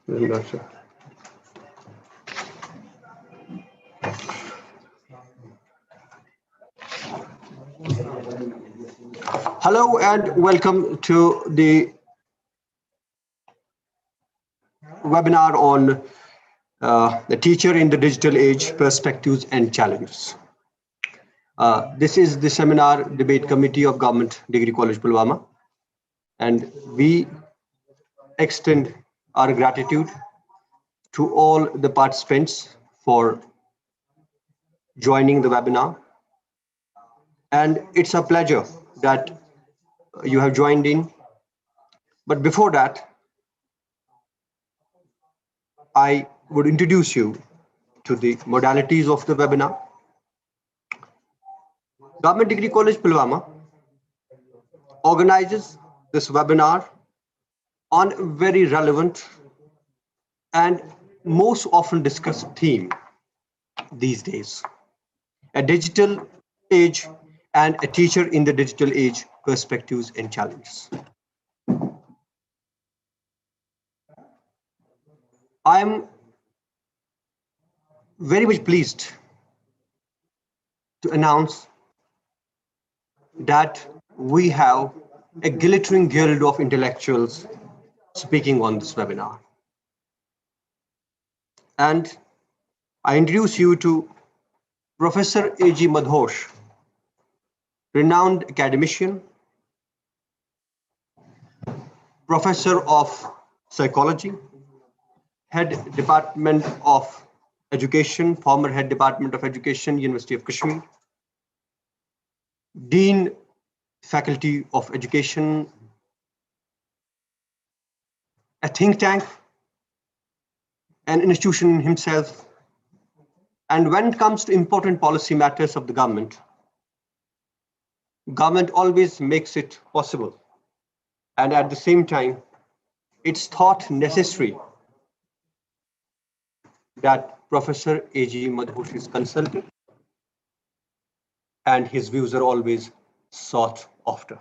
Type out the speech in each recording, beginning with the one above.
Gotcha. Hello and welcome to the webinar on the teacher in the digital age, perspectives and challenges. This is the seminar debate committee of Government Degree College Pulwama, and we extend our gratitude to all the participants for joining the webinar. And it's a pleasure that you have joined in. But before that, I would introduce you to the modalities of the webinar. Government Degree College Pulwama organizes this webinar on a very relevant and most often discussed theme these days: a digital age and a teacher in the digital age, perspectives and challenges. I am very much pleased to announce that we have a glittering guild of intellectuals speaking on this webinar. And I introduce you to Professor Aj Madhosh, renowned academician, professor of psychology, head department of education, former head department of education, University of Kashmir, dean faculty of education, a think tank, an institution himself. And when it comes to important policy matters of the government always makes it possible. And at the same time, it's thought necessary that Professor Aj Madhosh is consulted and his views are always sought after.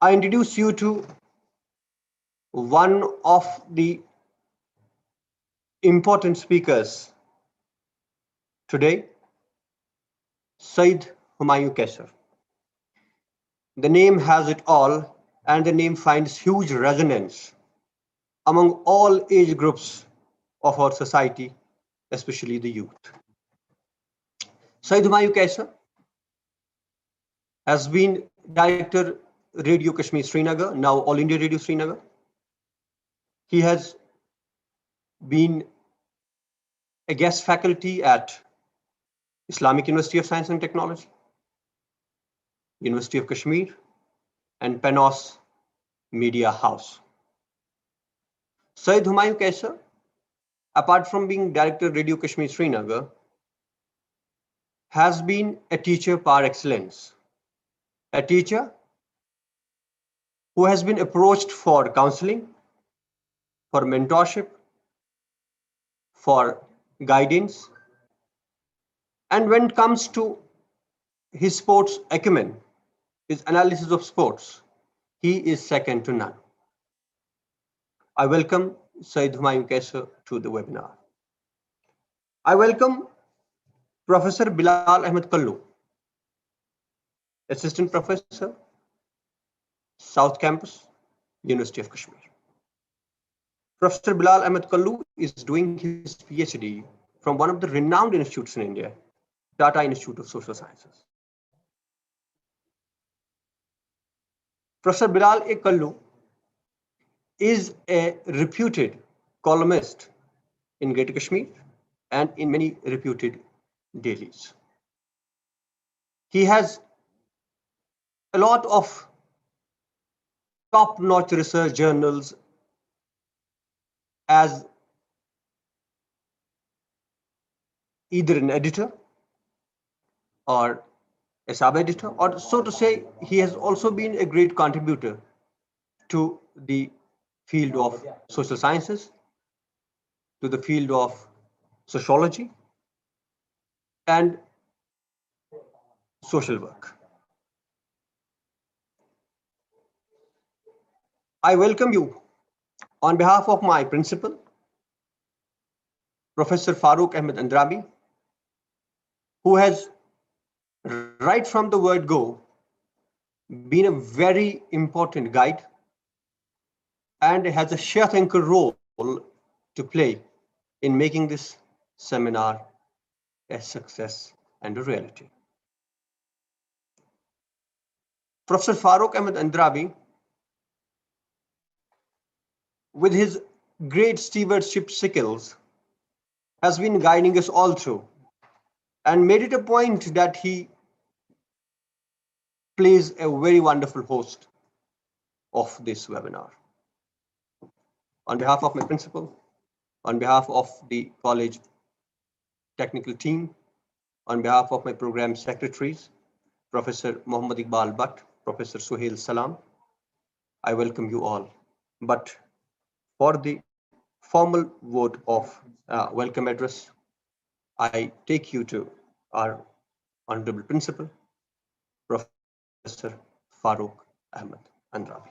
I introduce you to one of the important speakers today, Said Humayun Kaisar. The name has it all, and the name finds huge resonance among all age groups of our society, especially the youth. Said Humayun Kaisar has been Director Radio Kashmir Srinagar, now All India Radio Srinagar. He has been a guest faculty at Islamic University of Science and Technology, University of Kashmir, and Panos Media House. Said Humayun Kaisar, apart from being Director Radio Kashmir Srinagar, has been a teacher par excellence, a teacher who has been approached for counseling, for mentorship, for guidance. And when it comes to his sports acumen, his analysis of sports, he is second to none. I welcome Said Humayun Kaisar to the webinar. I welcome Professor Bilal Ahmed Kallu, Assistant Professor, South Campus, University of Kashmir. Professor Bilal Ahmed Kallu is doing his PhD from one of the renowned institutes in India, Tata Institute of Social Sciences. Professor Bilal A. Kallu is a reputed columnist in Greater Kashmir and in many reputed dailies. He has a lot of top-notch research journals as either an editor or a sub-editor, or so to say, he has also been a great contributor to the field of social sciences, to the field of sociology and social work. I welcome you On behalf of my principal, Professor Farooq Ahmed Andrabi, who has right from the word go been a very important guide and has a chef anchor role to play in making this seminar a success and a reality. Professor Farooq Ahmed Andrabi, with his great stewardship skills, has been guiding us all through and made it a point that he plays a very wonderful host of this webinar. On behalf of my principal, on behalf of the college technical team, on behalf of my program secretaries, Professor Muhammad Iqbal Bhatt, Professor Suhail Salam, I welcome you all. But for the formal vote of welcome address, I take you to our honorable principal, Professor Farooq Ahmed Andrabi.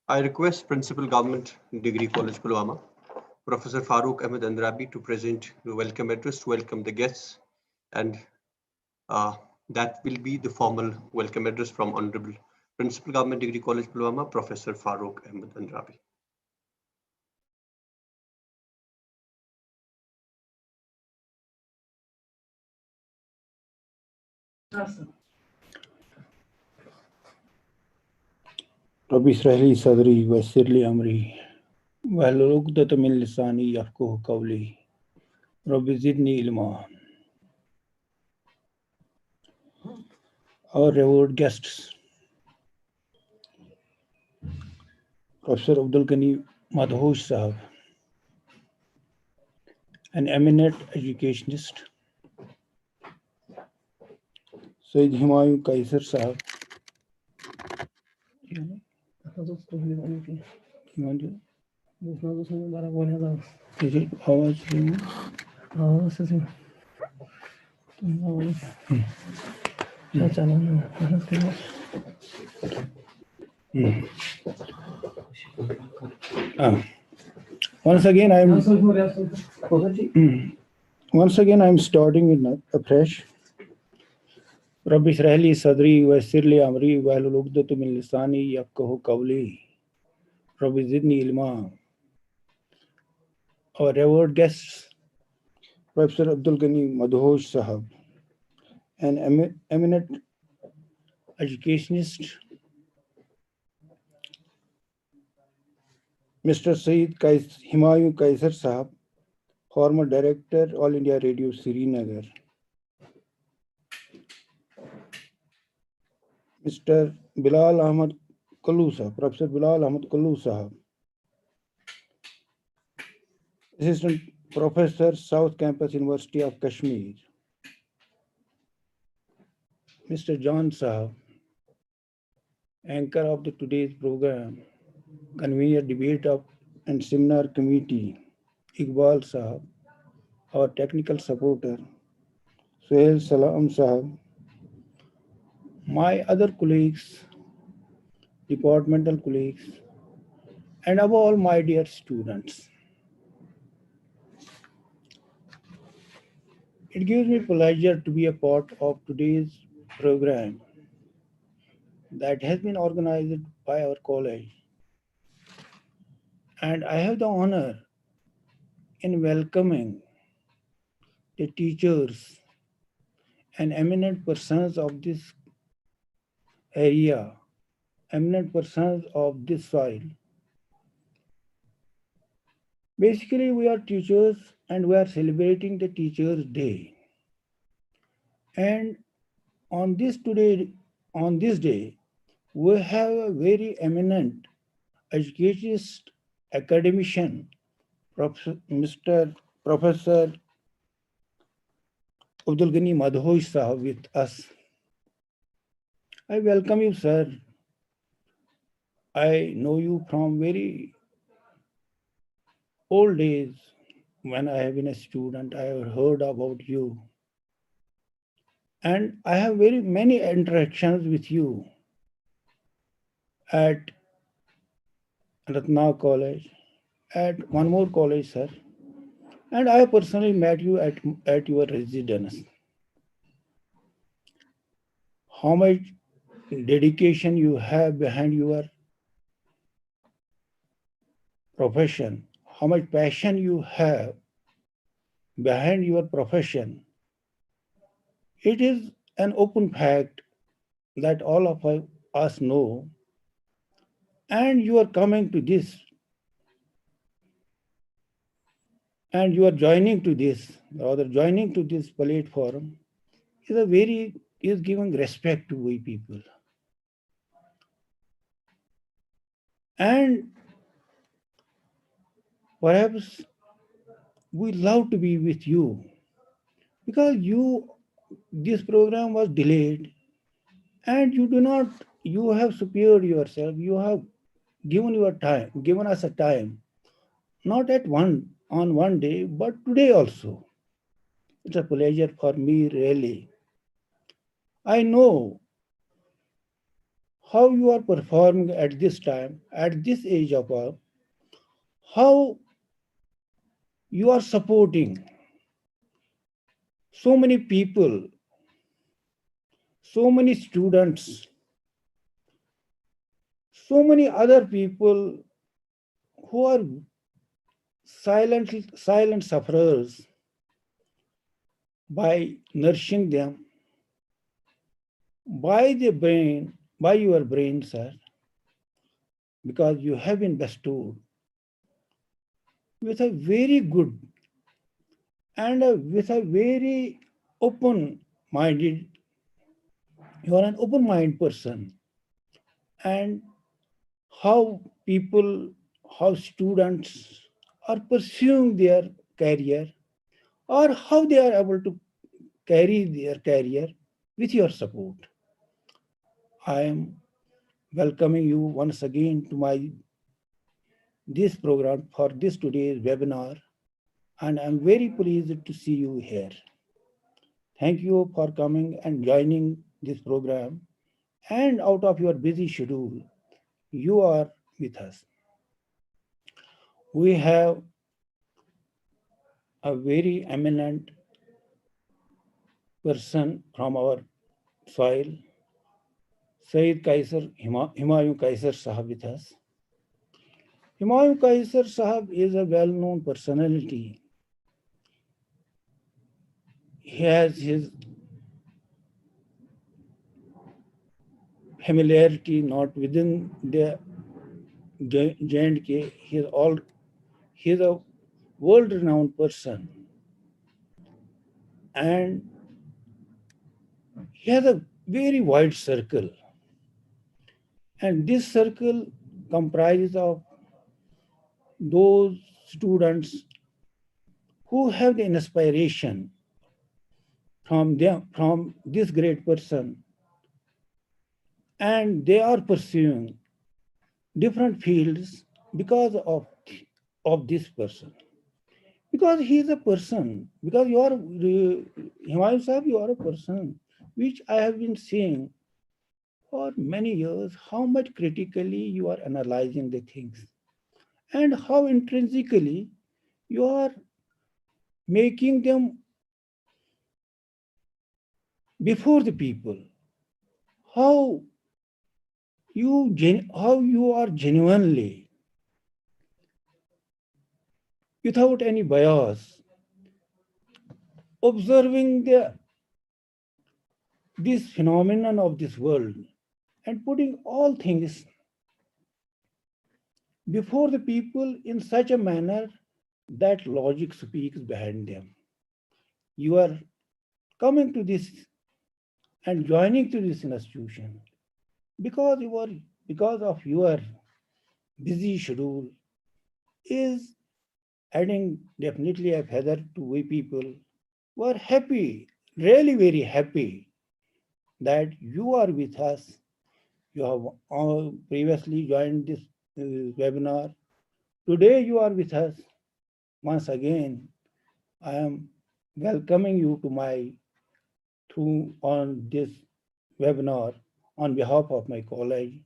I request Principal Government Degree College Pulwama, Professor Farooq Ahmed Andrabi, to present the welcome address to welcome the guests, and that will be the formal welcome address from Honorable Principal Government Degree College Pulwama, Professor Farooq Ahmed Andrabi. رب اشرح لي صدري ويسر لي أمري واحلل عقدة من لساني يفقهوا قولي رب زدني علما. Our revered guests, Professor Abdul Ghani Madhosh Sahab, an eminent educationist, Sayyid Humayun Kaisar Sahab, Once again I'm starting with afresh. Rabbi shrah li sadri wa yassir li amri wahlul 'uqdatam min lisani yafqahu qawli. Rabbi zidni ilma. Our revered guests, Professor Abdul Ghani Madhosh Sahab, an eminent educationist, Mr. Sayyid Humayun Kaisar Sahab, former director, All India Radio Srinagar, Mr. Bilal Ahmad Kullu Sahab, Professor Bilal Ahmad Kullu Sahab, Assistant Professor, South Campus University of Kashmir, Mr. John Sahab, anchor of today's program, convener debate and seminar committee, Iqbal Sahab, our technical supporter, Suhail Salam Sahab, my other colleagues, departmental colleagues, and above all, my dear students. It gives me pleasure to be a part of today's program that has been organized by our college. And I have the honor in welcoming the teachers and eminent persons of this area, eminent persons of this soil. Basically, we are teachers and we are celebrating the Teachers' Day. And on this day, we have a very eminent educationist academician, Mr. Professor Abdul Ghani Madhosh Sahab with us. I welcome you, sir. I know you from very old days. When I have been a student, I have heard about you. And I have very many interactions with you at Ratna College, at one more college, sir. And I personally met you at your residence. How much dedication you have behind your profession, how much passion you have behind your profession. It is an open fact that all of us know, and you are coming to this, and you are joining to this, rather joining to this platform is giving respect to we people. And perhaps we love to be with you because this program was delayed and you have spared yourself, you have given us a time, not on one day, but today also. It's a pleasure for me, really. I know how you are performing at this time, at this age of our, how you are supporting so many people, so many students, so many other people who are silent sufferers by nourishing them by your brain, sir, because you have been bestowed with a very good and with a very open-minded, you are an open-minded person. And how people, how students are pursuing their career or how they are able to carry their career with your support. I am welcoming you once again to this program for this today's webinar, and I'm very pleased to see you here. Thank you for coming and joining this program, and out of your busy schedule, you are with us. We have a very eminent person from our soil, Sayyid Kaiser, Humayun Kaiser Sahab with us. Humayun Kaiser Sahab is a well-known personality. He has his familiarity not within the J&K. He is a world-renowned person, and he has a very wide circle. And this circle comprises of those students who have the inspiration from this great person, and they are pursuing different fields because of this person. Because he is a person, because you are Himayu Sahib, you are a person which I have been seeing for many years, how much critically you are analyzing the things and how intrinsically you are making them before the people, how you are genuinely, without any bias, observing this phenomenon of this world and putting all things before the people in such a manner that logic speaks behind them. You are coming to this and joining to this institution because because of your busy schedule is adding definitely a feather to we people who are happy, really very happy that you are with us. You have previously joined this webinar. Today you are with us. Once again, I am welcoming you on this webinar on behalf of my college.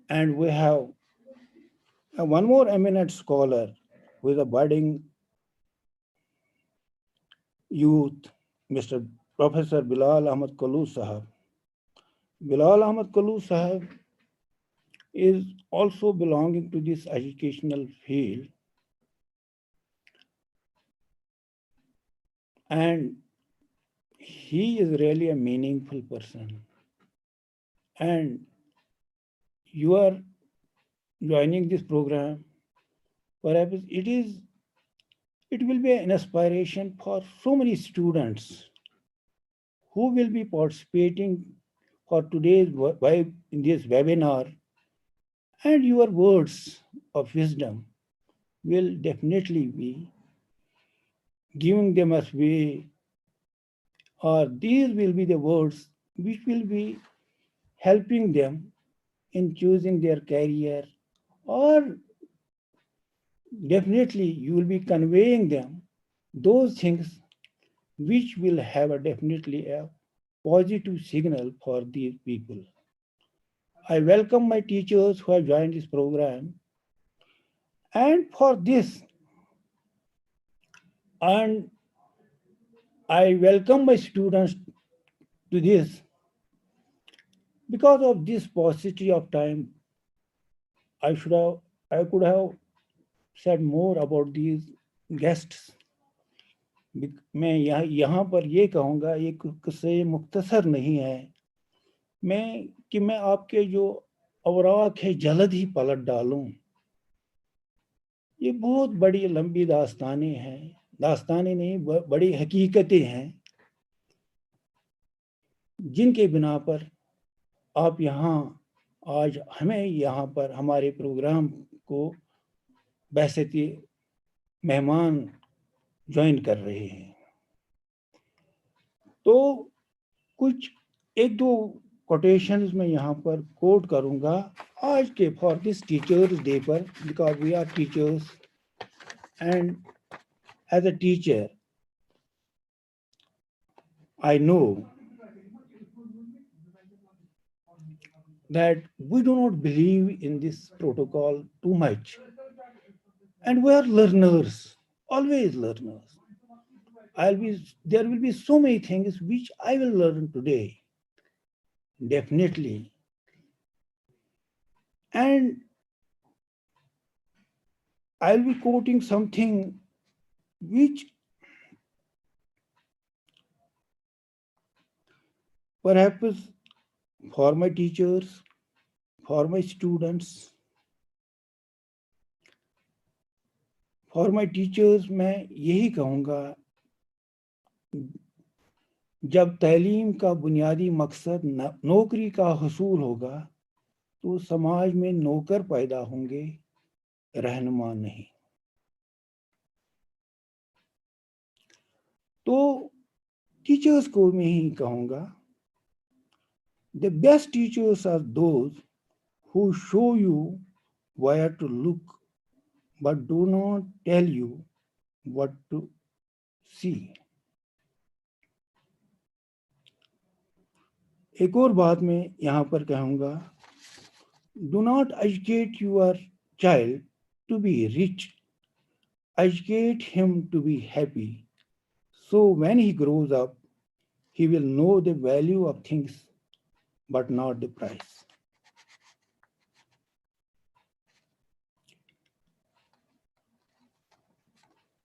And we have One more eminent scholar who is a budding youth, Mr. Professor Bilal Ahmad Kalu Sahab. Bilal Ahmad Kalu Sahab is also belonging to this educational field, and he is really a meaningful person. And you are joining this program, perhaps it will be an inspiration for so many students who will be participating for today's in this webinar, and your words of wisdom will definitely be giving them a way, or these will be the words which will be helping them in choosing their career, or definitely you will be conveying them those things which will have definitely a positive signal for these people. I welcome my teachers who have joined this program, and for this, and I welcome my students to this. Because of this paucity of time, I could have said more about these guests. मैं यहाँ पर ये कहूँगा, ये किस्से मुख्तसर नहीं है, मैं आपके जो अवराक है जल्द ही पलट डालूं। ये बहुत बड़ी लंबी दास्तानें हैं, दास्तानें नहीं, बड़ी हकीकतें हैं, जिनके बिना पर आप यहाँ आज हमें यहाँ पर हमारे प्रोग्राम को बहसती मेहमान ज्वाइन कर रहे हैं। तो कुछ एक दो कोटेशंस में यहाँ पर कोट करूँगा आज के फॉर दिस टीचर्स डे पर, because we are teachers, and as a teacher I know that we do not believe in this protocol too much, and we are learners, always learners. There will be so many things which I will learn today, definitely. And I'll be quoting something which perhaps for my teachers, for my students, for my teachers, मैं यही कहूँगा, जब तालीम का बुनियादी मकसद नौकरी का हुसूल होगा तो समाज में नौकर पैदा होंगे, रहनुमा नहीं। तो टीचर्स को मैं ही कहूँगा, the best teachers are those who show you where to look but do not tell you what to see. एक और बात मैं यहाँ पर कहूँगा, do not educate your child to be rich, educate him to be happy. So when he grows up, he will know the value of things but not the price.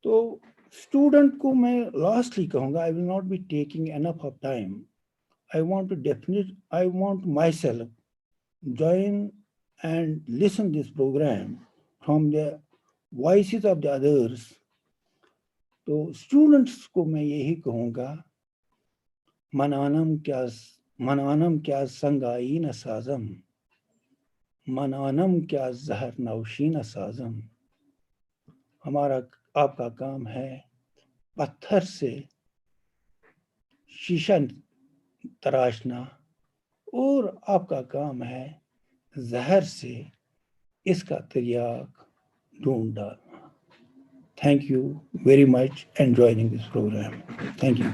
तो student को मैं लास्टली कहूँगा, I will not be taking enough of time. I want myself join and listen this program from the voices of the others. तो students को मैं यही कहूँगा, मनानम क्या संगाई न साजम, मनानम क्या जहर नौशी न साजम। हमारा आपका काम है पत्थर से शीशा तराशना, और आपका काम है जहर से इसका तिर्याक ढूंढ डालना। Thank you very much and joining this program. Thank you.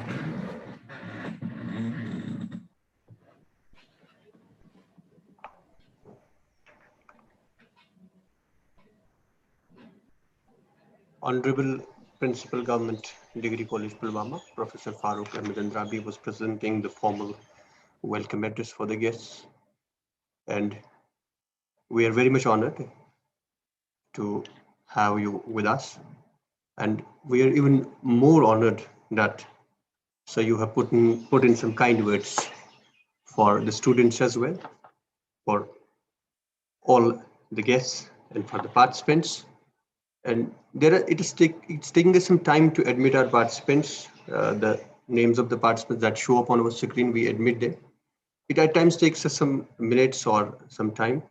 Honorable Principal Government Degree College Pulwama, Professor Farooq Ahmed Andrabi was presenting the formal welcome address for the guests. And we are very much honored to have you with us. And we are even more honored that so you have put in some kind words for the students as well, for all the guests and for the participants. And it's taking us some time to admit our participants. The names of the participants that show up on our screen, we admit them. It at times takes us some minutes or some time.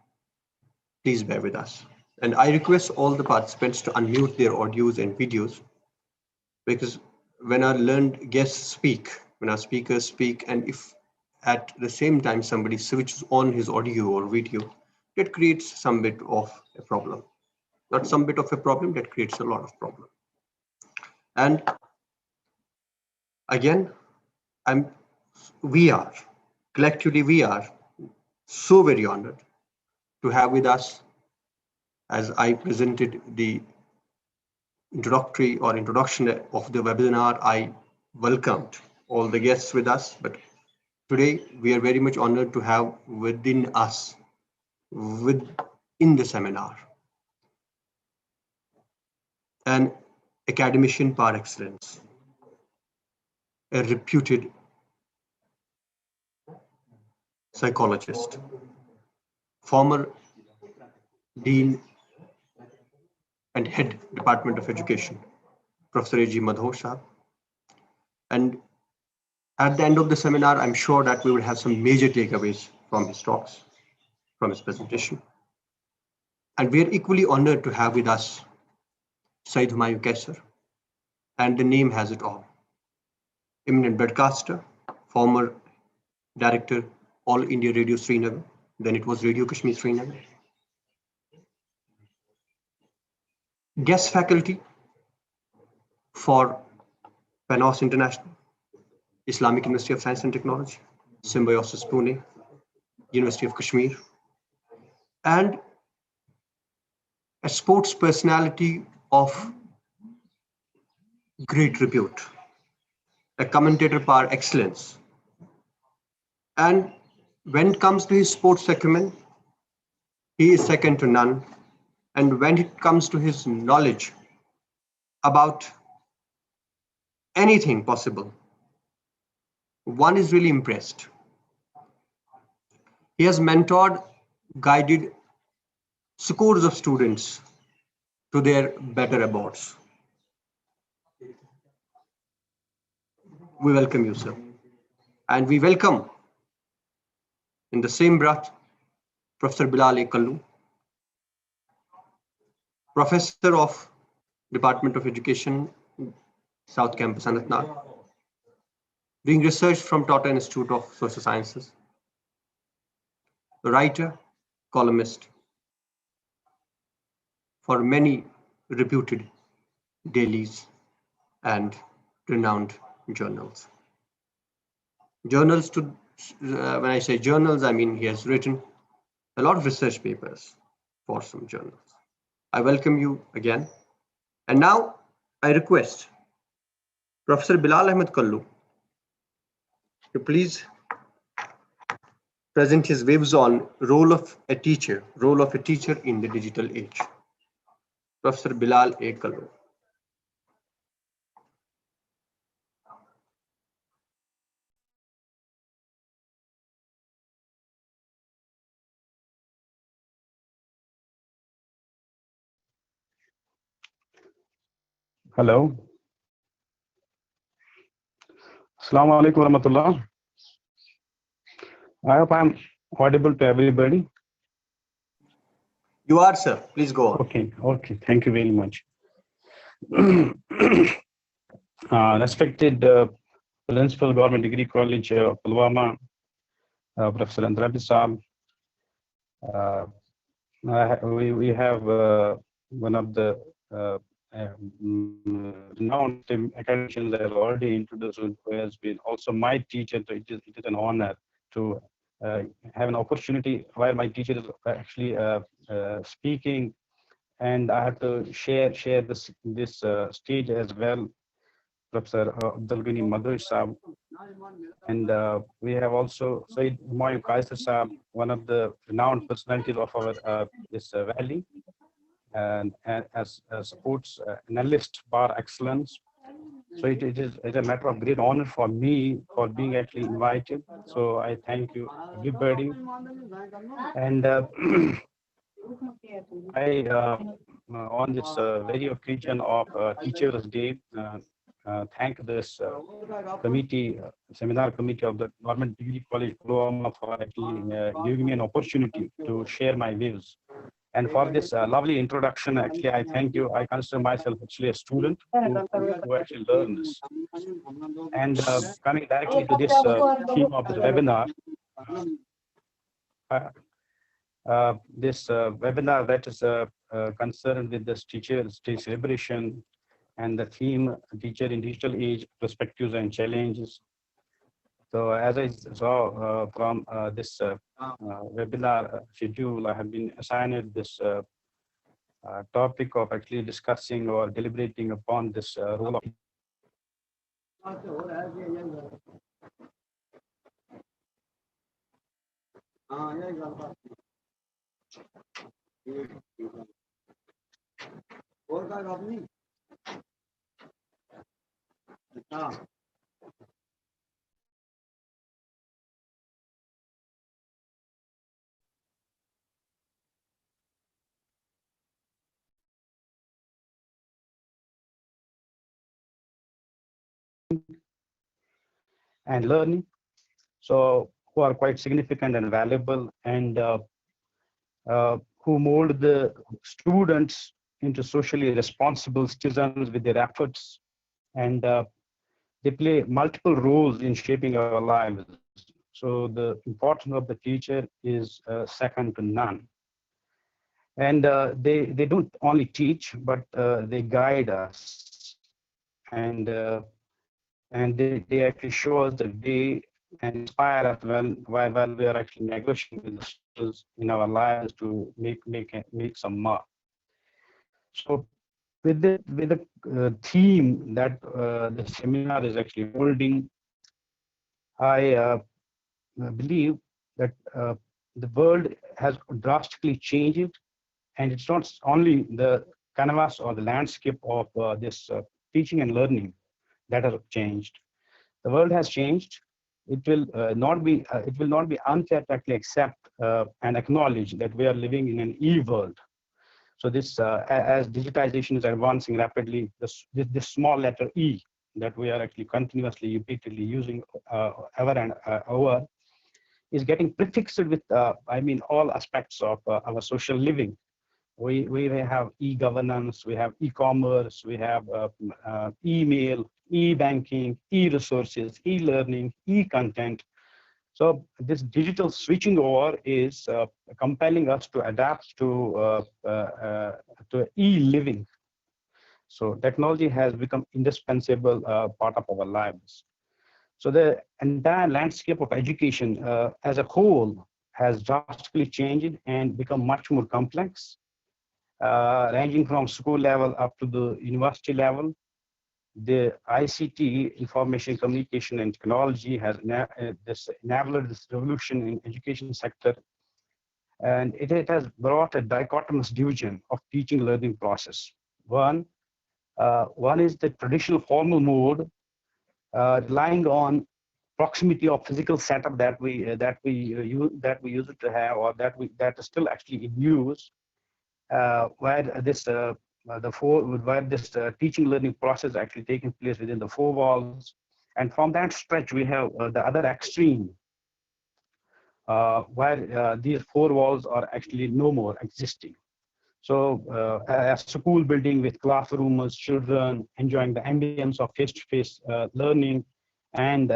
Please bear with us. And I request all the participants to unmute their audios and videos, because when our learned guests speak, when our speakers speak, and if at the same time somebody switches on his audio or video, that creates some bit of a problem. Not some bit of a problem, that creates a lot of problem. And again, we are so very honored to have with us, as I presented the introduction of the webinar, I welcomed all the guests with us, but today we are very much honored to have within the seminar, an academician par excellence, a reputed psychologist, former Dean and Head Department of Education, Professor Aj Madhosh. And at the end of the seminar, I'm sure that we will have some major takeaways from his talks, from his presentation. And we are equally honored to have with us Said Humayun Kaisar, and the name has it all. Eminent broadcaster, former director, All India Radio Srinagar, then it was Radio Kashmir Srinagar. Guest faculty for Panos International, Islamic University of Science and Technology, Symbiosis Pune, University of Kashmir, and a sports personality of great repute, a commentator par excellence. And when it comes to his sports acumen, he is second to none. And when it comes to his knowledge about anything possible, one is really impressed. He has mentored, guided scores of students to their better abodes. We welcome you, sir. And we welcome, in the same breath, Professor Bilal A. Kallu, Professor of Department of Education, South Campus, Anantnag, doing research from Tata Institute of Social Sciences, writer, columnist for many reputed dailies and renowned journals. When I say journals, I mean he has written a lot of research papers for some journals. I welcome you again. And now I request Professor Bilal Ahmed Kallu to please present his views on role of a teacher in the digital age. Professor Bilal A. Kallu. Hello. Assalamu alaikum warahmatullah. I hope I'm audible to everybody. You are, sir. Please go on. Okay. Thank you very much. Respected Principal Government Degree College, Pulwama, Professor Andrabi Saab. We have one of the renowned academicians that have already introduced, who has been also my teacher. So it is an honor to have an opportunity where my teacher is actually speaking And I have to share this stage as well, Professor Abdul Ghani Madhosh Saab. And we have also Said Humayun Kaiser Saab, one of the renowned personalities of our this valley, and as a sports analyst par excellence. So it is a matter of great honor for me for being actually invited. So I thank you, everybody. And I, on this very occasion of Teachers' Day, thank this committee, seminar committee of the Government Degree College Pulwama for actually giving me an opportunity to share my views. And for this lovely introduction, actually, I thank you. I consider myself actually a student who actually learned this. And coming directly to this theme of the webinar, uh, this webinar that is concerned with this Teachers' Day celebration and the theme Teacher in Digital Age, Perspectives and Challenges. So as I saw from this webinar schedule, I have been assigned this topic of actually discussing or deliberating upon this role of and learning. So who are quite significant and valuable, and who mold the students into socially responsible citizens with their efforts, and they play multiple roles in shaping our lives. So the importance of the teacher is second to none. And they don't only teach, but they guide us, and they actually show us the way and inspire us while we are actually negotiating with the struggles in our lives to make some mark. So with the theme that the seminar is actually holding, I believe that the world has drastically changed, and it's not only the canvas or the landscape of this teaching and learning that has changed. The world has changed. It will not be unfair to actually accept and acknowledge that we are living in an e-world. So this, as digitization is advancing rapidly, this small letter E that we are actually continuously, repeatedly using ever and over is getting prefixed with, I mean, all aspects of our social living. We have e-governance, we have e-commerce, we have email, e-banking, e-resources, e-learning, e-content. So this digital switching over is compelling us to adapt to e-living. So technology has become indispensable part of our lives. So the entire landscape of education as a whole has drastically changed and become much more complex, ranging from school level up to the university level. The ICT, information communication and technology, has enabled this revolution in education sector, and it has brought a dichotomous division of teaching learning process. One is the traditional formal mode, relying on proximity of physical setup that we used to have, or that is still actually in use, where this teaching learning process actually taking place within the four walls. And from that stretch, we have the other extreme, where these four walls are actually no more existing. So a school building with classrooms, children enjoying the ambience of face-to-face learning, and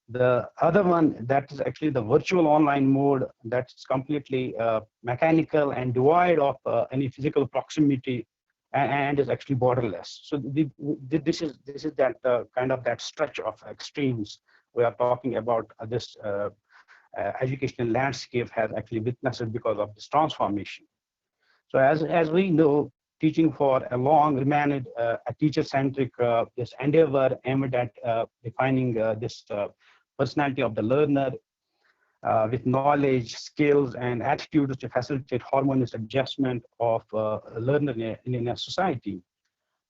the other one, that is actually the virtual online mode, that's completely mechanical and devoid of any physical proximity, and is actually borderless. So this is that kind of that stretch of extremes we are talking about. This educational landscape has actually witnessed it because of this transformation. So as we know, teaching for a long remained a teacher-centric this endeavor aimed at defining this personality of the learner with knowledge, skills, and attitudes to facilitate harmonious adjustment of learner in a society.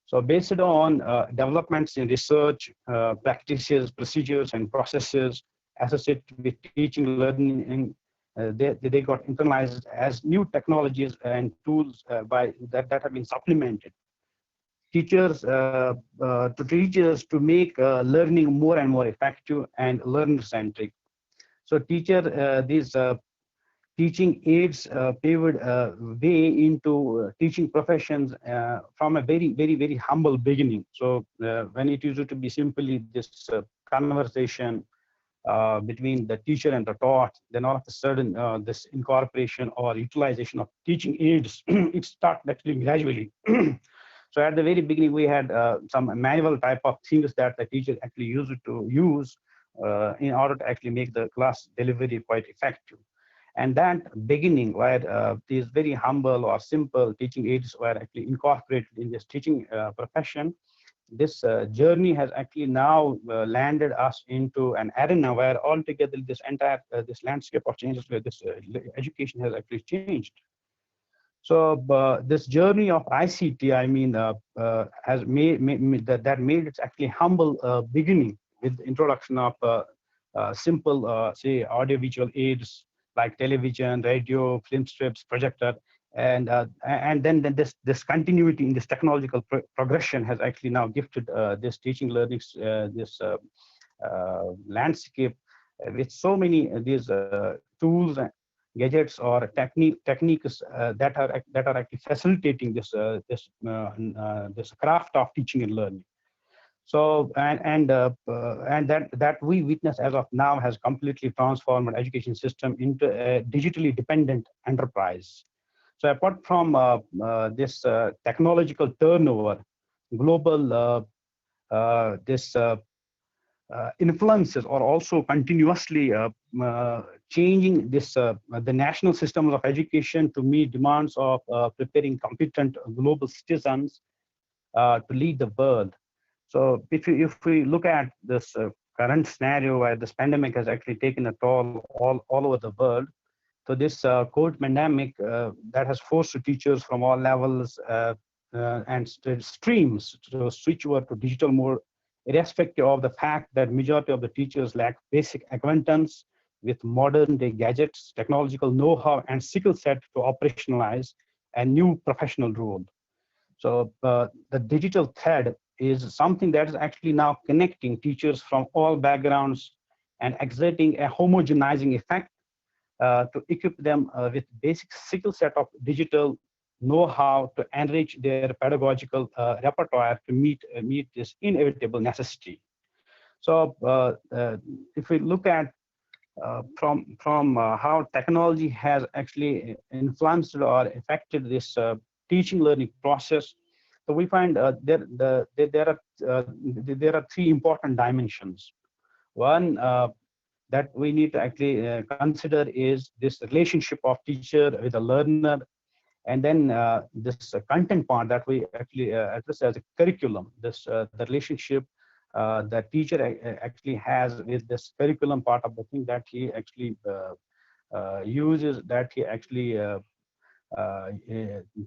So based on developments in research, practices, procedures, and processes associated with teaching, learning, they got internalized as new technologies and tools that have been supplemented. Teachers to make learning more and more effective and learner-centric. So these teaching aids paved way into teaching professions from a very humble beginning. So when it used to be simply this conversation between the teacher and the taught, then all of a sudden this incorporation or utilization of teaching aids, it started actually gradually. So at the very beginning, we had some manual type of things that the teacher actually used to use in order to actually make the class delivery quite effective. And that beginning where these very humble or simple teaching aids were actually incorporated in this teaching profession, this journey has actually now landed us into an arena where altogether this entire this landscape of changes where this education has actually changed. So this journey of ICT, I mean, has made that made its actually humble beginning with the introduction of simple, say, audiovisual aids like television, radio, film strips, projector, and then this continuity in this technological progression has actually now gifted this teaching learning this landscape with so many these tools, gadgets, or techniques that are actually facilitating this craft of teaching and learning. So and that we witness as of now has completely transformed our education system into a digitally dependent enterprise. So apart from this technological turnover, global influences are also continuously changing the national systems of education to meet demands of preparing competent global citizens to lead the world. So if we look at this current scenario where this pandemic has actually taken a toll all over the world, so this COVID pandemic that has forced teachers from all levels and streams to switch over to digital mode, irrespective of the fact that majority of the teachers lack basic acquaintance with modern day gadgets, technological know-how, and skill set to operationalize a new professional role. So the digital thread is something that is actually now connecting teachers from all backgrounds and exerting a homogenizing effect to equip them with basic skill set of digital know-how to enrich their pedagogical repertoire to meet this inevitable necessity. So if we look at from how technology has actually influenced or affected this teaching learning process, so we find there are three important dimensions. One that we need to actually consider is this relationship of teacher with the learner, and then this content part that we actually address as a curriculum, this the relationship that teacher actually has with this curriculum part of the thing that he actually uses, that he actually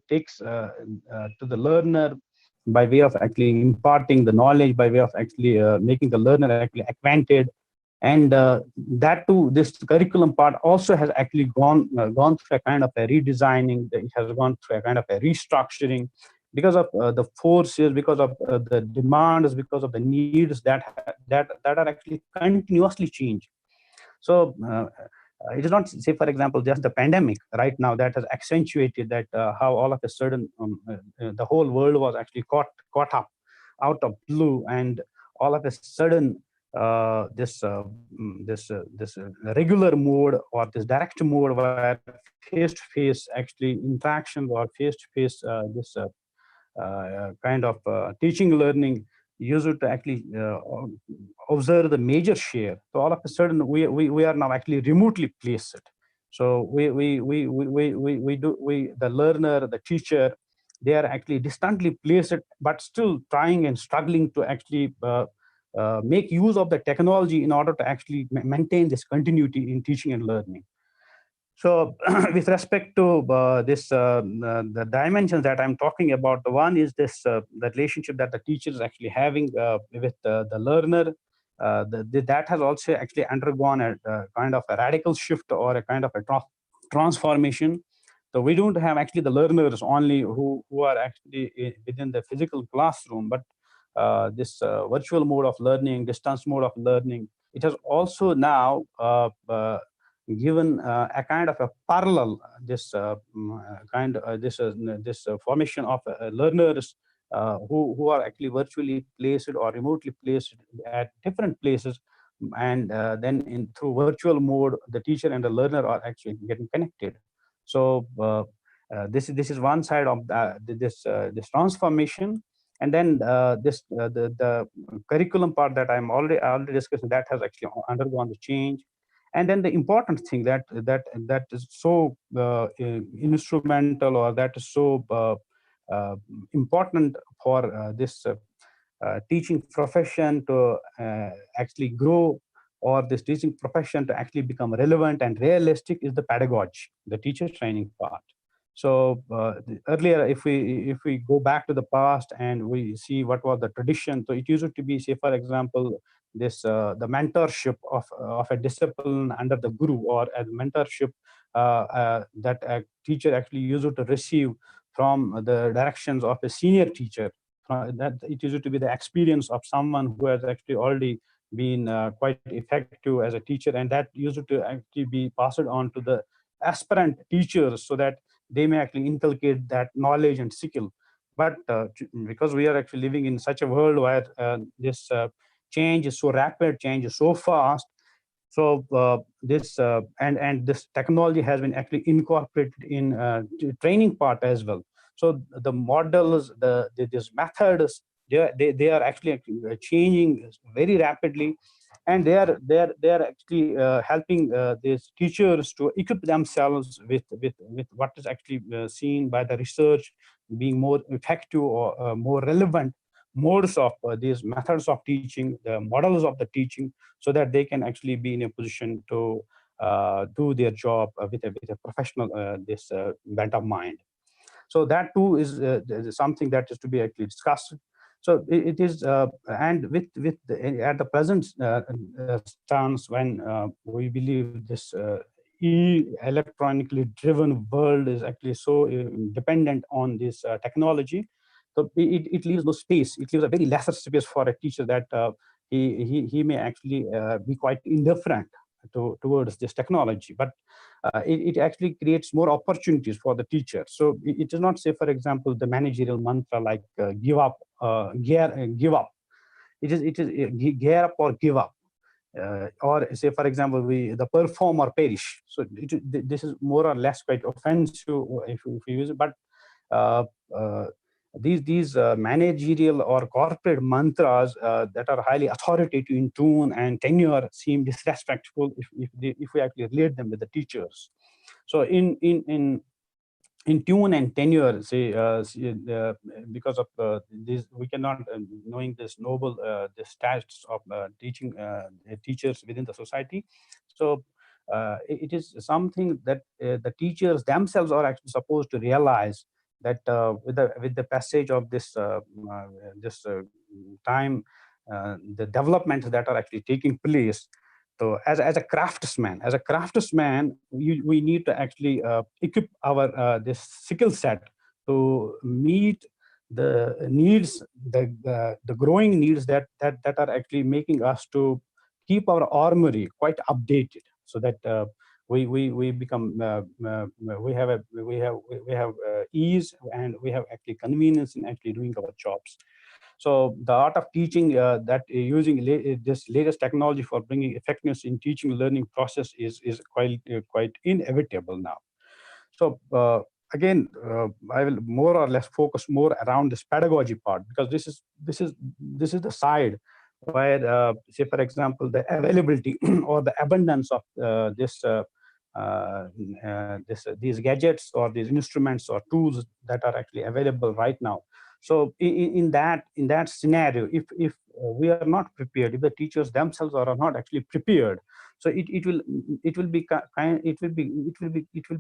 takes to the learner by way of actually imparting the knowledge, by way of actually making the learner actually acquainted. And that too, this curriculum part also has actually gone through a kind of a redesigning. It has gone through a kind of a restructuring because of the forces, because of the demands, because of the needs that are actually continuously changing. So it is not, say, for example, just the pandemic right now that has accentuated that how all of a sudden the whole world was actually caught up out of blue, and all of a sudden this regular mode or this direct mode where face-to-face actually interactions or face-to-face kind of teaching learning used to actually observe the major share. So all of a sudden we are now actually remotely placed. So the learner, the teacher, they are actually distantly placed, but still trying and struggling to actually make use of the technology in order to actually maintain this continuity in teaching and learning. So with respect to the dimensions that I'm talking about, the one is this the relationship that the teacher is actually having with the learner. That has also actually undergone a kind of a radical shift or a kind of a transformation. So we don't have actually the learners only who are actually within the physical classroom, but this virtual mode of learning, distance mode of learning, it has also now given a kind of a parallel this formation of learners who are actually virtually placed or remotely placed at different places, and then through virtual mode the teacher and the learner are actually getting connected. So this is one side of this transformation. And then the curriculum part that I'm already discussing, that has actually undergone the change. And then the important thing that is so instrumental, or that is so important for this teaching profession to actually grow, or this teaching profession to actually become relevant and realistic, is the pedagogy, the teacher training part. So earlier, if we go back to the past and we see what was the tradition, so it used to be, say for example, this the mentorship of a discipline under the guru, or a mentorship that a teacher actually used to receive from the directions of a senior teacher. That it used to be the experience of someone who has actually already been quite effective as a teacher, and that used to actually be passed on to the aspirant teachers, so that they may actually inculcate that knowledge and skill. But because we are actually living in such a world where this change is so rapid, change is so fast, so this and this technology has been actually incorporated in training part as well. So the models, these methods, they are actually changing very rapidly, and they are actually helping these teachers to equip themselves with what is actually seen by the research being more effective or more relevant modes of these methods of teaching, the models of the teaching, so that they can actually be in a position to do their job with a professional this bent of mind. So that too is something that is to be actually discussed. So it is, and at the present stance, when we believe this electronically driven world is actually so dependent on this technology, so it leaves no space. It leaves a very lesser space for a teacher, that he may actually be quite indifferent towards this technology, but it actually creates more opportunities for the teacher. So it is not, say for example, the managerial mantra like give up, give up. It is gear up or give up. Or say for example, the perform or perish. So this is more or less quite offensive if you use it, but uh, uh, these managerial or corporate mantras that are highly authoritative in tone and tenure seem disrespectful if we actually relate them with the teachers. So in tune and tenure, say, because of this, we cannot, knowing this noble the stats of teaching teachers within the society. So it is something that the teachers themselves are actually supposed to realize, that with the passage of this time, the developments that are actually taking place. So as a craftsman, we need to actually equip our this skill set to meet the needs, the growing needs that are actually making us to keep our armory quite updated, so that we become we have ease, and we have actually convenience in actually doing our jobs. So the art of teaching that using this latest technology for bringing effectiveness in teaching learning process is quite inevitable now. So again, I will more or less focus more around this pedagogy part, because this is the side where say for example, the availability or the abundance of this these gadgets or these instruments or tools that are actually available right now. So in that scenario, if we are not prepared, if the teachers themselves are not actually prepared, so it will be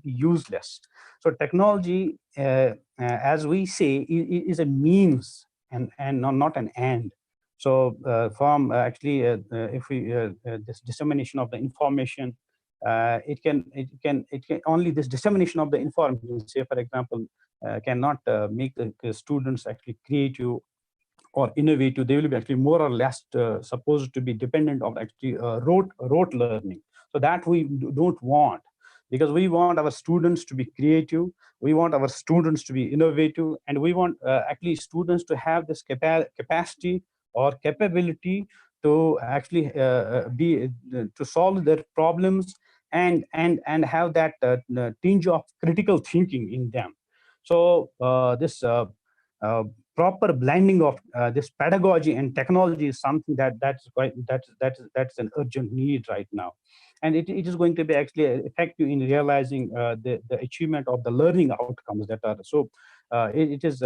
useless. So technology, as we say, is a means and not an end. So from actually if we this dissemination of the information, it can only this dissemination of the information, say for example, cannot make the students actually creative or innovative. They will be actually more or less supposed to be dependent on actually rote learning. So that we don't want, because we want our students to be creative, we want our students to be innovative, and we want actually students to have this capacity or capability to actually to solve their problems and have that tinge of critical thinking in them. So this proper blending of this pedagogy and technology is something that's an urgent need right now, and it is going to be actually effective in realizing the achievement of the learning outcomes that are so. It is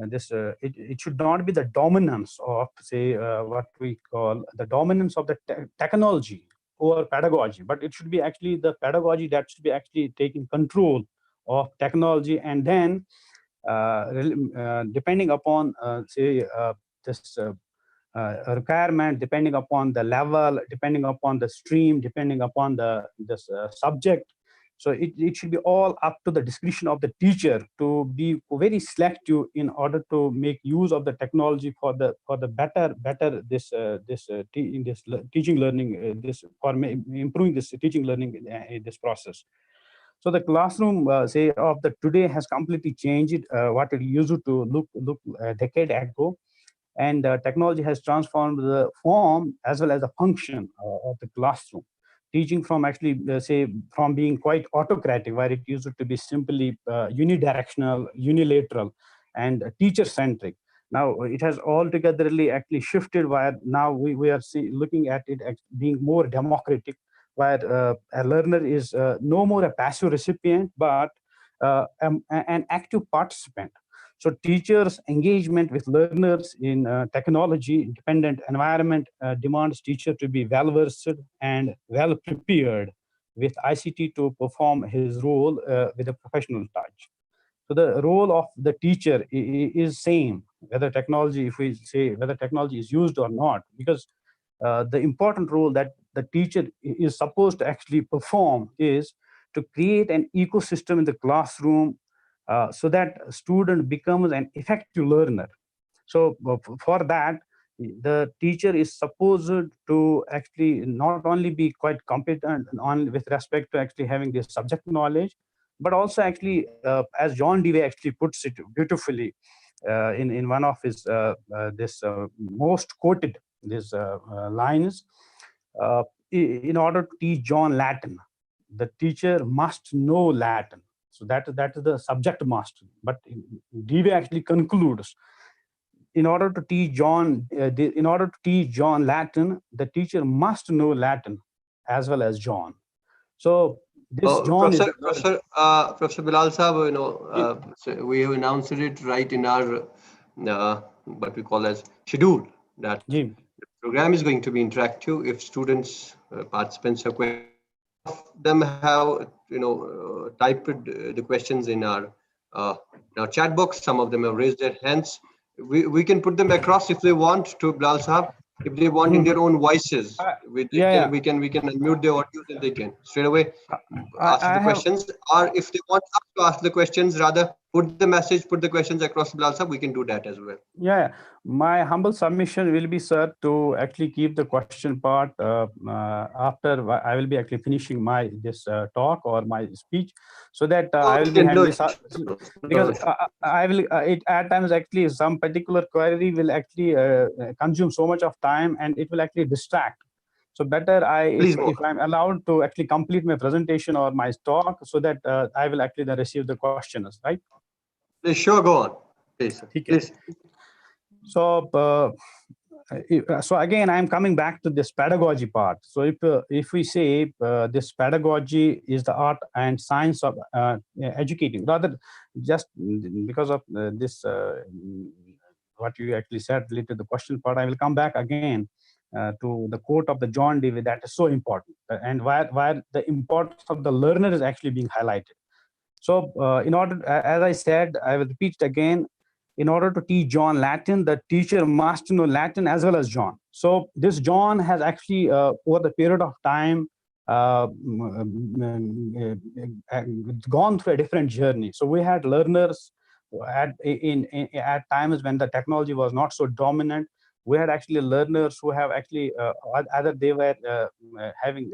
it should not be the dominance of, say, what we call the dominance of the technology over pedagogy, but it should be actually the pedagogy that should be actually taking control of technology, and then depending upon say this requirement, depending upon the level, depending upon the stream, depending upon this subject. So it should be all up to the discretion of the teacher to be very selective in order to make use of the technology for the better teaching learning, this for improving this teaching learning in this process. So the classroom, say, of the today has completely changed what it used to look a decade ago, and technology has transformed the form as well as the function of the classroom. Teaching from actually, say, from being quite autocratic, where it used to be simply unidirectional, unilateral, and teacher-centric. Now it has altogether actually shifted, where now we are looking at it as being more democratic, where a learner is no more a passive recipient, but an active participant. So teachers' engagement with learners in technology-dependent environment demands teacher to be well-versed and well-prepared with ICT to perform his role with a professional touch. So the role of the teacher is same, whether technology, if we say whether technology is used or not, because the important role that the teacher is supposed to actually perform is to create an ecosystem in the classroom so that a student becomes an effective learner. So for that, the teacher is supposed to actually not only be quite competent with respect to actually having this subject knowledge, but also actually, as John Dewey actually puts it beautifully in one of his this most quoted lines, in order to teach John Latin, the teacher must know Latin. So that is the subject master. But Dewey actually concludes, in order to teach John Latin, the teacher must know Latin as well as John. So this John Professor Bilal Sahab, so we have announced it right in our what we call as schedule, that the program is going to be interactive. If students, participants have questions, them have typed the questions in our chat box. Some of them have raised their hands. We can put them across if they want to Bilal Sahab. If they want in their own voices, we can unmute their audio, and they can straight away ask the questions. Or if they want us to ask the questions, rather put the message, put the questions across Bilal Sahab, we can do that as well. Yeah, my humble submission will be, sir, to actually keep the question part after I will be actually finishing this talk or my speech, so that I will be having this, because I will at times actually some particular query will actually consume so much of time, and it will actually distract. So better if I'm allowed to actually complete my presentation or my talk, so that I will actually then receive the questions, right? Please, sure, go on. Please, sir. Please. So So again, I'm coming back to this pedagogy part. So if we say this pedagogy is the art and science of educating, rather just because of this what you actually said related to the question part, I will come back again to the quote of the John Dewey that is so important, and where the importance of the learner is actually being highlighted. So in order, as I said, I will repeat it again. In order to teach John Latin, the teacher must know Latin as well as John. So this John has actually, over the period of time, gone through a different journey. So we had learners at times when the technology was not so dominant. We had actually learners who have actually either they were having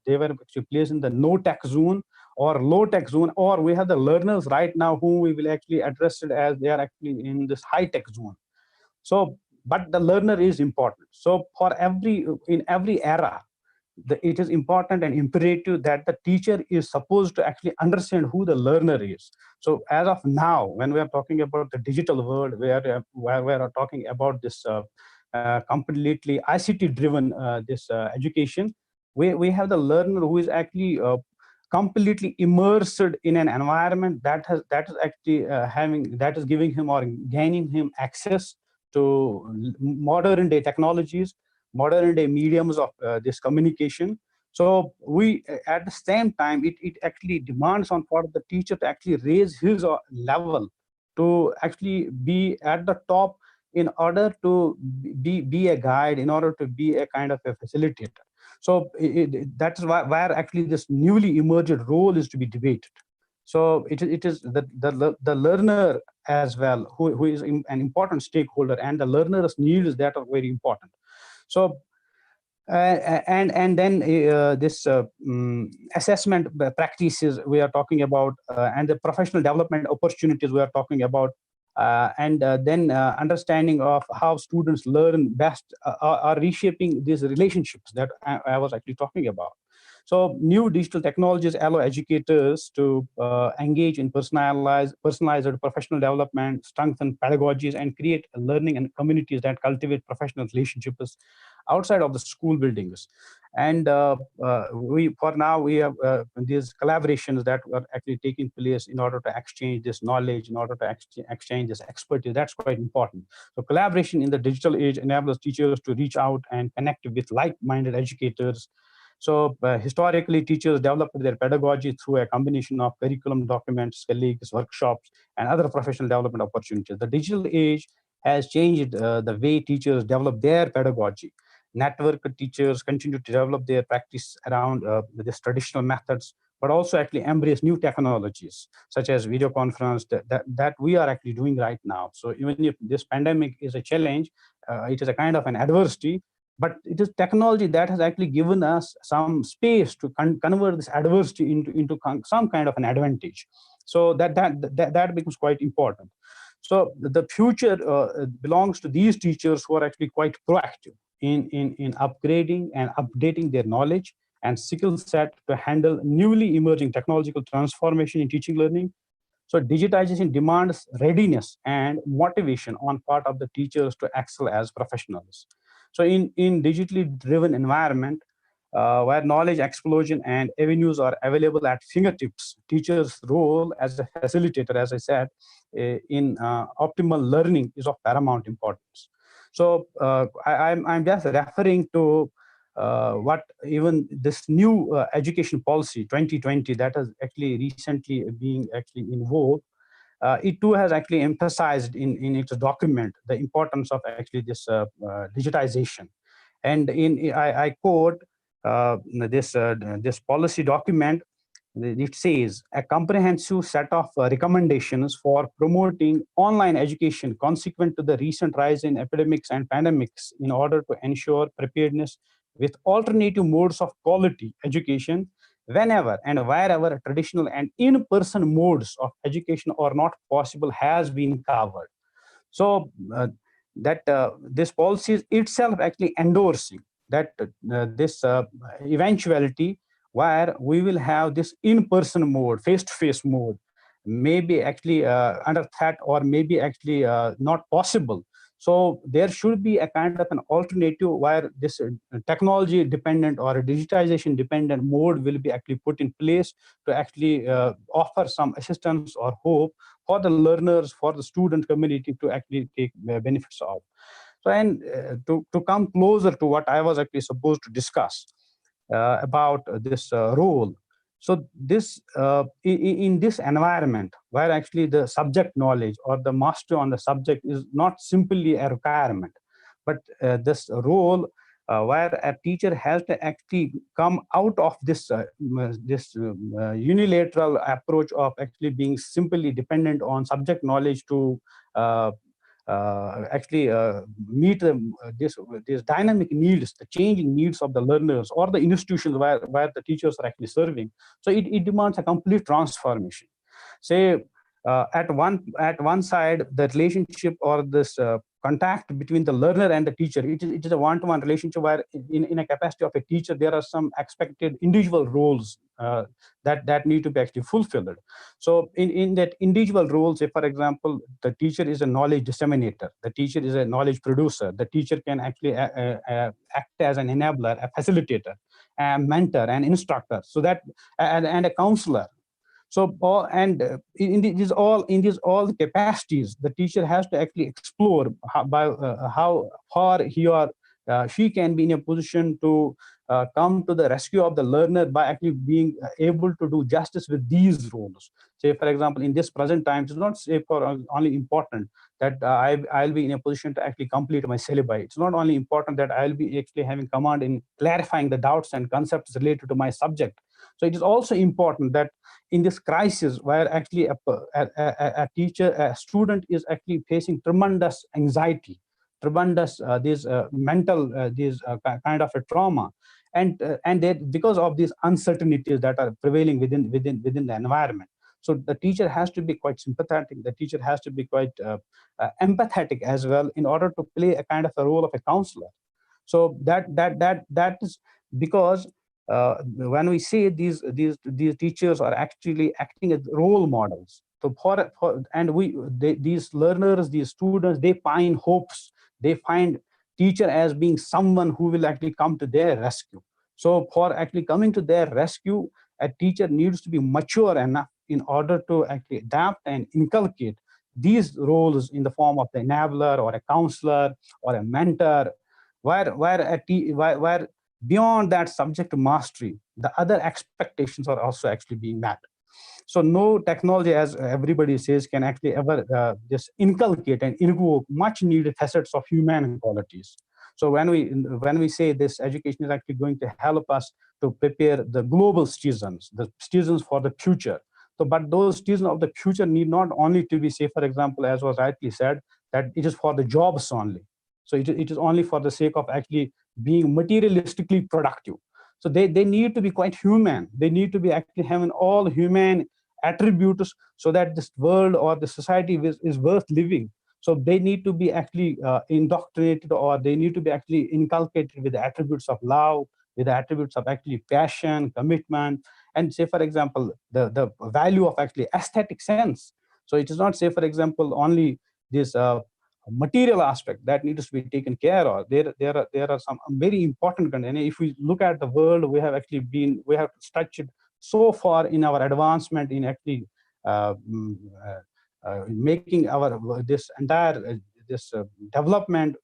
they were actually placed in the no tech zone or low tech zone, or we have the learners right now whom we will actually address it as they are actually in this high tech zone. So, but the learner is important. So for in every era, it is important and imperative that the teacher is supposed to actually understand who the learner is. So as of now, when we are talking about the digital world, where we are talking about this completely ICT driven this education, we have the learner who is actually completely immersed in an environment that is actually that is giving him or gaining him access to modern day technologies, modern day mediums of this communication. So we at the same time, it actually demands on part of the teacher to actually raise his level to actually be at the top in order to be a guide, in order to be a kind of a facilitator. So that's where actually this newly emerged role is to be debated. So it is the learner as well who is an important stakeholder, and the learner's needs that are very important. So and then this assessment practices we are talking about, and the professional development opportunities we are talking about, and then understanding of how students learn best are reshaping these relationships that I was actually talking about. So new digital technologies allow educators to engage in personalized professional development, strengthen pedagogies, and create learning and communities that cultivate professional relationships outside of the school buildings. And for now, we have these collaborations that are actually taking place in order to exchange this knowledge, in order to exchange this expertise. That's quite important. So collaboration in the digital age enables teachers to reach out and connect with like-minded educators. So historically, teachers developed their pedagogy through a combination of curriculum documents, colleagues, workshops, and other professional development opportunities. The digital age has changed the way teachers develop their pedagogy. Network teachers continue to develop their practice around these traditional methods, but also actually embrace new technologies such as video conference that we are actually doing right now. So even if this pandemic is a challenge, it is a kind of an adversity, but it is technology that has actually given us some space to convert this adversity into some kind of an advantage. So that becomes quite important. So the future belongs to these teachers who are actually quite proactive in upgrading and updating their knowledge and skill set to handle newly emerging technological transformation in teaching learning. So digitization demands readiness and motivation on part of the teachers to excel as professionals. So in digitally driven environment, where knowledge explosion and avenues are available at fingertips, teachers' role as a facilitator, as I said, in optimal learning is of paramount importance. So I'm just referring to what even this new education policy 2020 that has actually recently being actually in vogue. It too has actually emphasized in its document the importance of actually this digitization. And I quote this policy document. It says a comprehensive set of recommendations for promoting online education consequent to the recent rise in epidemics and pandemics in order to ensure preparedness with alternative modes of quality education whenever and wherever traditional and in-person modes of education are not possible has been covered. So that this policy is itself actually endorsing that this eventuality where we will have this in-person mode, face-to-face mode, maybe actually under threat or maybe actually not possible. So there should be a kind of an alternative where this technology dependent or a digitization dependent mode will be actually put in place to actually offer some assistance or hope for the learners, for the student community to actually take benefits of. So, and to come closer to what I was actually supposed to discuss about this role. So this in this environment where actually the subject knowledge or the mastery on the subject is not simply a requirement, but this role where a teacher has to actually come out of this unilateral approach of actually being simply dependent on subject knowledge to uh, actually meet these dynamic needs, the changing needs of the learners or the institutions where the teachers are actually serving. So it demands a complete transformation. Say at one side, the relationship or this contact between the learner and the teacher, it is a one-to-one relationship where in a capacity of a teacher, there are some expected individual roles that need to be actually fulfilled. So in that individual role, say for example, the teacher is a knowledge disseminator, the teacher is a knowledge producer, the teacher can actually act as an enabler, a facilitator, a mentor, an instructor, so that and a counselor. So in these all the capacities, the teacher has to actually explore how far he or she can be in a position to come to the rescue of the learner by actually being able to do justice with these roles. Say, for example, in this present time, it's not say for only important that I'll be in a position to actually complete my syllabi. It's not only important that I'll be actually having command in clarifying the doubts and concepts related to my subject. So it is also important that in this crisis where actually a teacher, a student is actually facing tremendous anxiety, tremendous these mental kind of a trauma, and that because of these uncertainties that are prevailing within the environment. So the teacher has to be quite sympathetic. The teacher has to be quite empathetic as well in order to play a kind of a role of a counselor. So that is because when we say these teachers are actually acting as role models. So these learners, these students, they find hopes. They find teacher as being someone who will actually come to their rescue. So for actually coming to their rescue, a teacher needs to be mature enough in order to actually adapt and inculcate these roles in the form of the enabler or a counselor or a mentor, where beyond that subject mastery, the other expectations are also actually being met. So no technology, as everybody says, can actually ever just inculcate and invoke much needed facets of human qualities. So when we say this education is actually going to help us to prepare the global citizens, the citizens for the future. So, but those citizens of the future need not only to be, say, for example, as was rightly said, that it is for the jobs only. So it is only for the sake of actually being materialistically productive. So they need to be quite human. They need to be actually having all human attributes so that this world or the society is worth living. So they need to be actually indoctrinated, or they need to be actually inculcated with the attributes of love, with the attributes of actually passion, commitment, and say, for example, the value of actually aesthetic sense. So it is not, say, for example, only this material aspect that needs to be taken care of. There are some very important content. If we look at the world, we have stretched so far in our advancement in actually making our this entire development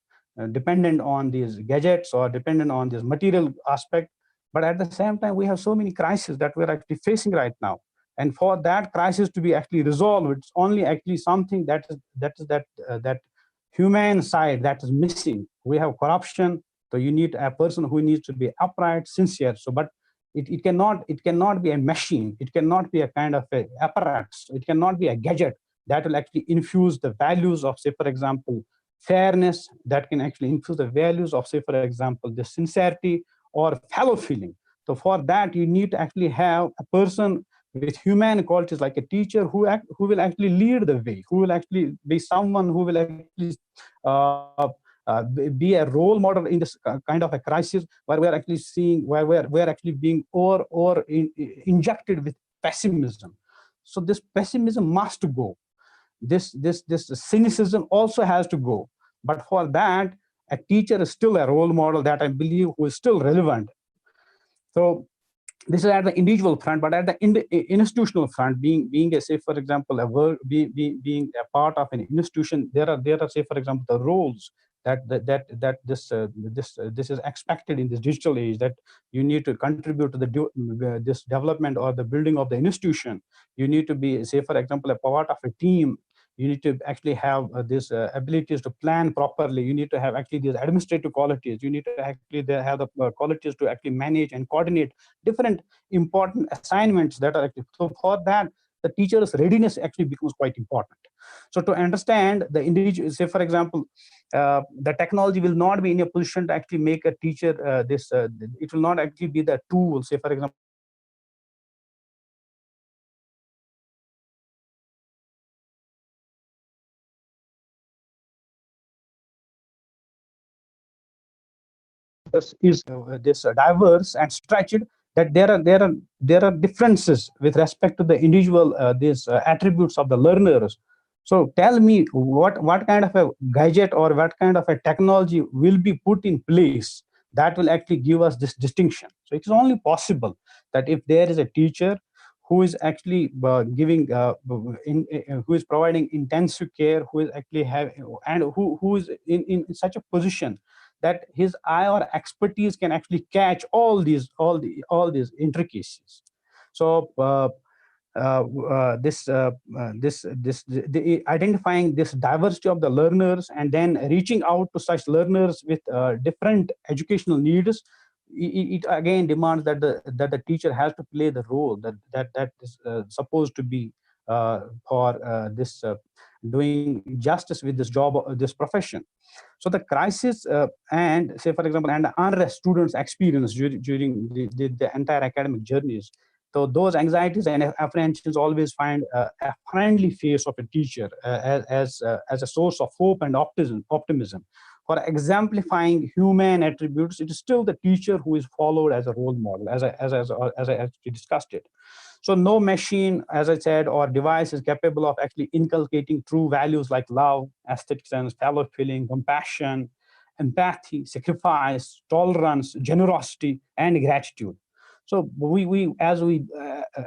dependent on these gadgets or dependent on this material aspect. But at the same time, we have so many crises that we're actually facing right now. And for that crisis to be actually resolved, it's only actually something that human side that is missing. We have corruption, so you need a person who needs to be upright, sincere. So, but it cannot be a machine. It cannot be a kind of a apparatus. It cannot be a gadget that will actually infuse the values of, say, for example, fairness, that can actually infuse the values of, say, for example, the sincerity or fellow feeling. So for that, you need to actually have a person with human qualities, like a teacher who will actually lead the way, who will actually be someone who will actually be a role model in this kind of a crisis where we're actually seeing, where we're actually being injected with pessimism. So this pessimism must go. This cynicism also has to go. But for that, a teacher is still a role model that I believe who is still relevant. So this is at the individual front, but at the institutional front, being a, say for example, being a part of an institution, there are say for example the roles that this is expected in this digital age, that you need to contribute to this development or the building of the institution. You need to be, say for example, a part of a team. You need to actually have these abilities to plan properly. You need to have actually these administrative qualities. You need to actually have the qualities to actually manage and coordinate different important assignments that are active. So for that, the teacher's readiness actually becomes quite important. So to understand the individual, say for example, the technology will not be in a position to actually make a teacher it will not actually be the tool, say for example, is this diverse and stretched, that there are differences with respect to the individual these attributes of the learners. So tell me what kind of a gadget or what kind of a technology will be put in place that will actually give us this distinction. So it is only possible that if there is a teacher who is actually giving who is providing intensive care, who is actually and who is in such a position that his eye or expertise can actually catch all these intricacies. So identifying this diversity of the learners and then reaching out to such learners with different educational needs, it again demands that the teacher has to play the role that is supposed to be for this doing justice with this job, this profession. So the crisis and say for example and unrest students experience during the entire academic journeys, so those anxieties and apprehensions always find a friendly face of a teacher as a source of hope and optimism. For exemplifying human attributes, it is still the teacher who is followed as a role model, as I actually discussed it. So no machine, as I said, or device is capable of actually inculcating true values like love, aesthetic sense, fellow feeling, compassion, empathy, sacrifice, tolerance, generosity, and gratitude. So as we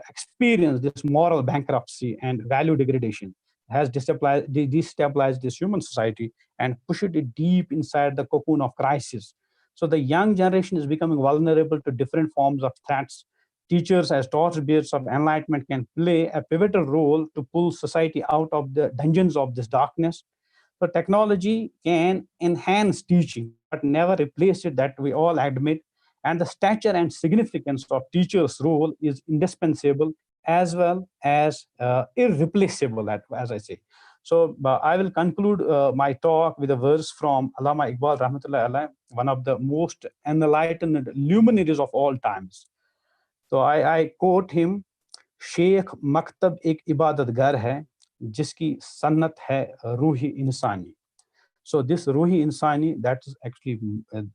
experience this moral bankruptcy and value degradation, has destabilized this human society and pushed it deep inside the cocoon of crisis. So the young generation is becoming vulnerable to different forms of threats. Teachers as torchbearers of enlightenment can play a pivotal role to pull society out of the dungeons of this darkness. So technology can enhance teaching, but never replace it, that we all admit. And the stature and significance of teachers' role is indispensable as well as irreplaceable, as I say. So I will conclude my talk with a verse from Allama Iqbal Rahmatullah Alayh, one of the most enlightened luminaries of all times. So I quote him, Sheikh मकतब एक इबादत घर है जिसकी सन्नत है रूही इंसानी. So this ruhi insani, that is actually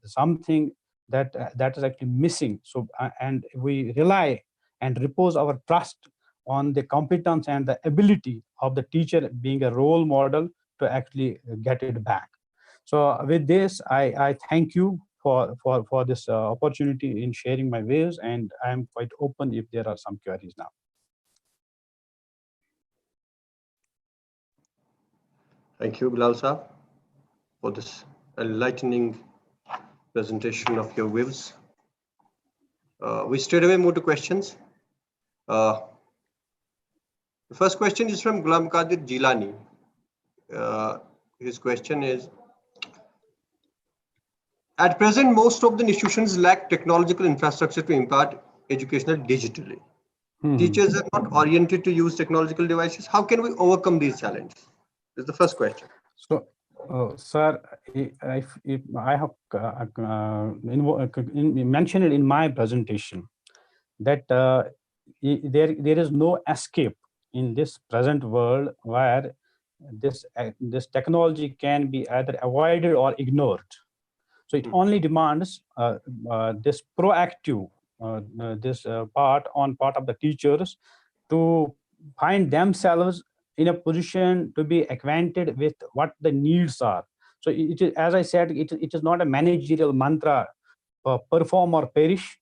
something that is actually missing. So and we rely and repose our trust on the competence and the ability of the teacher being a role model to actually get it back. So with this, I thank you for this opportunity in sharing my views, and I am quite open if there are some queries now. Thank you, Bilal Saab, for this enlightening presentation of your views. We straight away move to questions. The first question is from Ghulam Qadir Jilani. His question is, at present, most of the institutions lack technological infrastructure to impart educational digitally. Teachers are not oriented to use technological devices. How can we overcome these challenges? This is the first question. So, sir, if I have mentioned it in my presentation that there is no escape in this present world where this technology can be either avoided or ignored. So it only demands this proactive part of the teachers to find themselves in a position to be acquainted with what the needs are. So it is, as I said, it is not a managerial mantra, perform or perish,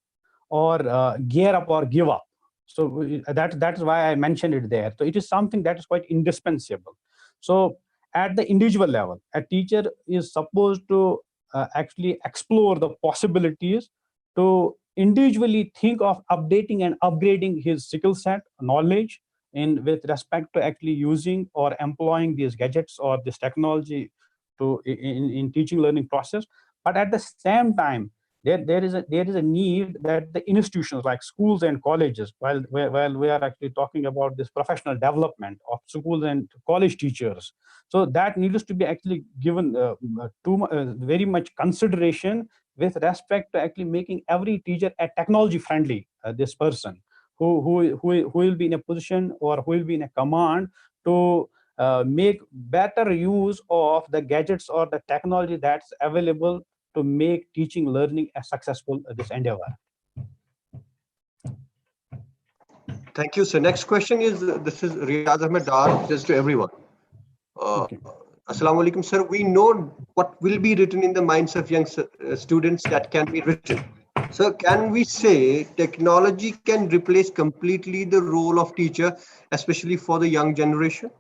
or gear up or give up. So that is why I mentioned it there. So it is something that is quite indispensable. So at the individual level, a teacher is supposed to actually explore the possibilities to individually think of updating and upgrading his skill set, knowledge, in with respect to actually using or employing these gadgets or this technology to in teaching learning process. But at the same time, there is a need that the institutions like schools and colleges, while we are actually talking about this professional development of schools and college teachers, so that needs to be actually given very much consideration with respect to actually making every teacher a technology friendly this person who will be in a position or who will be in a command to make better use of the gadgets or the technology that's available to make teaching learning a successful this endeavor. Thank you. So next question is, this is Riyaz Ahmed Dar, just to everyone. Okay. Assalamu alaikum, sir. We know what will be written in the minds of young students that can be written. So can we say technology can replace completely the role of teacher, especially for the young generation?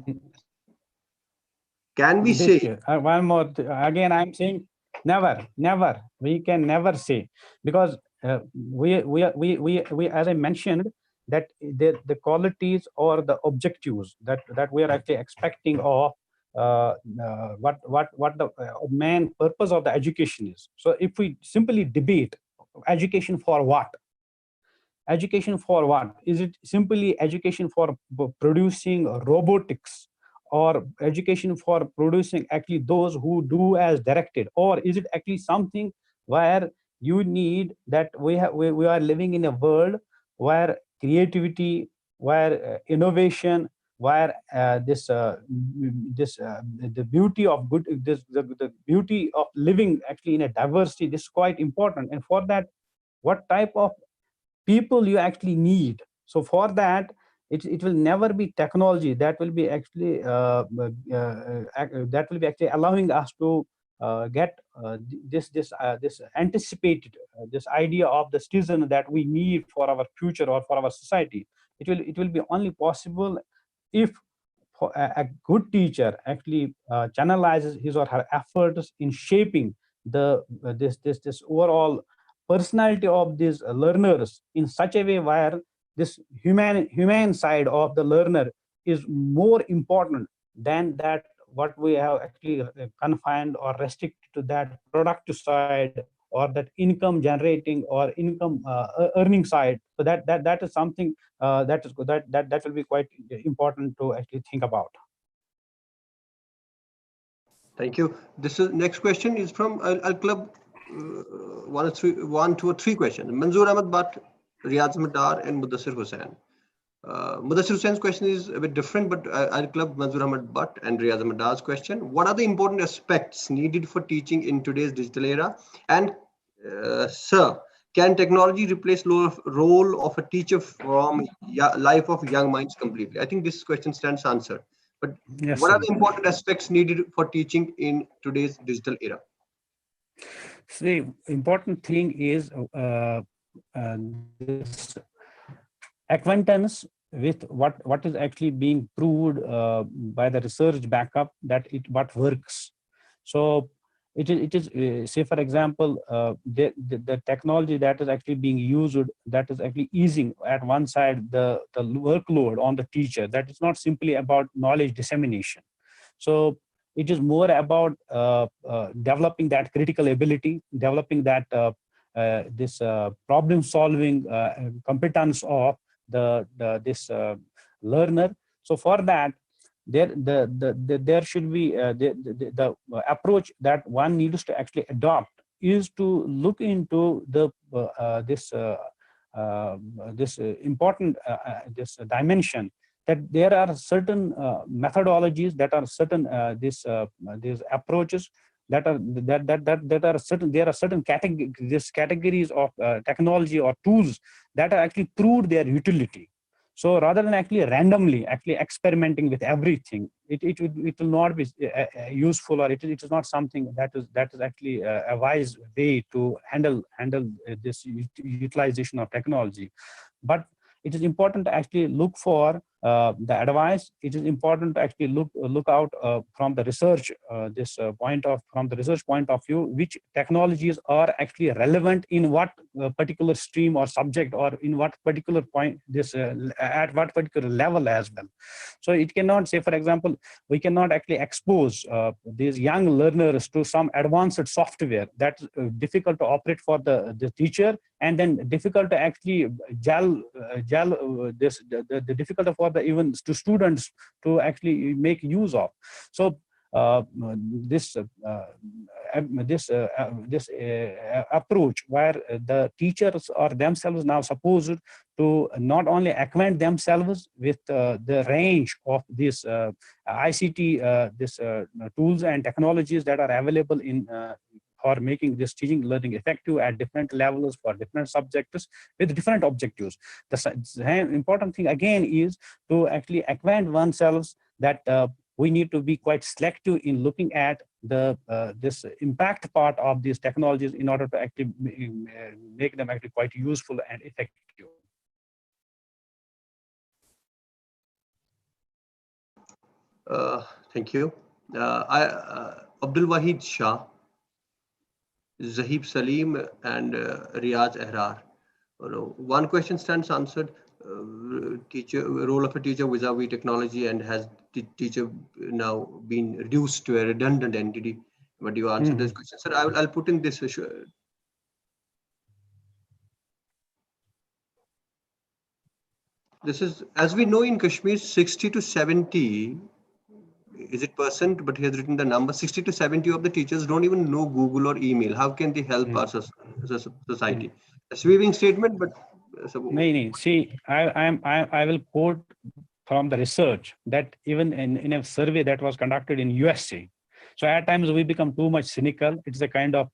Can we say? One more, again, I'm saying never, never. We can never say, because we as I mentioned, that the qualities or the objectives that we are actually expecting of what the main purpose of the education is. So if we simply debate education for what, education for what, is it simply education for producing robotics, or education for producing actually those who do as directed, or is it actually something where you need that we are living in a world where creativity, where innovation, where the beauty of good, the beauty of living actually in a diversity, this is quite important. And for that, what type of people you actually need? So for that, it will never be technology that will be actually that will be actually allowing us to get this anticipated this idea of the citizen that we need for our future or for our society. It will be only possible if a good teacher actually channelizes his or her efforts in shaping the this overall personality of these learners in such a way where this human side of the learner is more important than that what we have actually confined or restricted to that productive side or that income generating or income earning side. So that is something that will be quite important to actually think about. Thank you. This is next question is from Al Club. One, two, or three questions. Manzoor Ahmed Bhatt, Riyaz Ahmed Dar, and Mudassir Hussain. Mudassir Hussain's question is a bit different, but I'll club Manzoor Ahmed Bhatt and Riyaz Ahmed Dar's question. What are the important aspects needed for teaching in today's digital era? And sir, can technology replace role of a teacher from life of young minds completely? I think this question stands answered. But Yes, what sir. are the important aspects needed for teaching in today's digital era? So the important thing is this acquaintance with what is actually being proved by the research backup that what works. So it is say for example the technology that is actually being used, that is actually easing at one side the workload on the teacher, that is not simply about knowledge dissemination. So it is more about developing that critical ability, developing that this problem solving competence of this learner. So for that, there should be the approach that one needs to actually adopt is to look into the this important this dimension, that there are certain methodologies, that are certain these approaches that are certain, there are certain categories of technology or tools that are actually proved their utility. So rather than actually randomly actually experimenting with everything, it will not be useful, or it is not something that is actually a wise way to handle this utilization of technology. But it is important to actually look for the advice. It is important to actually look out from the research from the research point of view, which technologies are actually relevant in what particular stream or subject, or in what particular point at what particular level as well. So it cannot say, for example, we cannot actually expose these young learners to some advanced software that's difficult to operate for the teacher, and then difficult to actually the difficult for the even to students to actually make use of. So this approach where the teachers are themselves now supposed to not only acquaint themselves with the range of these ICT tools and technologies that are available in for making this teaching learning effective at different levels for different subjects with different objectives. The important thing again is to actually acquaint oneself that we need to be quite selective in looking at the this impact part of these technologies in order to actually make them actually quite useful and effective. Thank you. Abdul Wahid Shah, Zahib Salim, and Riaz Ehrar. One question stands answered. Teacher role of a teacher vis-a-vis technology, and has the teacher now been reduced to a redundant entity? But you answered this question, sir. I'll put in this issue. This is, as we know in Kashmir, 60 to 70. Is it percent? But he has written the number. 60 to 70 of the teachers don't even know Google or email. How can they help our society? A sweeping statement, but see, I will quote from the research that even in a survey that was conducted in USA. So at times we become too much cynical. It's a kind of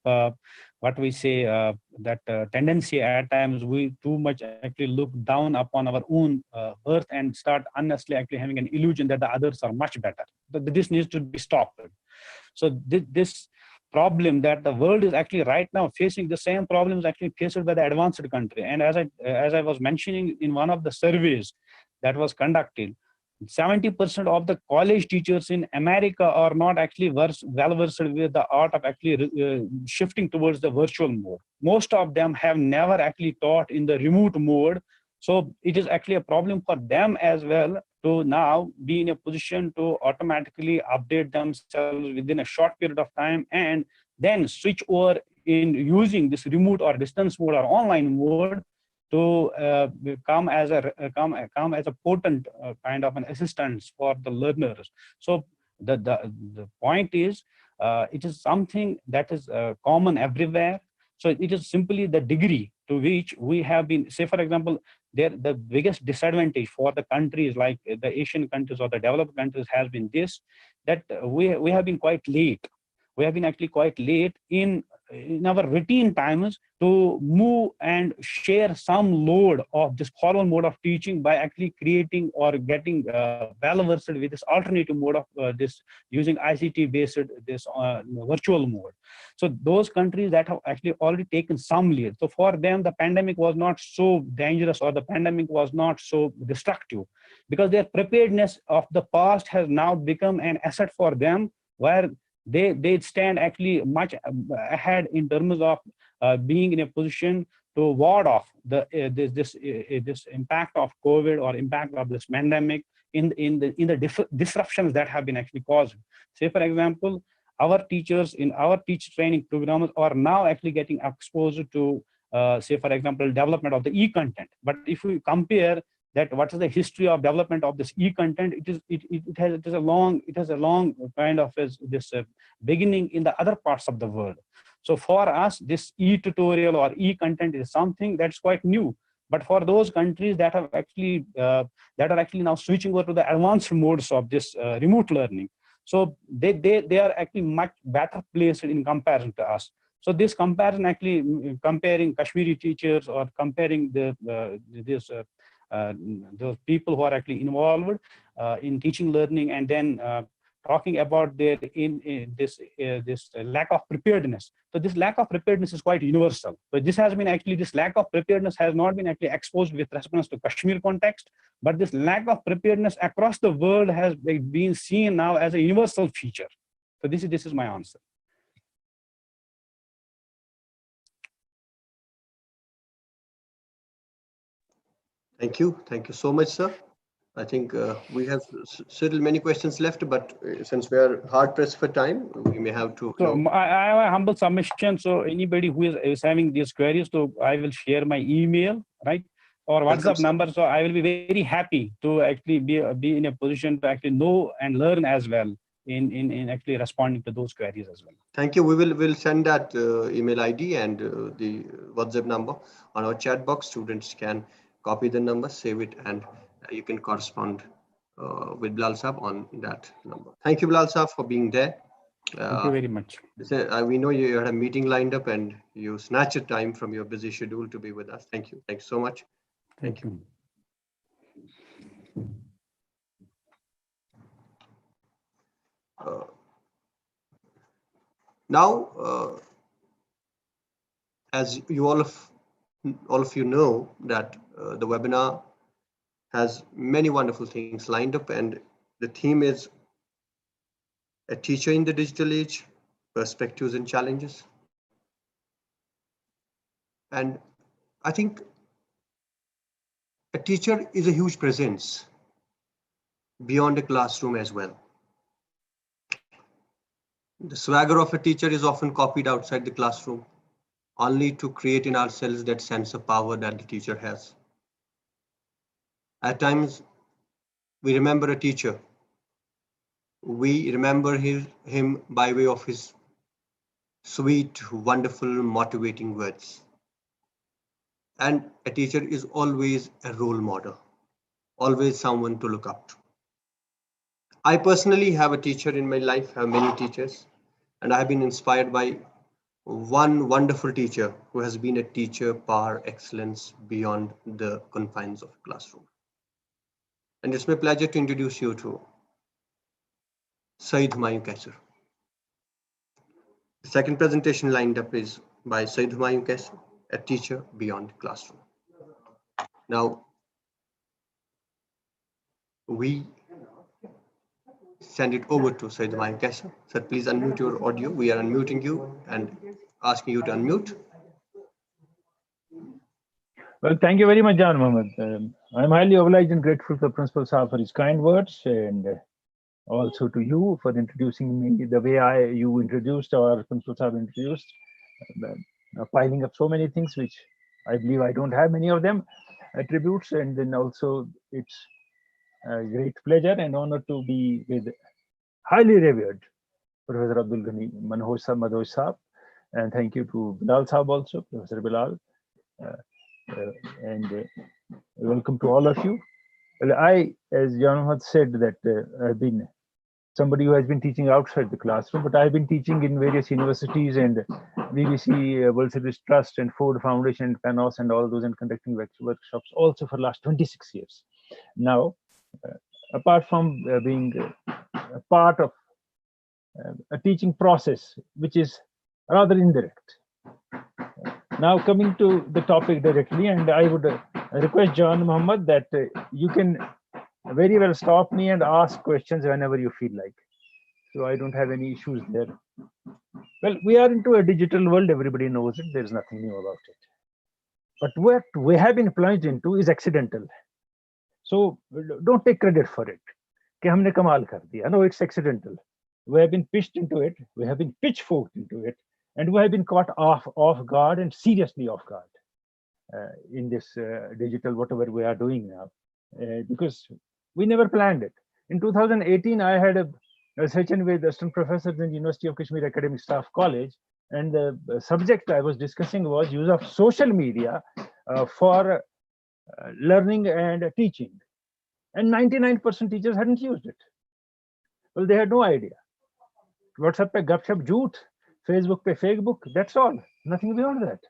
what we say that tendency at times we too much actually look down upon our own birth and start unnecessarily actually having an illusion that the others are much better. This needs to be stopped. So this problem that the world is actually right now facing, the same problems actually faced by the advanced country. And as I was mentioning in one of the surveys that was conducted, 70% of the college teachers in America are not actually well versed with the art of actually shifting towards the virtual mode. Most of them have never actually taught in the remote mode. So it is actually a problem for them as well to now be in a position to automatically update themselves within a short period of time, and then switch over in using this remote or distance mode or online mode to come as a potent kind of an assistance for the learners. So the point is, it is something that is common everywhere. So it is simply the degree to which we have been, say for example, the biggest disadvantage for the countries like the Asian countries or the developed countries has been this, that we have been quite late. We have been actually quite late in our routine times to move and share some load of this formal mode of teaching by actually creating or getting well versed with this alternative mode of this using ICT based this virtual mode. So those countries that have actually already taken some lead. So for them, the pandemic was not so dangerous, or the pandemic was not so destructive, because their preparedness of the past has now become an asset for them, where they stand actually much ahead in terms of being in a position to ward off this impact of COVID or impact of this pandemic in the disruptions that have been actually caused. Say for example, our teachers in our teacher training programs are now actually getting exposed to say for example development of the e-content. But if we compare that what is the history of development of this e-content, it has a long kind of this beginning in the other parts of the world. So for us, this e-tutorial or e-content is something that's quite new. But for those countries that have actually that are actually now switching over to the advanced modes of this remote learning, so they are actually much better placed in comparison to us. So this comparison actually comparing Kashmiri teachers or comparing those people who are actually involved in teaching, learning, and then talking about their this lack of preparedness. So this lack of preparedness is quite universal. But this has been actually, this lack of preparedness has not been actually exposed with reference to Kashmir context, but this lack of preparedness across the world has been seen now as a universal feature. So this is my answer. Thank you so much, sir. I think we have still many questions left, but since we are hard pressed for time, we may have to. So I have a humble submission. So anybody who is having these queries, so I will share my email, right, or WhatsApp number. So I will be very happy to actually be in a position to actually know and learn as well in actually responding to those queries as well. Thank you. We'll send that email ID and the WhatsApp number on our chat box. Students can copy the number, save it, and you can correspond with Bilal Saab on that number. Thank you, Bilal Saab, for being there. Thank you very much. We know you had a meeting lined up and you snatched a time from your busy schedule to be with us. Thank you. Thanks so much. Thank you. Now, as you all of you know that the webinar has many wonderful things lined up, and the theme is a teacher in the digital age, perspectives and challenges. And I think a teacher is a huge presence beyond a classroom as well. The swagger of a teacher is often copied outside the classroom, only to create in ourselves that sense of power that the teacher has. At times, we remember a teacher. We remember him by way of his sweet, wonderful, motivating words. And a teacher is always a role model, always someone to look up to. I personally have a teacher in my life, have many teachers, and I have been inspired by one wonderful teacher who has been a teacher par excellence beyond the confines of a classroom. And it's my pleasure to introduce you to Saeed Humayun Kaisar. The second presentation lined up is by Saeed Humayun Kaisar, a teacher beyond classroom. Now, we send it over to Saeed Humayun Kaisar. Sir, please unmute your audio. We are unmuting you and asking you to unmute. Well, thank you very much, Jan Mohammed. I'm highly obliged and grateful to Principal Saab for his kind words, and also to you for introducing me the way you introduced, or Principal Saab introduced, piling up so many things which I believe I don't have many of them, attributes, and then also it's a great pleasure and honor to be with highly revered Professor Abdul Ghani Madhosh Saab, and thank you to Bilal Saab also, Professor Bilal. And welcome to all of you. Well, as Jan Mohammed said, that I've been somebody who has been teaching outside the classroom, but I've been teaching in various universities and BBC, World Service Trust, and Ford Foundation, PANOS, and all those, and conducting workshops also for the last 26 years. Now, apart from being a part of a teaching process, which is rather indirect. Now coming to the topic directly, and I would request Jan Mohammed that you can very well stop me and ask questions whenever you feel like. So I don't have any issues there. Well, we are into a digital world, everybody knows it, there's nothing new about it. But what we have been plunged into is accidental. So don't take credit for it. No, it's accidental. We have been pitched into it, we have been pitchforked into it, and we have been caught off guard, and seriously off guard in this digital whatever we are doing now, because we never planned it. In 2018, I had a session with assistant professors in University of Kashmir Academic Staff College, and the subject I was discussing was use of social media for learning and teaching. And 99% teachers hadn't used it. Well, they had no idea. WhatsApp pe gapshap jhoot, Facebook pe fake book, that's all, nothing beyond that.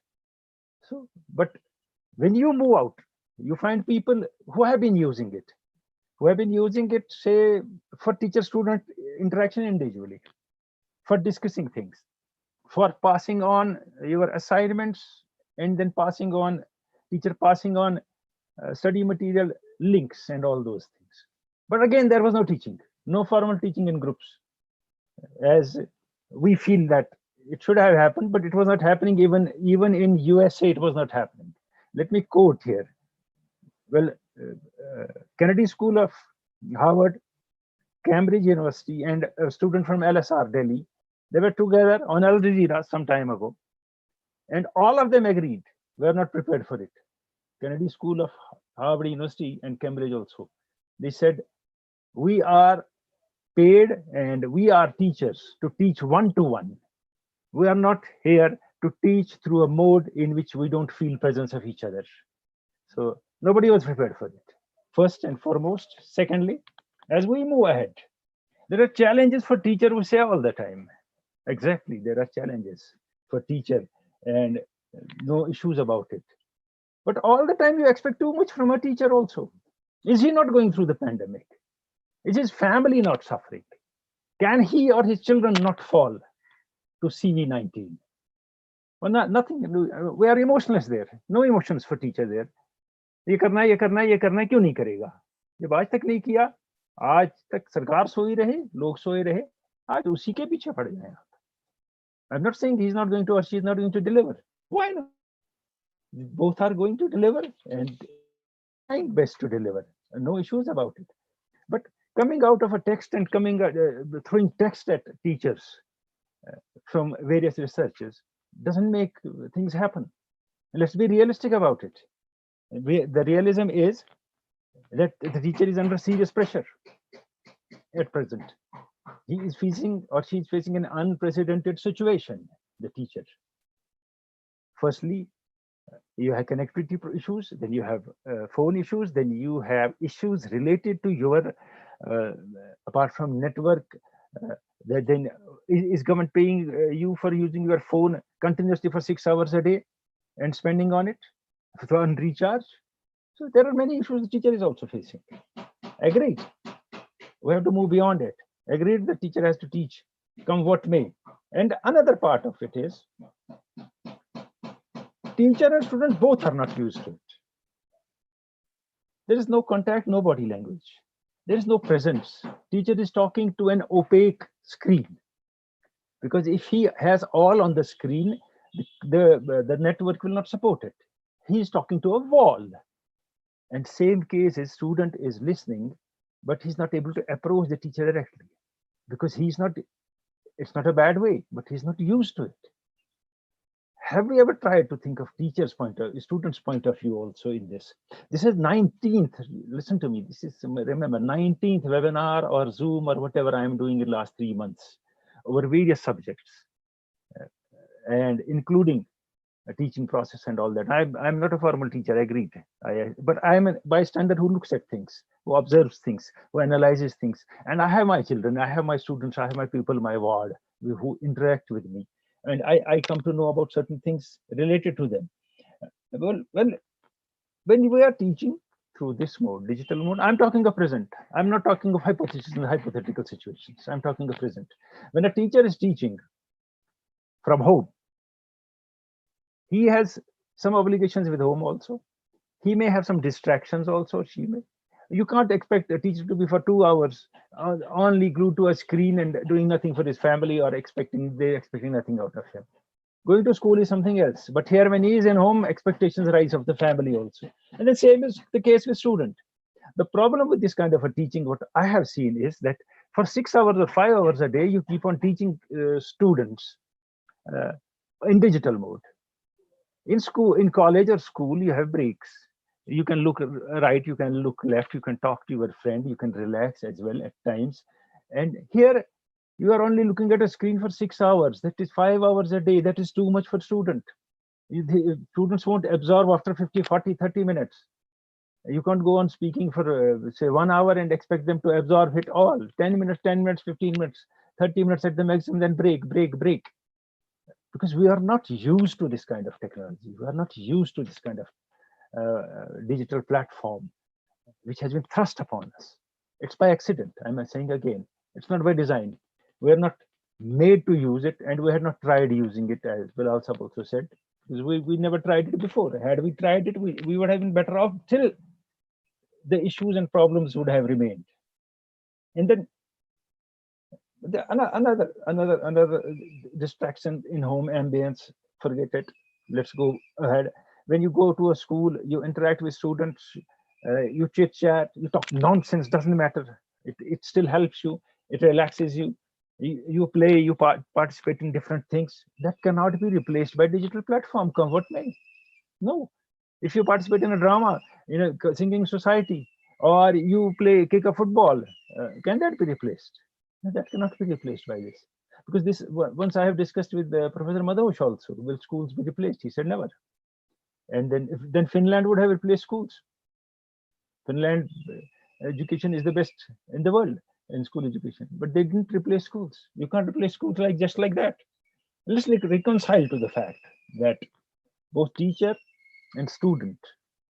So, but when you move out, You find people who have been using it, say, for teacher-student interaction individually, for discussing things, for passing on your assignments, and then teacher passing on study material links and all those things. But again, there was no teaching, no formal teaching in groups, as we feel that it should have happened, but it was not happening. Even in USA, it was not happening. Let me quote here. Well, Kennedy School of Harvard, Cambridge University, and a student from LSR, Delhi, they were together on Al Jazeera some time ago, and all of them agreed we are not prepared for it. Kennedy School of Harvard University and Cambridge also. They said, we are paid and we are teachers to teach one-to-one. We are not here to teach through a mode in which we don't feel presence of each other. So nobody was prepared for it, first and foremost. Secondly, as we move ahead, there are challenges for teacher, we say all the time. Exactly, there are challenges for teacher and no issues about it. But all the time you expect too much from a teacher also. Is he not going through the pandemic? Is his family not suffering? Can he or his children not fall to CV19? Well, nothing. We are emotionless there. No emotions for teacher there. ये करना है, ये करना है, ये करना है, क्यों नहीं करेगा? जब आज तक नहीं किया, आज तक सरकार सोई रहे, लोग सोए रहे, आज उसी के पीछे पड़ जाए आप. I'm not saying he's not going to or she's not going to deliver. Why not? Both are going to deliver and trying best to deliver. No issues about it. But coming out of a text and throwing text at teachers from various researchers doesn't make things happen. Let's be realistic about it. The realism is that the teacher is under serious pressure at present. He is facing or she is facing an unprecedented situation, the teacher. Firstly, you have connectivity issues, then you have phone issues, then you have issues related to your, apart from network, then is government paying you for using your phone continuously for 6 hours a day and spending on it on recharge? So there are many issues the teacher is also facing. Agreed. We have to move beyond it. Agreed, the teacher has to teach, come what may. And another part of it is, teacher and student both are not used to it. There is no contact, no body language. There is no presence. Teacher is talking to an opaque screen. Because if he has all on the screen, the network will not support it. He is talking to a wall. And same case is student is listening, but he's not able to approach the teacher directly. Because he's not, it's not a bad way, but he's not used to it. Have we ever tried to think of teacher's point of student's point of view also in this? This is 19th, listen to me, this is, remember, 19th webinar or Zoom or whatever I'm doing in the last 3 months over various subjects and including a teaching process and all that. I'm not a formal teacher, I agreed. But I'm a bystander who looks at things, who observes things, who analyzes things. And I have my children, I have my students, I have my people, my ward, who interact with me. And I come to know about certain things related to them. Well, when we are teaching through this mode, digital mode, I'm talking of present. I'm not talking of hypotheses and hypothetical situations. I'm talking of present. When a teacher is teaching from home, he has some obligations with home also. He may have some distractions also, she may. You can't expect a teacher to be for 2 hours only glued to a screen and doing nothing for his family or expecting nothing out of him. Going to school is something else. But here when he is in home, expectations rise of the family also. And the same is the case with student. The problem with this kind of a teaching, what I have seen is that for 6 hours or 5 hours a day, you keep on teaching students in digital mode. In school, in college or school, you have breaks. You can look right, you can look left, you can talk to your friend, you can relax as well at times. And here, you are only looking at a screen for 6 hours. That is 5 hours a day. That is too much for student. Students won't absorb after 50, 40, 30 minutes. You can't go on speaking for, say, 1 hour and expect them to absorb it all. 10 minutes, 10 minutes, 15 minutes, 30 minutes at the maximum, then break. Because we are not used to this kind of technology. We are not used to this kind of digital platform, which has been thrust upon us. It's by accident. I'm saying again, it's not by design. We are not made to use it, and we had not tried using it, as Bilal Sahab also said, because we never tried it before. Had we tried it, we would have been better off till the issues and problems would have remained. And then another distraction in home ambience, forget it. Let's go ahead. When you go to a school, you interact with students, you chit chat, you talk nonsense, doesn't matter. It still helps you. It relaxes you. You play, you participate in different things. That cannot be replaced by digital platform. Comfort me. No. If you participate in a drama, in a singing society, or you kick a football, can that be replaced? No, that cannot be replaced by this. Because this, once I have discussed with Professor Madhosh also, will schools be replaced? He said never. And then Finland would have replaced schools. Finland education is the best in the world in school education, but they didn't replace schools. You can't replace schools just like that. Let's reconcile to the fact that both teacher and student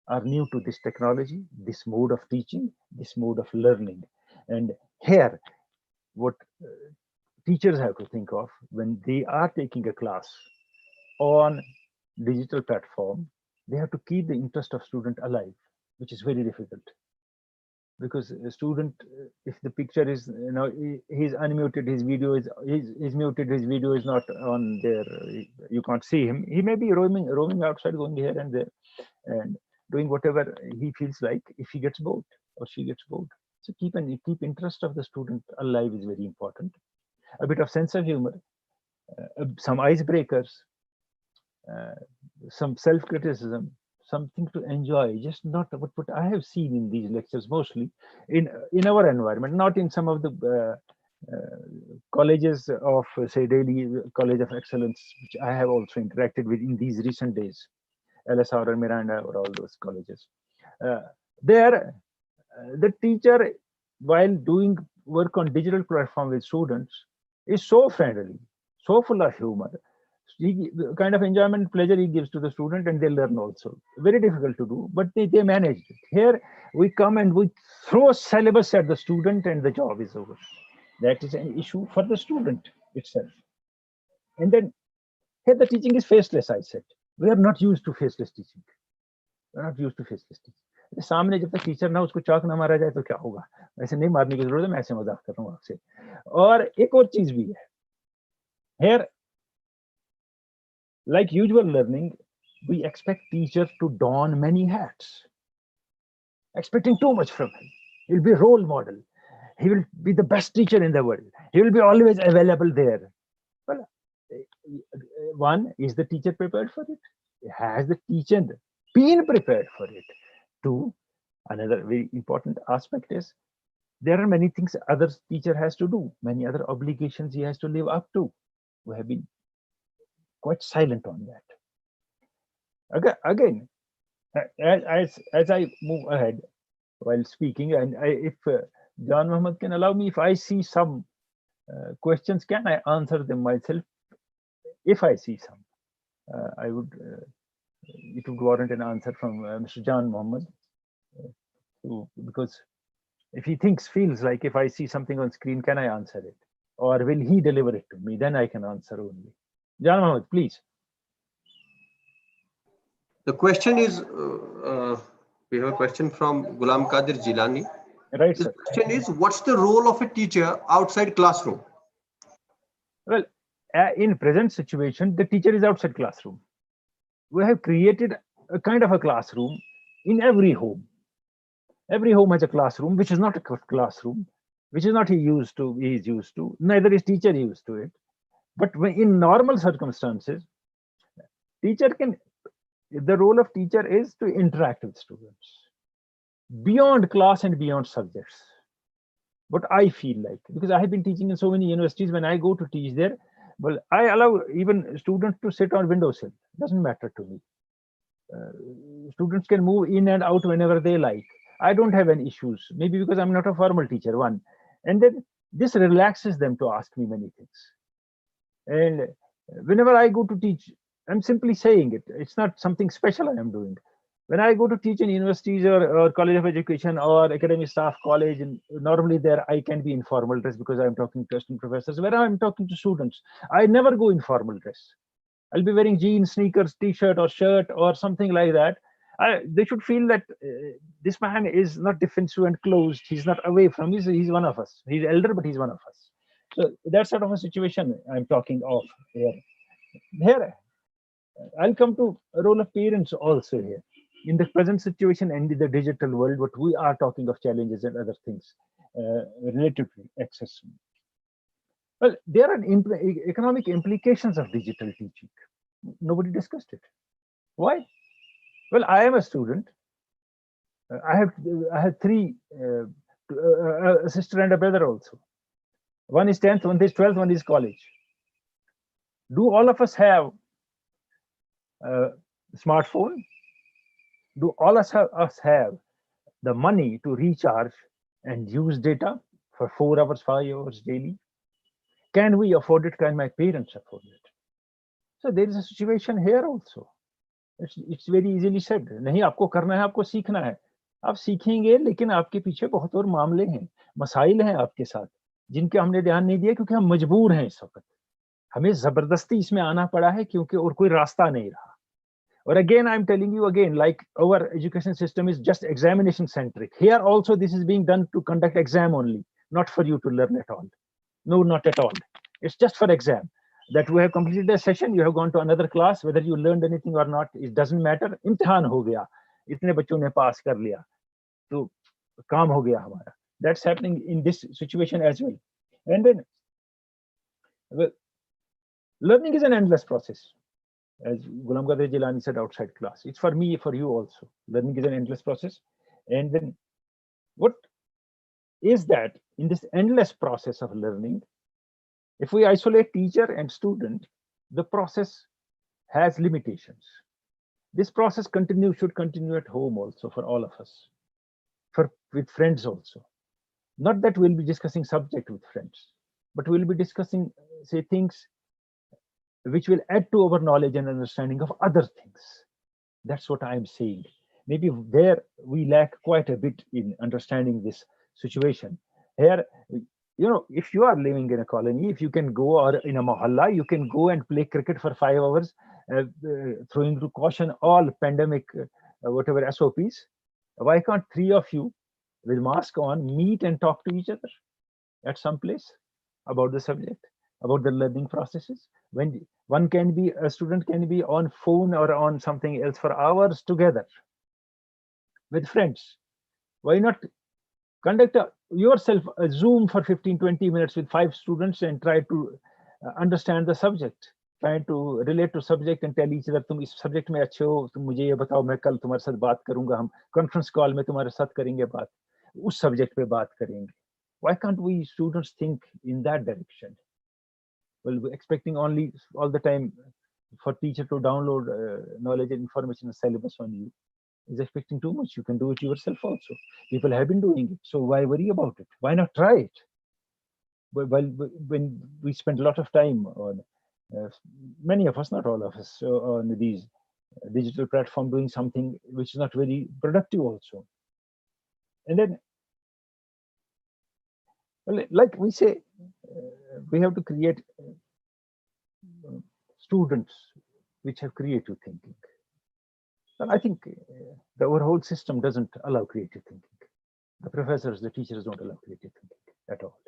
are new to this technology, this mode of teaching, this mode of learning. And here, what teachers have to think of when they are taking a class on digital platform, they have to keep the interest of student alive, which is very difficult. Because a student, if the picture is, he's unmuted, his video is muted, his video is not on there, you can't see him. He may be roaming outside, going here and there, and doing whatever he feels like. If he gets bored or she gets bored, so keep interest of the student alive is very important. A bit of sense of humor, some icebreakers, some self-criticism, something to enjoy, just not what I have seen in these lectures, mostly in our environment, not in some of the colleges of, say, Delhi College of Excellence, which I have also interacted with in these recent days, LSR and Miranda, or all those colleges. There, the teacher, while doing work on digital platform with students, is so friendly, so full of humor. The kind of enjoyment, pleasure he gives to the student, and they learn also. Very difficult to do, but they managed it. Here we come and we throw a syllabus at the student and the job is over. That is an issue for the student itself. And then here the teaching is faceless, I said. We are not used to faceless teaching. We are not used to faceless teaching. सामने जब तक teacher ना उसको चाक ना मारा जाए तो क्या होगा? ऐसे नहीं मारने की जरूरत है, मैं ऐसे मजाक कर रहा हूँ आपसे. और एक और चीज भी है. Here, like usual learning, we expect teachers to don many hats, expecting too much from him. He'll be a role model. He will be the best teacher in the world. He will be always available there. Well, one, is the teacher prepared for it? Has the teacher been prepared for it? Two, another very important aspect is there are many things other teacher has to do, many other obligations he has to live up to. We have been quite silent on that. Again, as I move ahead while speaking, and if John Muhammad can allow me, if I see some questions, can I answer them myself? If I see some, I would. It would warrant an answer from Mr. John Muhammad, because if he feels like if I see something on screen, can I answer it, or will he deliver it to me? Then I can answer only. John Muhammad, please. The question is, we have a question from Ghulam Qadir Jilani. Right, the sir. question is, what's the role of a teacher outside classroom? Well, in present situation, the teacher is outside classroom. We have created a kind of a classroom in every home. Every home has a classroom, which is not a classroom, which is not he is used to, neither is teacher used to it. But in normal circumstances, the role of teacher is to interact with students beyond class and beyond subjects. What I feel like, because I have been teaching in so many universities, when I go to teach there, well, I allow even students to sit on windowsill. Doesn't matter to me. Students can move in and out whenever they like. I don't have any issues, maybe because I'm not a formal teacher, one. And then this relaxes them to ask me many things. And whenever I go to teach, I'm simply saying it. It's not something special I am doing. When I go to teach in universities or college of education or academic staff college, and normally there I can be informal dress because I'm talking to assistant professors. When I'm talking to students, I never go in formal dress. I'll be wearing jeans, sneakers, t-shirt or shirt or something like that. They should feel that this man is not defensive and closed. He's not away from us. He's one of us. He's elder, but he's one of us. So that sort of a situation I'm talking of here. Here, I'll come to a role of parents also here. In the present situation and in the digital world, what we are talking of challenges and other things related to access. Well, there are economic implications of digital teaching. Nobody discussed it. Why? Well, I am a student. I have three, a sister and a brother also. One is 10th, one is 12th, one is college. Do all of us have a smartphone? Do all of us have the money to recharge and use data for 4 hours, 5 hours daily? Can we afford it? Can my parents afford it? So there is a situation here also. It's very easily said. नहीं आपको करना है, आपको सीखना है. आप सीखेंगे, लेकिन आपके पीछे बहुत और मामले हैं, मसाइल हैं आपके साथ, जिनके हमने ध्यान नहीं दिया क्योंकि हम मजबूर हैं इस वक्त. हमें जबरदस्ती इसमें आना पड़ा है क्योंकि और कोई रास्ता नहीं रहा. Or again, I'm telling you again, like our education system is just examination centric. Here also, this is being done to conduct exam only, not for you to learn at all. No, not at all. It's just for exam. That we have completed a session, you have gone to another class, whether you learned anything or not, it doesn't matter. इम्तिहान हो गया, इतने बच्चों ने पास कर लिया, तो काम हो गया हमारा. That's happening in this situation as well. And then, well, learning is an endless process. As Ghulam Qadir Jilani said outside class, it's for me, for you also. Learning is an endless process. And then what is that in this endless process of learning, if we isolate teacher and student, the process has limitations. This process should continue at home also for all of us, with friends also. Not that we'll be discussing subject with friends, but we'll be discussing, say, things which will add to our knowledge and understanding of other things. That's what I'm saying. Maybe there we lack quite a bit in understanding this situation. Here, you know, if you are living in a colony, if you can go, or in a mohalla, you can go and play cricket for 5 hours, throwing to caution all pandemic, whatever SOPs. Why can't 3 of you with mask on meet and talk to each other at some place about the subject, about the learning processes? When one can be, a student can be on phone or on something else for hours together with friends. Why not conduct yourself a Zoom for 15-20 minutes with 5 students and try to understand the subject, try to relate to subject and tell each other, तुम इस subject में अच्छे हो, तुम मुझे ये बताओ, मैं कल तुम्हारे साथ बात करूंगा, हम conference call में तुम्हारे साथ करेंगे बात, उस subject पे बात करेंगे. Why can't we students think in that direction? Well, we're expecting only all the time for teacher to download knowledge and information and syllabus on you is expecting too much. You can do it yourself also. People have been doing it, so why worry about it? Why not try it? When we spend a lot of time on, many of us, not all of us, on these digital platform doing something which is not very productive also. And then, well, like we say, we have to create students which have creative thinking. And I think our whole system doesn't allow creative thinking. The professors, the teachers don't allow creative thinking at all.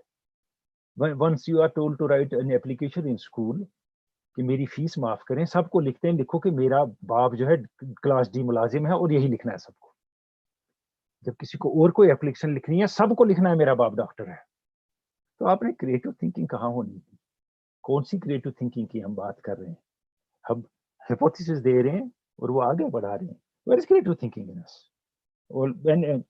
Once you are told to write an application in school, कि मेरी fees माफ करें, सबको लिखते हैं, लिखो कि मेरा बाप जो है क्लास डी मुलाजिम है और यही लिखना है सबको. जब किसी को और कोई एप्लीकेशन लिखनी है, सबको लिखना है मेरा बाप डॉक्टर है. तो आपने क्रिएटिव थिंकिंग कहाँ होनी थी? कौन सी क्रिएटिव थिंकिंग की हम बात कर रहे हैं? हम हाइपोथेसिस दे रहे हैं और वो आगे बढ़ा रहे हैं. Where is creative thinking in us? Well, when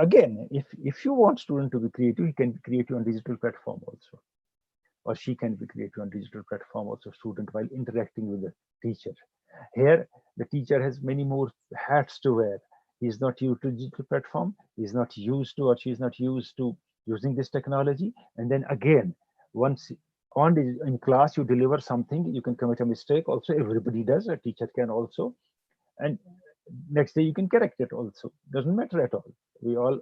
again, if you want student to be creative, he can be creative on digital platform also, or she can be creative on digital platform also, student, while interacting with the teacher. Here, the teacher has many more hats to wear. He is not used to digital platform. He is not used to, or she is not used to using this technology. And then again, once in class you deliver something, you can commit a mistake also. Everybody does. A teacher can also. And next day you can correct it also. Doesn't matter at all. We all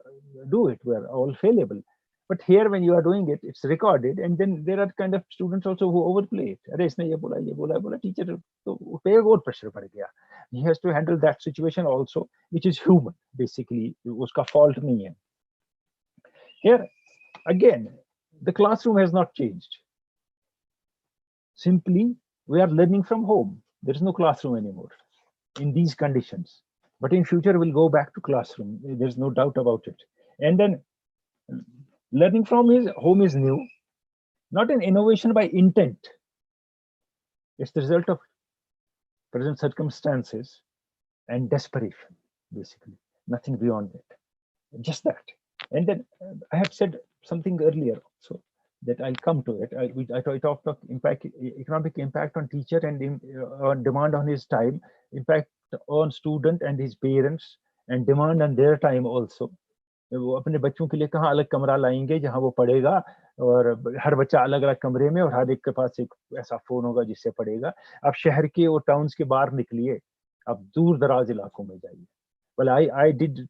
do it. We are all fallible. But here, when you are doing it, it's recorded, and then there are kind of students also who overplay it. अरे इसने ये बोला teacher तो पे और pressure पड़ गया. He has to handle that situation also, which is human basically. उसका fault नहीं है. Here again, the classroom has not changed. Simply, we are learning from home. There is no classroom anymore in these conditions. But in future, we'll go back to classroom. There's no doubt about it. And then learning from his home is new, not an innovation by intent. It's the result of present circumstances and desperation, basically. Nothing beyond that. Just that. And then I had said something earlier also that I'll come to it. I talked of economic impact on teacher and on demand on his time, impact on student and his parents, and demand on their time also. वो अपने बच्चों के लिए कहाँ अलग कमरा लाएंगे जहाँ वो पढ़ेगा, और हर बच्चा अलग अलग कमरे में, और हर एक के पास एक ऐसा फोन होगा जिससे पढ़ेगा. आप शहर के और टाउन्स के बाहर निकलिए, आप दूर दराज इलाकों में जाइए. Well, I did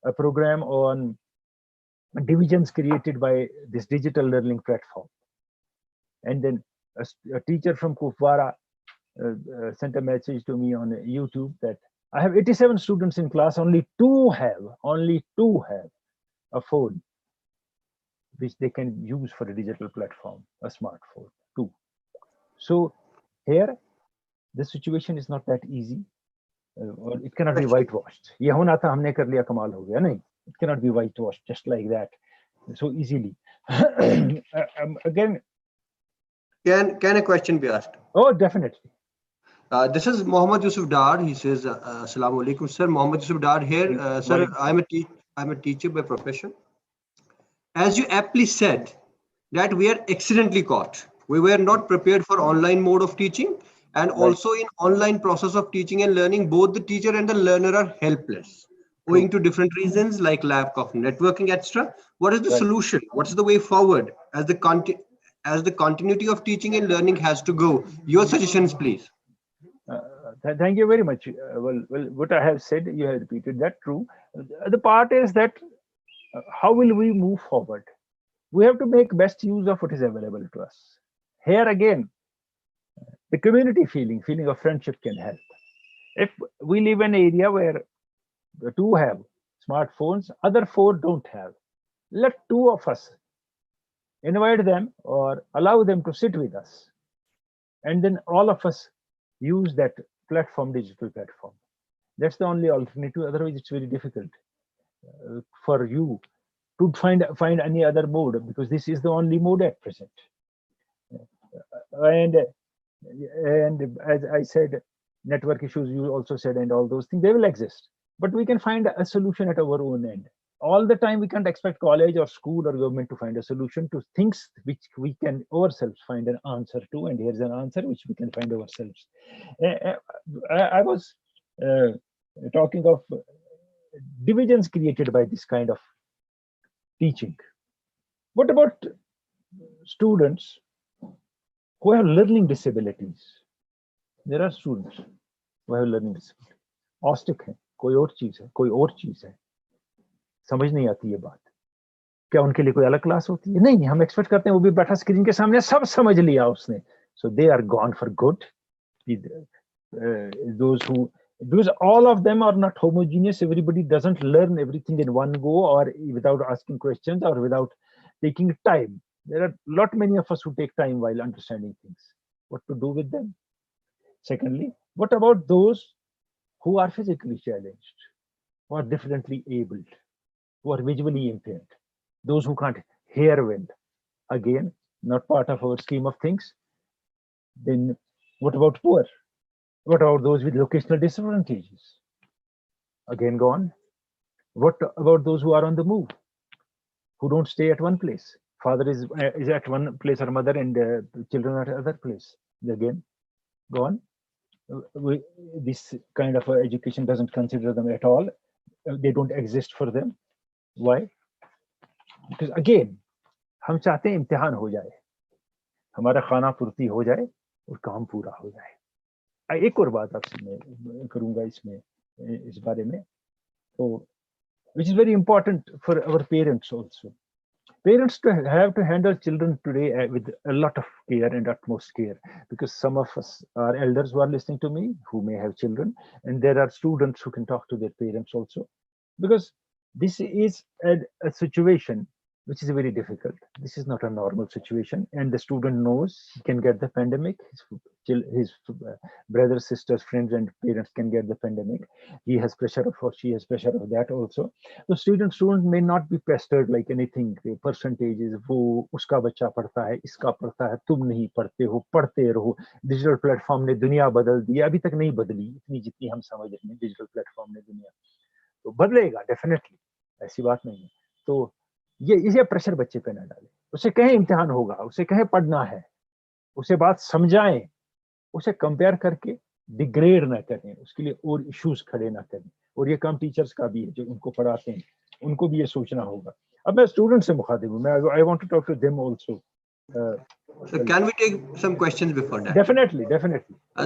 a program on divisions created by this digital learning platform, and then a teacher from Kupwara sent a message to me on YouTube that I have 87 students in class, only two have a phone which they can use for a digital platform, a smartphone, two. So here, the situation is not that easy, or it cannot be whitewashed. ये होना था हमने कर लिया कमाल हो गया, नहीं. It cannot be whitewashed just like that so easily. Again, can a question be asked? Oh, definitely. This is Mohammad Yusuf Dar. He says, Assalamu alaikum, sir. Mohammad Yusuf Dar here. Sir, I'm a teacher by profession. As you aptly said, that we are accidentally caught. We were not prepared for online mode of teaching, and also in online process of teaching and learning, both the teacher and the learner are helpless, owing to different reasons like lack of networking, etc. What is the solution? What's the way forward as the continuity of teaching and learning has to go? Your suggestions, please. Thank you very much. Well, what I have said, you have repeated that. True. The part is that how will we move forward? We have to make best use of what is available to us. Here again, the community feeling of friendship can help. If we live in an area where the two have smartphones, other four don't have, let two of us invite them or allow them to sit with us, and then all of us use that platform, digital platform. That's the only alternative. Otherwise, it's very difficult for you to find any other mode, because this is the only mode at present. And as I said, network issues, you also said, and all those things, they will exist. But we can find a solution at our own end. All the time, we can't expect college or school or government to find a solution to things which we can ourselves find an answer to. And here's an answer which we can find ourselves. I was talking of divisions created by this kind of teaching. What about students who have learning disabilities? There are students who have learning disabilities. Autistic है, कोई और चीज है, समझ नहीं आती ये बात. क्या उनके लिए कोई अलग क्लास होती है? नहीं, हम एक्सपेक्ट करते हैं वो भी बैठा स्क्रीन के सामने, सब समझ लिया उसने. So they are gone for good. Because all of them are not homogeneous. Everybody doesn't learn everything in one go, or without asking questions, or without taking time. There are not many of us who take time while understanding things. What to do with them? Secondly, what about those who are physically challenged, who are differently abled, who are visually impaired, those who can't hear well? Again, not part of our scheme of things. Then what about poor? What about those with locational disadvantages? Again, gone. What about those who are on the move, who don't stay at one place? Father is at one place, or mother, and children are at another place. Again, gone. This kind of education doesn't consider them at all. They don't exist for them. Why? Because again, हम चाहते हैं इम्तिहान हो जाए, हमारा खाना पूर्ति हो जाए और काम पूरा हो जाए. एक और बात आपसे मैं करूंगा इसमें. इस बारे में, तो which is very important for our parents also. Parents have to handle children today with a lot of care and utmost care, because some of us are elders who are listening to me who may have children, and there are students who can talk to their parents also, because this is a situation which is very difficult. This is not a normal situation, and the student knows he can get the pandemic. His brothers, sisters, friends, and parents can get the pandemic. He has pressure of, or she has pressure of that also. The student may not be pestered like anything. The percentages, वो उसका बच्चा पढ़ता है, इसका पढ़ता है, तुम नहीं पढ़ते हो, पढ़ते रहो. डिजिटल प्लेटफॉर्म ने दुनिया बदल दी, अभी तक नहीं बदली इतनी जितनी हम समझ रहे हैं. डिजिटल प्लेटफॉर्म ने दुनिया तो बदलेगा डेफिनेटली, ऐसी बात नहीं है. तो ये प्रेशर बच्चे पे ना डाले. उसे कहें इम्तिहान होगा, उसे कहें पढ़ना है, उसे बात समझाएं, उसे कंपेयर करके डिग्रेड ना करें, उसके लिए और इश्यूज खड़े ना करें. और ये काम टीचर्स का भी है जो उनको पढ़ाते हैं, उनको भी ये सोचना होगा. अब मैं स्टूडेंट से मुखातिब हूँ, मैं I want to talk to them also. So can we take some questions before that? Definitely.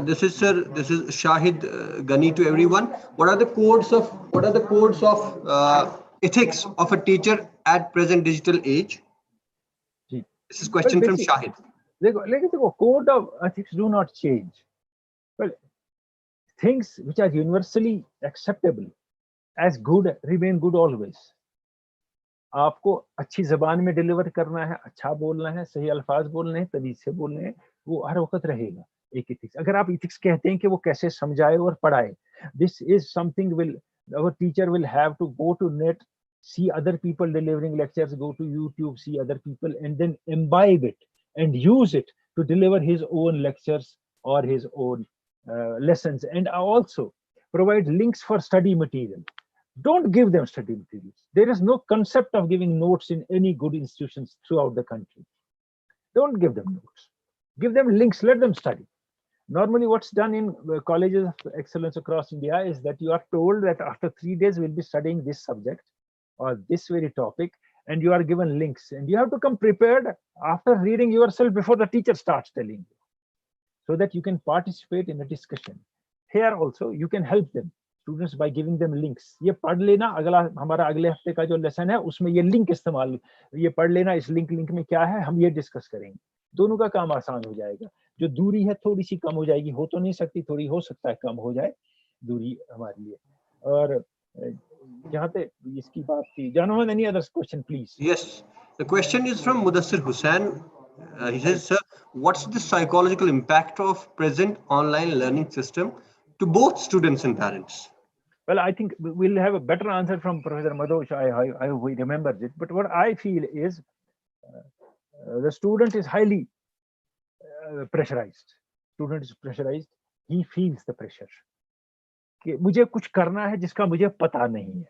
This is Shahid Ghani to everyone. What are the codes of ethics of a teacher at present digital age? This is question from Shahid. देखो, code of ethics do not change. Well, things which are universally acceptable as good remain good always. आपको अच्छी जबान में deliver करना है, अच्छा बोलना है, सही अल्फाज बोलने हैं, तमीज से बोलने हैं, वो हर वक्त रहेगा एक इथिक्स. अगर आप इथिक्स कहते हैं कि वो कैसे समझाए और पढ़ाए, this is something our teacher will have to go to net, see other people delivering lectures, go to YouTube, see other people, and then imbibe it and use it to deliver his own lectures or his own lessons, and also provide links for study material. Don't give them study materials. There is no concept of giving notes in any good institutions throughout the country. Don't give them notes. Give them links, let them study. Normally what's done in colleges of excellence across India is that you are told that after 3 days we'll be studying this subject or this very topic, and you are given links, and you have to come prepared after reading yourself before the teacher starts telling you, so that you can participate in a discussion. Here also you can help them, students, by giving them links. ये पढ़ लेना, हमारा अगले हफ्ते का जो lesson है उसमें ये लिंक इस्तेमाल, ये पढ़ लेना, इस लिंक में क्या है हम ये डिस्कस करेंगे. दोनों का काम आसान हो जाएगा. जो दूरी है थोड़ी सी कम हो जाएगी, हो तो नहीं सकती, थोड़ी हो सकता है कम हो जाए दूरी हमारे लिए. और जहाँ पे इसकी बात थी, Janmohan, any other question please? Yes, the question is from Mudassir Hussain. He says, sir, what's the psychological impact of present online learning system to both students and parents? Well, I think we'll have a better answer from Professor Madhosh. I remember it. But what I feel is the student is highly pressurized. Student is pressurized. He feels the pressure. कि मुझे कुछ करना है जिसका मुझे पता नहीं है.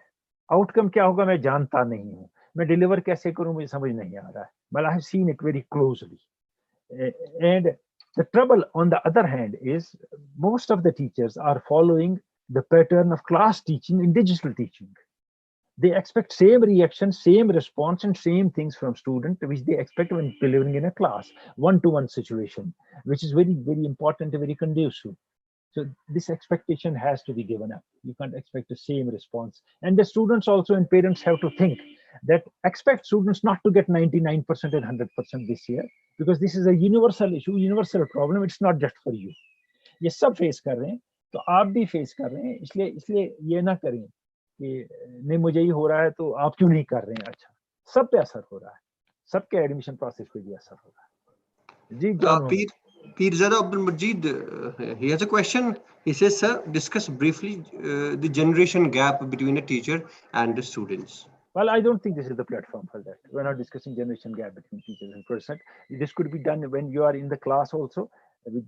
आउटकम क्या होगा मैं जानता नहीं हूँ. मैं डिलीवर कैसे करूँ मुझे समझ नहीं आ रहा है. Well, I have seen it very closely. And the trouble on the other hand is most of the teachers are following the pattern of class teaching and digital teaching. They expect same reaction, same response, and same things from student, which they expect when delivering in a class, one-to-one situation, which is very, very important and very conducive. So this expectation has to be given up. You can't expect the same response. And the students also and parents have to think that expect students not to get 99% and 100% this year, because this is a universal issue, universal problem. It's not just for you. ये सब face कर रहे हैं, तो आप भी face कर रहे हैं. इसलिए ये ना करें कि नहीं मुझे ही हो रहा है तो आप क्यों नहीं कर रहे हैं. अच्छा, सब पे असर हो रहा है, सबके एडमिशन प्रोसेस पे भी असर हो रहा है. जी Pirzada Abdul Majid, he has a question. He says, sir, discuss briefly the generation gap between a teacher and the students. Well, I don't think this is the platform for that. We're not discussing generation gap between teachers and person. This could be done when you are in the class also,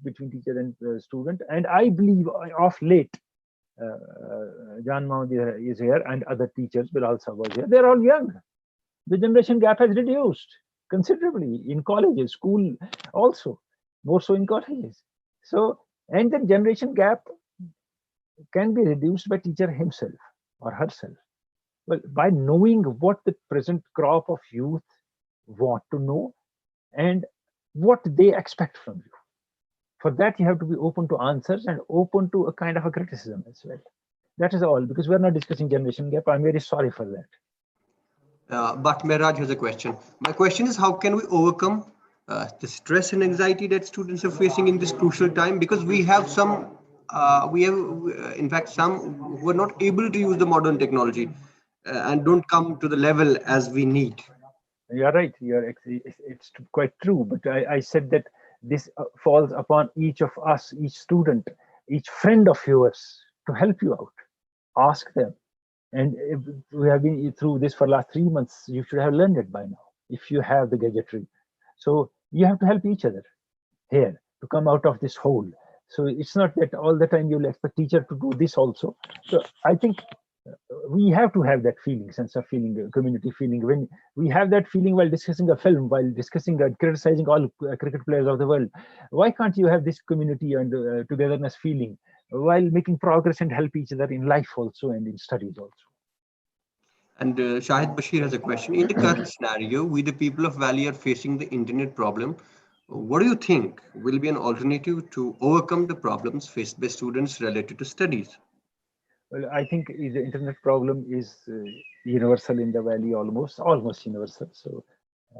between teacher and student. And I believe of late, Jan Mahmood is here and other teachers will also was here. They're all young. The generation gap has reduced considerably in colleges, school also, more so in colleges. So, and the generation gap can be reduced by teacher himself or herself. Well, by knowing what the present crop of youth want to know and what they expect from you. For that, you have to be open to answers and open to a kind of a criticism as well. That is all, because we're not discussing generation gap. I'm very sorry for that. But Mehraj has a question. My question is, how can we overcome the stress and anxiety that students are facing in this crucial time? Because we have some, in fact, some who are not able to use the modern technology and don't come to the level as we need. You're right. It's quite true. But I said that this falls upon each of us, each student, each friend of yours to help you out. Ask them. And if we have been through this for the last 3 months, you should have learned it by now, if you have the gadgetry. So you have to help each other here to come out of this hole. So it's not that all the time you'll expect teacher to do this also. So I think we have to have that feeling, sense of feeling, community feeling. When we have that feeling while discussing a film, while discussing criticizing all cricket players of the world, why can't you have this community and togetherness feeling while making progress and help each other in life also and in studies also? And Shahid Bashir has a question. In the current scenario, we the people of Valley are facing the internet problem. What do you think will be an alternative to overcome the problems faced by students related to studies? Well, I think the internet problem is universal in the Valley, almost universal. So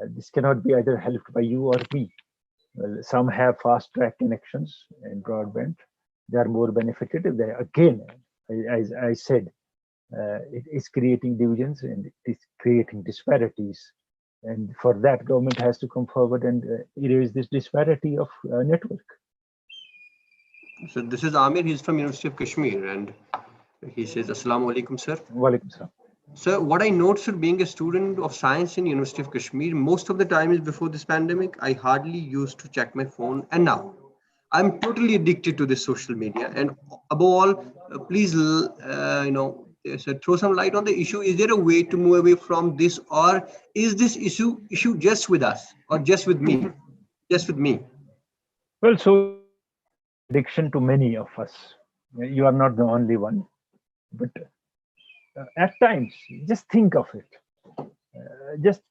this cannot be either helped by you or me. Well, some have fast track connections and broadband. They are more benefited. They, again, as I said, it is creating divisions and it is creating disparities. And for that, government has to come forward and erase this disparity of network. So this is Amir. He's from University of Kashmir, and he says, "Assalamu alaikum, sir." Walaikum salam. So what I noticed, sir, being a student of science in University of Kashmir, most of the time is before this pandemic, I hardly used to check my phone, and now I'm totally addicted to this social media. And above all, please, so throw some light on the issue. Is there a way to move away from this, or is this issue just with us, or just with me? Just with me? Well, so addiction to many of us. You are not the only one, but at times, just think of it. Just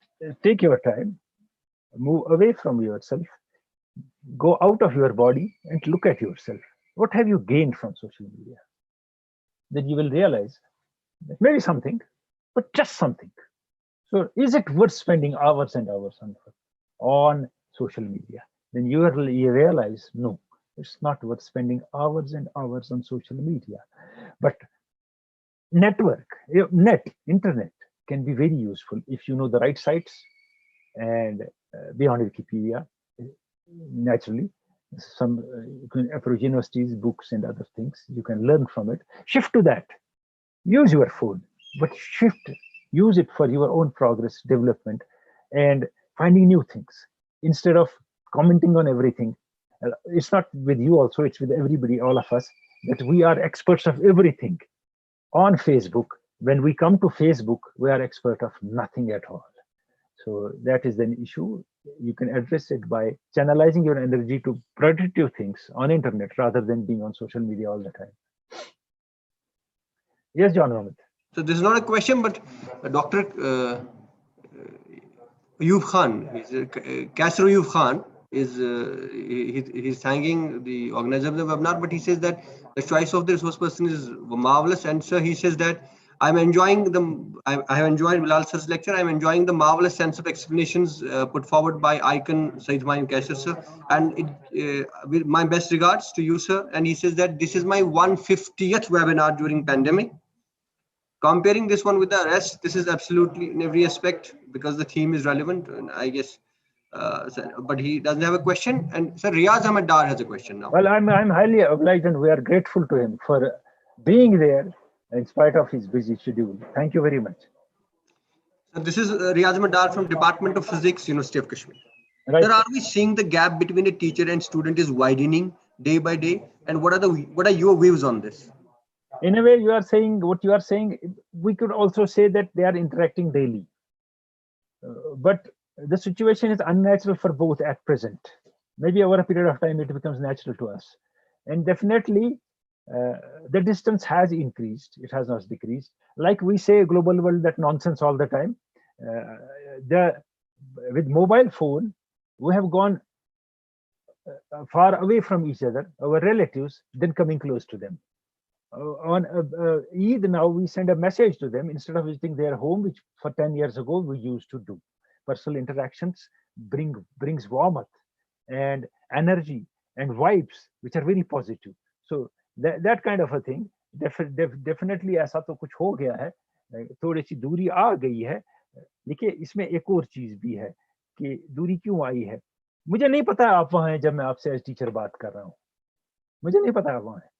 take your time, move away from yourself, go out of your body and look at yourself. What have you gained from social media? Then you will realize that maybe something, but just something. So is it worth spending hours and hours on social media? Then you realize, no, it's not worth spending hours and hours on social media. But internet can be very useful if you know the right sites and beyond Wikipedia, naturally. Some you can approach universities, books and other things. You can learn from it. Shift to that. Use your phone, but use it for your own progress, development, and finding new things instead of commenting on everything. It's not with you also, it's with everybody, all of us, that we are experts of everything on Facebook. When we come to Facebook, we are expert of nothing at all. So that is an issue. You can address it by channelizing your energy to productive things on internet rather than being on social media all the time. Yes, John Mohammed. So this is not a question, but Dr. Ayub Khan, Kasser Ayub Khan, he's thanking the organizer of the webinar, but he says that the choice of the resource person is marvelous. And sir, he says that I have enjoyed Bilal sir's lecture. I'm enjoying the marvelous sense of explanations put forward by Icon Said Maim Kasser sir. And with my best regards to you, sir. And he says that this is my 150th webinar during pandemic. Comparing this one with the rest, this is absolutely in every aspect because the theme is relevant, and I guess. But he doesn't have a question. And Sir Riaz Ahmed Dar has a question now. Well, I'm highly obliged, and we are grateful to him for being there in spite of his busy schedule. Thank you very much. So this is Riaz Ahmed Dar from Department of Physics, University of Kashmir. Right. Sir, are we seeing the gap between a teacher and student is widening day by day? And what are your views on this? In a way, what you are saying, we could also say that they are interacting daily. But the situation is unnatural for both at present. Maybe over a period of time, it becomes natural to us. And definitely, the distance has increased. It has not decreased. Like we say, global world, that nonsense all the time. With mobile phone, we have gone far away from each other, our relatives, then coming close to them. On Eid now we send a message to them instead of visiting their home, which for 10 years ago we used to do. Personal interactions brings warmth and energy and vibes which are very positive. So that kind of a thing, definitely ऐसा तो कुछ हो गया है, थोड़ी सी दूरी आ गई है. देखिए इसमें एक और चीज भी है कि दूरी क्यों आई है. मुझे नहीं पता आप वहां हैं जब मैं आपसे एज टीचर बात कर रहा हूँ, मुझे नहीं पता आप वहां हैं.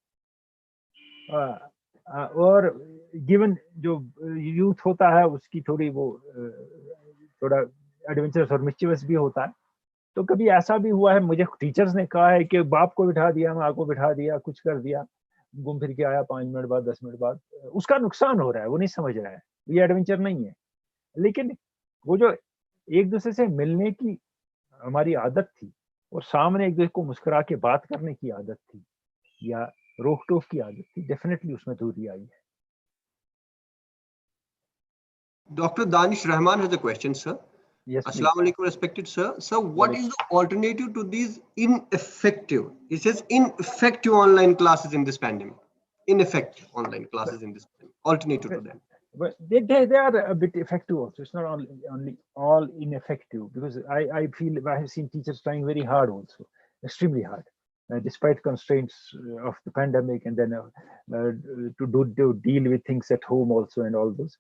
और गिवन जो यूथ होता है उसकी थोड़ी वो थोड़ा एडवेंचरस और मिस्चीवस भी होता है. तो कभी ऐसा भी हुआ है, मुझे टीचर्स ने कहा है कि बाप को बिठा दिया, माँ को बिठा दिया, कुछ कर दिया, घूम फिर के आया 5 मिनट बाद 10 मिनट बाद, उसका नुकसान हो रहा है, वो नहीं समझ रहा है, ये एडवेंचर नहीं है. लेकिन वो जो एक दूसरे से मिलने की हमारी आदत थी और सामने एक दूसरे को मुस्कुरा के बात करने की आदत थी या रोक टोक की आदत थी, डेफिनेटली उसमें दूरी आई है. Dr. Danish Rahman has a question, sir. Yes, Assalamu alaikum, respected sir. Sir, what is the alternative to these ineffective? It says ineffective online classes in this pandemic. Ineffective online classes in this pandemic. Alternative to them. But they are a bit effective also. It's not only all ineffective, because I feel I have seen teachers trying very hard also, extremely hard, despite constraints of the pandemic, and then to deal with things at home also and all those.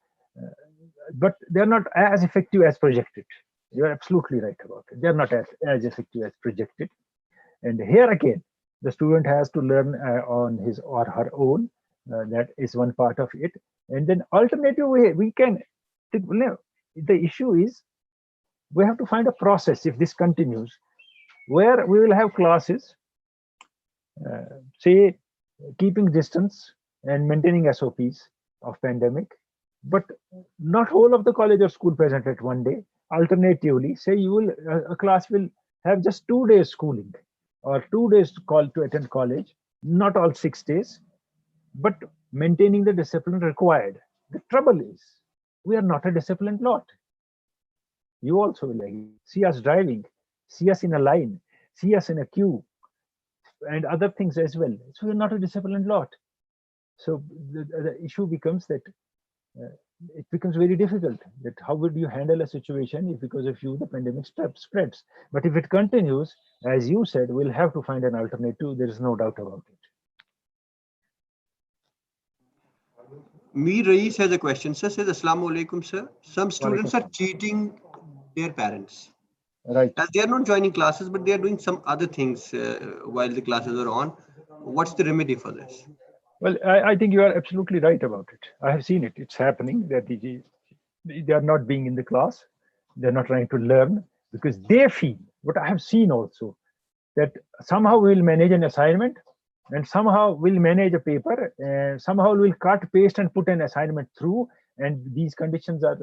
But they're not as effective as projected. You're absolutely right about it. They're not as effective as projected. And here again, the student has to learn on his or her own. That is one part of it. And then alternative way, we can, the issue is, we have to find a process if this continues, where we will have classes, say, keeping distance and maintaining SOPs of pandemic, but not whole of the college or school present at one day. Alternatively, say you will, a class will have just 2 days schooling or 2 days to attend college, not all 6 days, but maintaining the discipline required. The trouble is, we are not a disciplined lot. You also will see us driving, see us in a line, see us in a queue, and other things as well. So we're not a disciplined lot. So the issue becomes that it becomes very difficult. That how would you handle a situation if because of you the pandemic spreads? But if it continues, as you said, we'll have to find an alternative. There is no doubt about it. Mir Rais has a question, sir. Says, Assalamu alaikum, sir. Some students are cheating their parents. Right. As they are not joining classes, but they are doing some other things while the classes are on. What's the remedy for this? Well, I think you are absolutely right about it. I have seen it. It's happening that they are not being in the class. They're not trying to learn because they feel, what I have seen also, that somehow we'll manage an assignment and somehow we'll manage a paper and somehow we'll cut, paste and put an assignment through. And these conditions are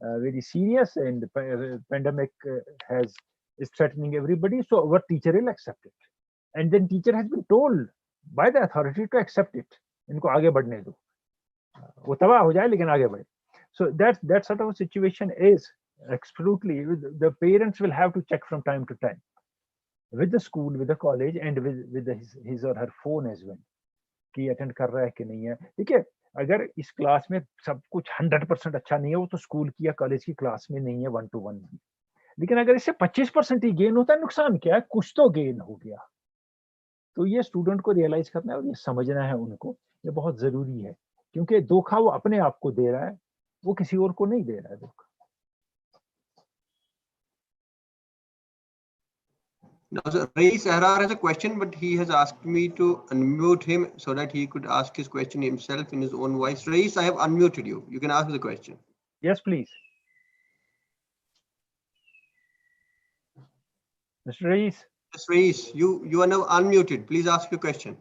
very serious and the pandemic is threatening everybody. So our teacher will accept it. And then teacher has been told by the authority to accept it. इनको आगे बढ़ने दो, वो तबाह हो जाए लेकिन आगे बढ़े. So that sort of a situation is absolutely, the parents will have to check from time to time with the school, with the college, and with his or her phone as well, कि attend कर रहा है कि नहीं है. देखिए, अगर इस क्लास में सब कुछ 100% अच्छा नहीं है, वो तो स्कूल की या कॉलेज की क्लास में नहीं है 1-to-1 भी. लेकिन अगर इससे 25% ही गेन होता है, नुकसान क्या है? कुछ तो गेन हो गया. तो ये स्टूडेंट को रियलाइज करना है और ये समझना है उनको, ये बहुत जरूरी है, क्योंकि धोखा वो अपने आप को दे रहा है, वो किसी और को नहीं दे रहा है धोखा. Now, sir, Rais Ahrar has a question, but he has asked me to unmute him so that he could ask his question himself in his own voice. Rais, I have unmuted you. You can ask the question. Yes, please. Mr. Rais. Yes, Rais, you are now unmuted. Please ask your question.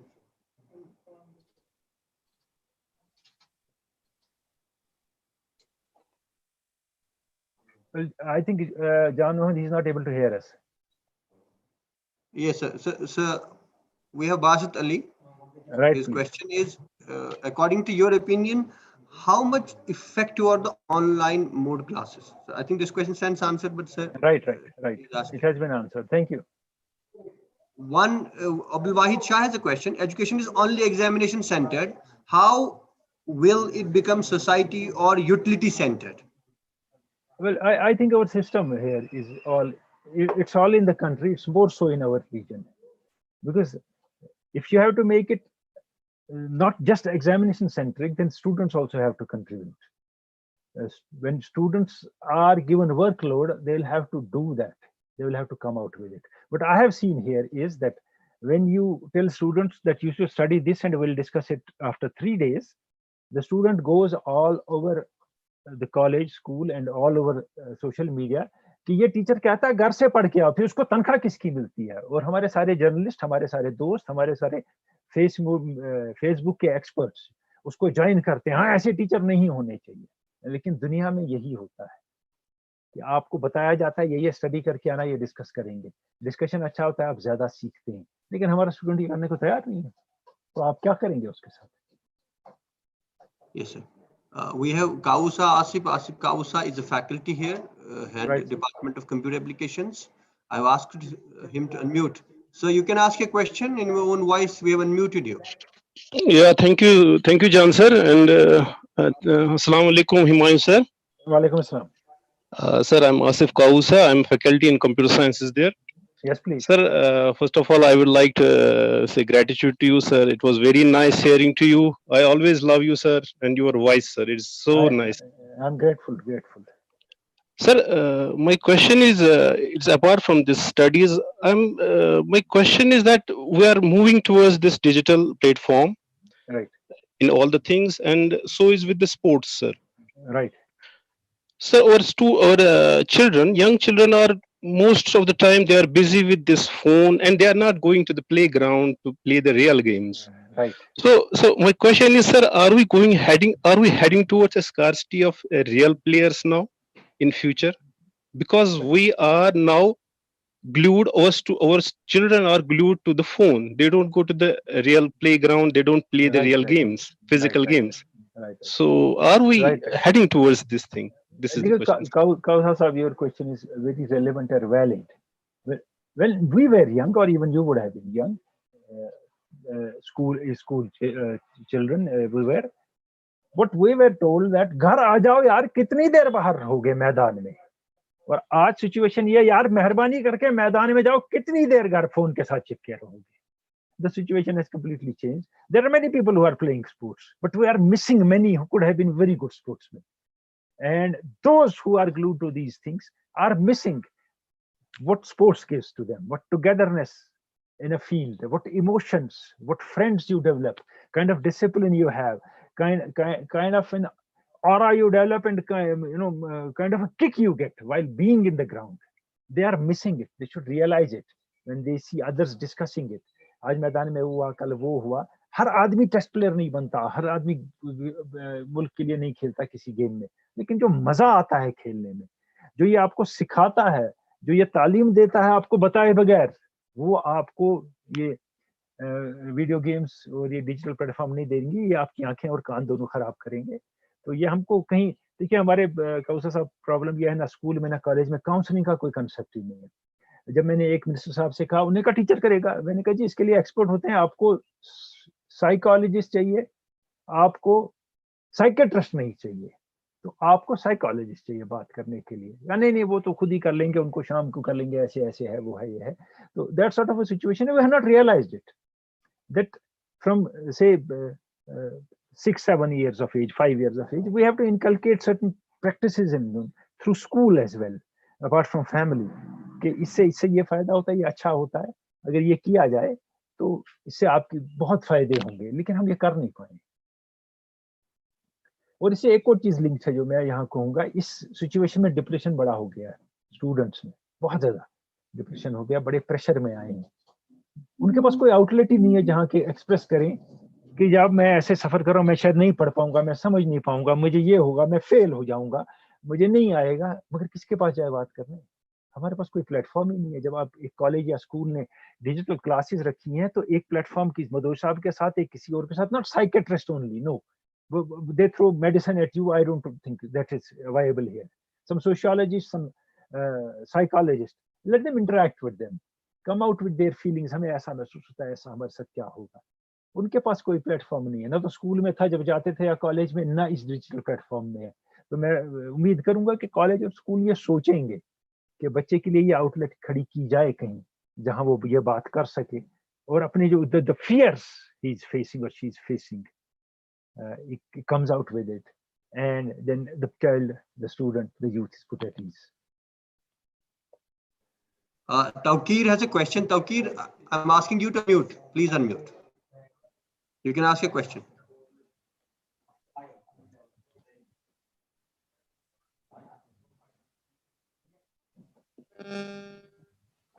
Well, I think John Mohan is not able to hear us. Yes, sir. Sir, we have Basit Ali. Right. His question is, according to your opinion, how much effective are the online mode classes? So I think this question stands answered, but sir. Right. It has been answered. Thank you. One, Abdul Wahid Shah has a question. Education is only examination centered. how will it become society or utility centered? Well, I think our system here is it's all in the country. It's more so in our region, because if you have to make it not just examination centric, then students also have to contribute. When students are given workload, they'll have to do that. They will have to come out with it. What I have seen here is that when you tell students that you should study this and we'll discuss it after 3 days, the student goes all over the college, school and all over social media कि ये teacher कहता है घर से पढ़ के आओ, फिर उसको तनख्वाह किसकी मिलती है? और हमारे सारे जर्नलिस्ट, हमारे सारे दोस्त, हमारे सारे फेसबुक के एक्सपर्ट्स उसको ज्वाइन करते हैं। हाँ, ऐसे टीचर नहीं होने चाहिए, लेकिन दुनिया में यही होता है कि आपको बताया जाता है ये स्टडी करके आना, ये डिस्कस करेंगे। डिस्कशन अच्छा होता है, आप ज्यादा सीखते हैं, लेकिन हमारा स्टूडेंट ये करने को तैयार नहीं है, तो आप क्या करेंगे उसके साथ? Yes, sir. We have Kausa Asif. Asif Kausa is a faculty here, head Right. Department of Computer Applications. I've asked him to unmute. So you can ask a question in your own voice. We have unmuted you. Yeah, thank you, John sir, and Assalamu alaikum, Himayu sir. Walaikum assalam. Sir, I'm Asif Kausa. I'm faculty in computer sciences there. Yes, please. Sir, first of all, I would like to say gratitude to you, sir. It was very nice hearing to you. I always love you, sir, and your voice, sir. It's so nice. I'm grateful. Sir, my question is, it's apart from this studies. My question is that we are moving towards this digital platform, Right. in all the things, and so is with the sports, sir. Right. So our children, young children are most of the time they are busy with this phone and they are not going to the playground to play the real games. Right. So my question is, sir, are we heading towards a scarcity of real players now in future? Because we are now glued, our children are glued to the phone. They don't go to the real playground. They don't play the real games, physical games. Right. So are we heading towards this thing? This is the question. Kausa Sahab, your question is very relevant or valid. When we were young, or even you would have been young, school children, we were. What we were told that घर आ जाओ यार, कितनी देर बाहर रहोगे मैदान में? और आज सिचुएशन ये, यार मेहरबानी करके मैदान में जाओ, कितनी देर घर फोन के साथ चिपके रहोगे? The situation has completely changed. There are many people who are playing sports, but we are missing many who could have been very good sportsmen. And those who are glued to these things are missing what sports gives to them, what togetherness in a field, what emotions, what friends you develop, kind of discipline you have, kind of an aura you develop, and kind of a kick you get while being in the ground. They are missing it. They should realize it when they see others discussing it. आज मैदान में हुआ, कल वो हुआ. हर आदमी test player नहीं बनता, हर आदमी मुल्क के लिए नहीं खेलता किसी गेम में, लेकिन जो मजा आता है खेलने में, जो ये आपको सिखाता है, जो ये तालीम देता है आपको बताए बगैर, वो आपको ये वीडियो गेम्स और ये डिजिटल प्लेटफॉर्म नहीं देंगी. ये आपकी आंखें और कान दोनों खराब करेंगे. तो ये हमको कहीं, देखिए हमारे कौसा साहब प्रॉब्लम यह है ना, स्कूल में ना कॉलेज में काउंसलिंग का कोई कंसेप्ट ही नहीं है. जब मैंने एक मिनिस्टर साहब से कहा, उन्हें कहा टीचर करेगा, मैंने कहा जी इसके लिए एक्सपर्ट होते हैं, आपको साइकोलॉजिस्ट चाहिए, आपको साइकेट्रिस्ट नहीं चाहिए, तो आपको साइकोलॉजिस्ट चाहिए बात करने के लिए. या नहीं वो तो खुद ही कर लेंगे, उनको शाम को कर लेंगे, ऐसे है, वो है, ये है. तो that sort of a situation, we have not realised it that from से 6-7 years of age, 5 years of age, we have to inculcate certain practices in them through school as well, apart from family. कि इससे ये फायदा होता है, ये अच्छा होता है, अगर ये किया जाए तो इससे आपके बहुत फायदे होंगे, लेकिन हम ये कर नहीं पाएंगे. और इससे एक और चीज लिंक है जो मैं यहाँ कहूँगा, इस सिचुएशन में डिप्रेशन बड़ा हो गया है स्टूडेंट्स में, बहुत ज्यादा डिप्रेशन हो गया, बड़े प्रेशर में आए हैं. उनके पास कोई आउटलेट ही नहीं है जहाँ के एक्सप्रेस करें कि जब मैं ऐसे सफर कर रहा हूँ, मैं शायद नहीं पढ़ पाऊंगा, मैं समझ नहीं पाऊंगा, मुझे ये होगा, मैं फेल हो जाऊंगा, मुझे नहीं आएगा. मगर किसके पास जाए बात करने? हमारे पास कोई प्लेटफॉर्म ही नहीं है. जब आप एक कॉलेज या स्कूल ने डिजिटल क्लासेस रखी हैं, तो एक प्लेटफॉर्म की मधोश साहब के साथ, एक किसी और के साथ, not psychiatrist only, no, they throw medicine at you. I don't think that is viable here. Some sociologists, some psychologists, let them interact with them, come out with their feelings. हमें ऐसा महसूस होता है, ऐसा हमारे साथ क्या होगा. उनके पास कोई प्लेटफॉर्म नहीं है, ना तो स्कूल में था जब जाते थे या कॉलेज में, ना इस डिजिटल प्लेटफॉर्म में है। तो मैं उम्मीद करूंगा कि कॉलेज और स्कूल ये सोचेंगे कि बच्चे के लिए ये आउटलेट खड़ी की जाए कहीं, जहां वो ये बात कर सके, और अपने जो the fears he is facing और she is facing, it comes out with it, and then the child, the student, the youth is put at ease. Tawqir has a question. Tawqir, I'm asking you to mute. Please unmute. You can ask your question.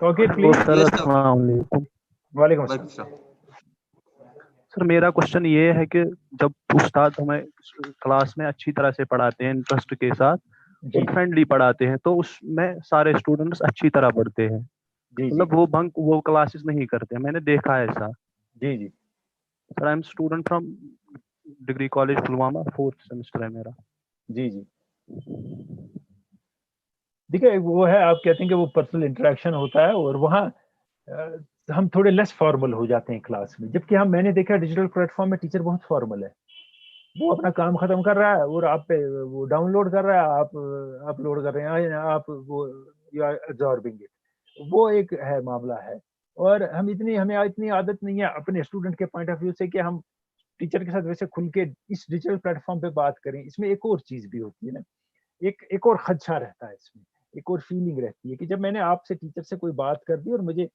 Tawqir, please. Yes, sir. वालेकुम Welcome, अस्सलाम। sir. Sir मेरा question ये है कि जब उस्ताद हमें class में अच्छी तरह से पढ़ाते हैं, इंटरेस्ट के साथ, जी फ्रेंडली पढ़ाते हैं, तो उसमें सारे स्टूडेंट्स अच्छी तरह पढ़ते हैं, जी जी मतलब वो बंक वो क्लासेस नहीं करते, मैंने देखा है ऐसा। जी जी sir I am student from degree college Pulwama, 4th semester है मेरा। जी जी देखिए, वो है, आप कहते हैं कि वो पर्सनल इंटरेक्शन होता है, और वहाँ हम थोड़े लेस फॉर्मल हो जाते हैं क्लास में, जबकि मैंने देखा डिजिटल प्लेटफॉर्म में टीचर बहुत फॉर्मल है। वो अपना काम खत्म कर रहा है और आप पे वो डाउनलोड कर रहा है, आप अपलोड कर रहे हैं, आप वो यू आर एब्जॉर्बिंग इट, वो एक है मामला है। और हमें इतनी आदत नहीं है अपने स्टूडेंट के पॉइंट ऑफ व्यू से कि हम टीचर के साथ वैसे खुल के इस डिजिटल प्लेटफॉर्म पे बात करें। इसमें एक और चीज भी होती है ना, एक और खदशा रहता है इसमें, एक और फीलिंग रहती है कि जब मैंने आपसे टीचर से कोई बात कर दी और मुझे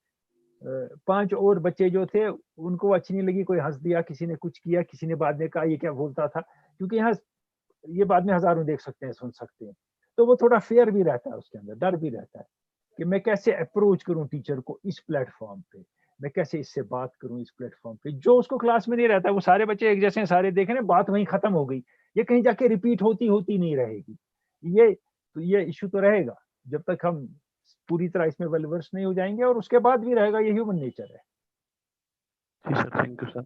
5 और बच्चे जो थे उनको अच्छी नहीं लगी, कोई हंस दिया, किसी ने कुछ किया, किसी ने बाद में कहा ये क्या बोलता था, क्योंकि यहाँ ये बाद में हजारों देख सकते हैं, सुन सकते हैं, तो वो थोड़ा फेयर भी रहता है, उसके अंदर डर भी रहता है कि मैं कैसे अप्रोच करूं टीचर को इस प्लेटफॉर्म पे, मैं कैसे इससे बात करूं इस प्लेटफॉर्म पे। जो उसको क्लास में नहीं रहता, वो सारे बच्चे एक जैसे सारे देख रहे हैं, बात वहीं खत्म हो गई, ये कहीं जाके रिपीट होती नहीं रहेगी। ये इशू तो रहेगा जब तक हम पूरी तरह इसमें वेल वर्स नहीं हो जाएंगे, और उसके बाद भी रहेगा, ये ह्यूमन नेचर है। जी sir, thank you sir.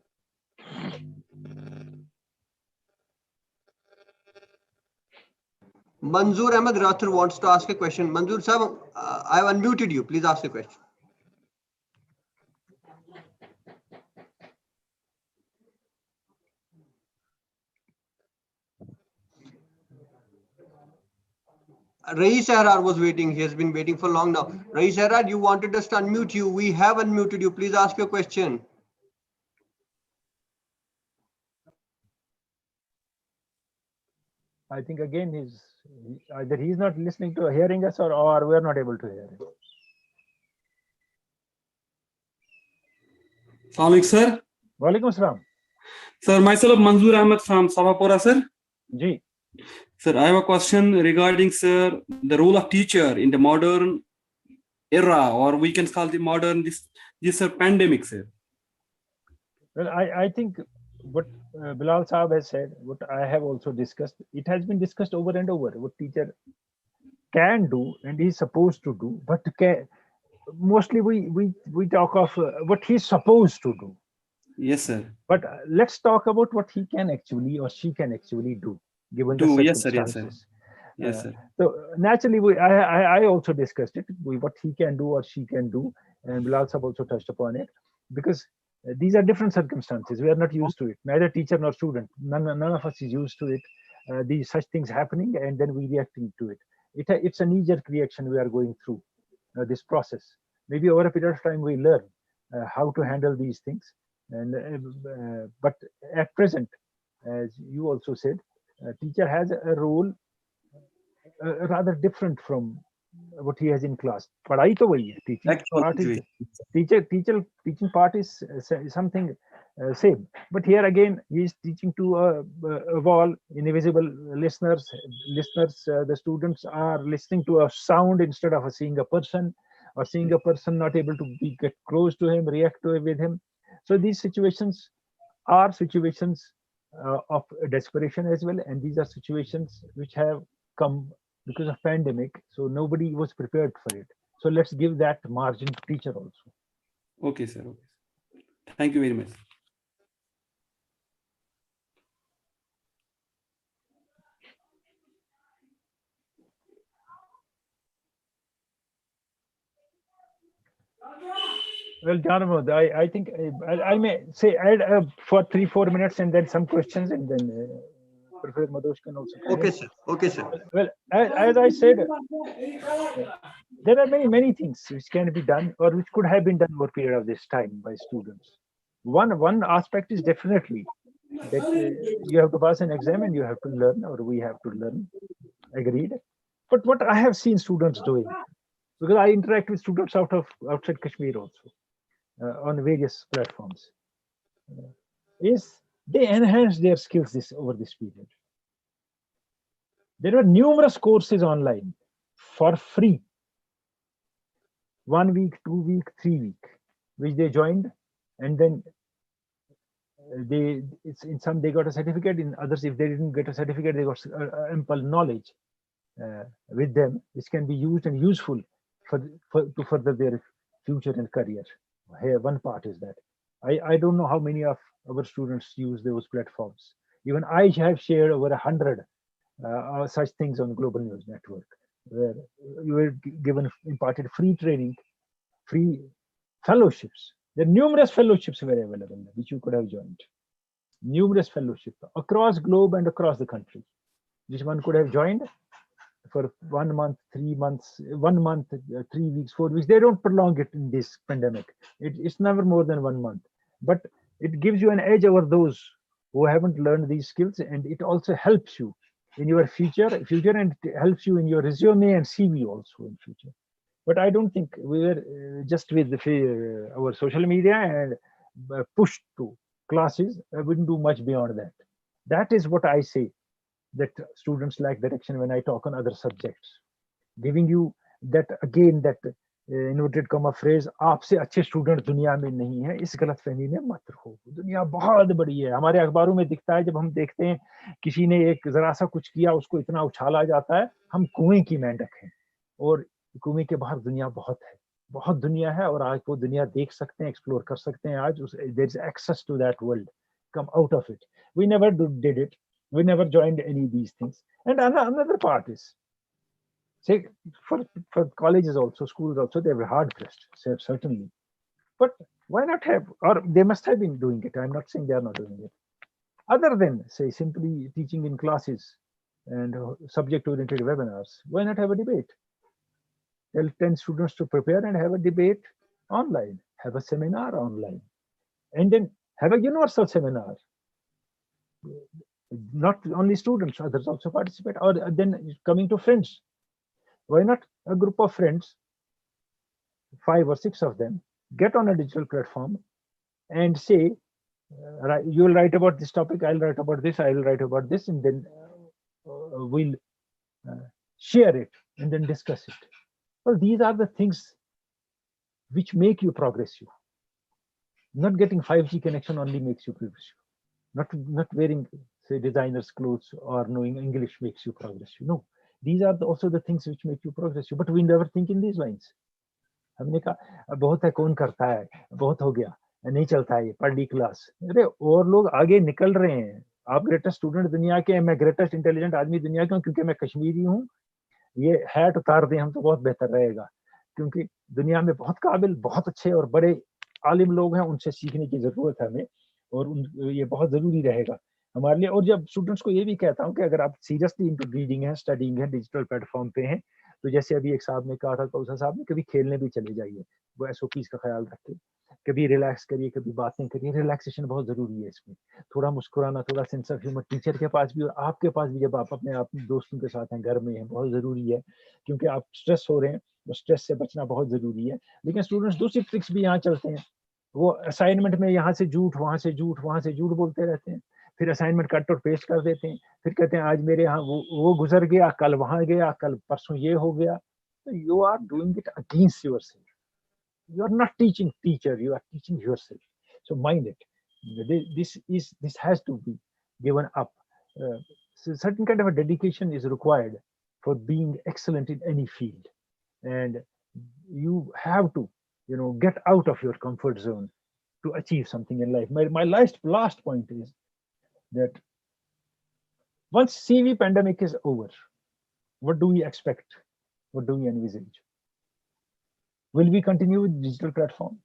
Manzoor Ahmed Rathur wants to ask a question. Manzoor sir, I have unmuted you. Please ask the question. Rais Ehrar was waiting. He has been waiting for long now. Rais Ehrar, you wanted us to unmute you. We have unmuted you. Please ask your question. I think again either he's not listening to hearing us, or we are not able to hear him. Assalamualaikum, sir. Walaikum Assalam. Sir, myself Manzoor Ahmed from Savapura, sir. Ji. Sir, I have a question regarding, sir, the role of teacher in the modern era, or we can call the modern this pandemic, sir. Well, I think what Bilal Saab has said, what I have also discussed, it has been discussed over and over, what teacher can do and is supposed to do, but mostly we talk of what he's supposed to do. Yes, sir. But let's talk about what he can actually or she can actually do, given the circumstances. Yes, sir. So naturally, I also discussed it, what he can do or she can do, and Bilal Saab also touched upon it, because these are different circumstances. We are not used to it, neither teacher nor student. None of us is used to it. These such things happening, and then we reacting to it. It's a knee-jerk reaction we are going through this process. Maybe over a period of time we learn how to handle these things. And but at present, as you also said, teacher has a role rather different from what he has in class. Padhai to wahi hai. Teaching part is something same. But here again, he is teaching to a wall, invisible listeners. The students are listening to a sound instead of seeing a person, or seeing a person not able to get close to him, react to with him. So these situations are situations of desperation as well, and these are situations which have come because of pandemic, so nobody was prepared for it. So let's give that margin to teacher also. Okay, sir. Okay. Thank you very much. Well, Janamod, I think I may say add for 3-4 minutes and then some questions, and then Professor Madhosh can also come Okay, in. sir. Okay, sir. Well, as I said, there are many things which can be done or which could have been done over a period of this time by students. One aspect is definitely that you have to pass an exam and you have to learn, or we have to learn. Agreed. But what I have seen students doing, because I interact with students outside Kashmir also on various platforms, is they enhance their skills over this period. There were numerous courses online for free, 1 week, 2 week, 3 week, which they joined, and then in some they got a certificate. In others, if they didn't get a certificate, they got ample knowledge with them, which can be used and useful to further their future and career. Here, one part is that I don't know how many of our students use those platforms. Even I have shared over 100 such things on Global News Network, where you were imparted free training, free fellowships. There are numerous fellowships were available which you could have joined. Numerous fellowships across globe and across the country, which one could have joined for 1 month, 3 months, 1 month, 3 weeks, 4 weeks. They don't prolong it in this pandemic. It's never more than 1 month, but it gives you an edge over those who haven't learned these skills, and it also helps you in your future, and it helps you in your resume and CV also in future. But I don't think we were just with our social media and pushed to classes. I wouldn't do much beyond that. That is what I say, that students lack direction when I talk on other subjects. Giving you that again, that inverted comma phrase, आपसे अच्छे student दुनिया में नहीं है, इस गलतफहमी में मत रहो. दुनिया बहुत बड़ी है. हमारे अखबारों में दिखता है, जब हम देखते हैं किसी ने एक जरा सा कुछ किया, उसको इतना उछाला जाता है, हम कुएं की मेंढक हैं, और कुएं के बाहर दुनिया बहुत दुनिया है, और आज वो दुनिया देख सकते हैं, एक्सप्लोर कर सकते हैं. आज there is access to that world. Come out of it. We never did it. We never joined any of these things. And another part is, say, for colleges also, schools also, they were hard pressed, certainly. But why not have, or they must have been doing it. I'm not saying they are not doing it. Other than, say, simply teaching in classes and subject-oriented webinars, why not have a debate? Tell 10 students to prepare and have a debate online, have a seminar online, and then have a universal seminar. Not only students, others also participate. Or then coming to friends, why not a group of friends, 5 or 6 of them, get on a digital platform and say, you'll write about this topic, I'll write about this, I'll write about this, and then we'll share it and then discuss it. Well, these are the things which make you progressive. Not getting 5G connection only makes you progressive. Not wearing, say, designers' clothes or knowing English makes you progressive. No, these are also the things which make you progressive. But we never think in these lines. हमने कहा बहुत है, कौन करता है, बहुत हो गया, नहीं चलता है, पढ़ ली क्लास. अरे और लोग आगे निकल रहे हैं. आप ग्रेटेस्ट स्टूडेंट दुनिया के हैं, मैं ग्रेटेस्ट इंटेलिजेंट आदमी दुनिया के हूँ, क्योंकि मैं कश्मीरी हूँ. ये हैट उतार दें हम तो बहुत बेहतर रहेगा, क्योंकि दुनिया में बहुत काबिल, बहुत अच्छे और बड़े आलिम लोग हैं, उनसे सीखने की जरूरत है हमें, और ये बहुत जरूरी रहेगा हमारे लिए. और जब स्टूडेंट्स को ये भी कहता हूँ कि अगर आप सीरियसली इनटू रीडिंग है, स्टडिंग है, डिजिटल प्लेटफॉर्म पे हैं, तो जैसे अभी एक साहब ने कहा था, कौशल साहब ने, कभी खेलने भी चले जाइए, वो SOPs का ख्याल रखें, कभी रिलैक्स करिए, कभी बातें करिए. रिलैक्सेशन बहुत जरूरी है इसमें. थोड़ा मुस्कुराना, थोड़ा सेंस ऑफ ह्यूमर टीचर के पास भी और आपके पास भी, जब आप अपने दोस्तों के साथ हैं, घर में हैं, बहुत जरूरी है, क्योंकि आप स्ट्रेस हो रहे हैं, तो स्ट्रेस से बचना बहुत जरूरी है. लेकिन स्टूडेंट्स दूसरी ट्रिक्स भी यहाँ चलते हैं. वो असाइनमेंट में यहाँ से झूठ, वहां से झूठ, वहां से झूठ बोलते रहते हैं, फिर असाइनमेंट कट और पेस्ट कर देते हैं, फिर कहते हैं आज मेरे यहाँ वो गुजर गया, कल वहां गया, कल परसों ये हो गया. You are doing it against yourself. You are not teaching teacher, you are teaching yourself. So mind it. This has to be given up. So certain kind of a dedication is required for being excellent in any field, and you have to, get out of your comfort zone to achieve something in life. My last point is that once CV pandemic is over, what do we expect? What do we envisage? Will we continue with digital platform?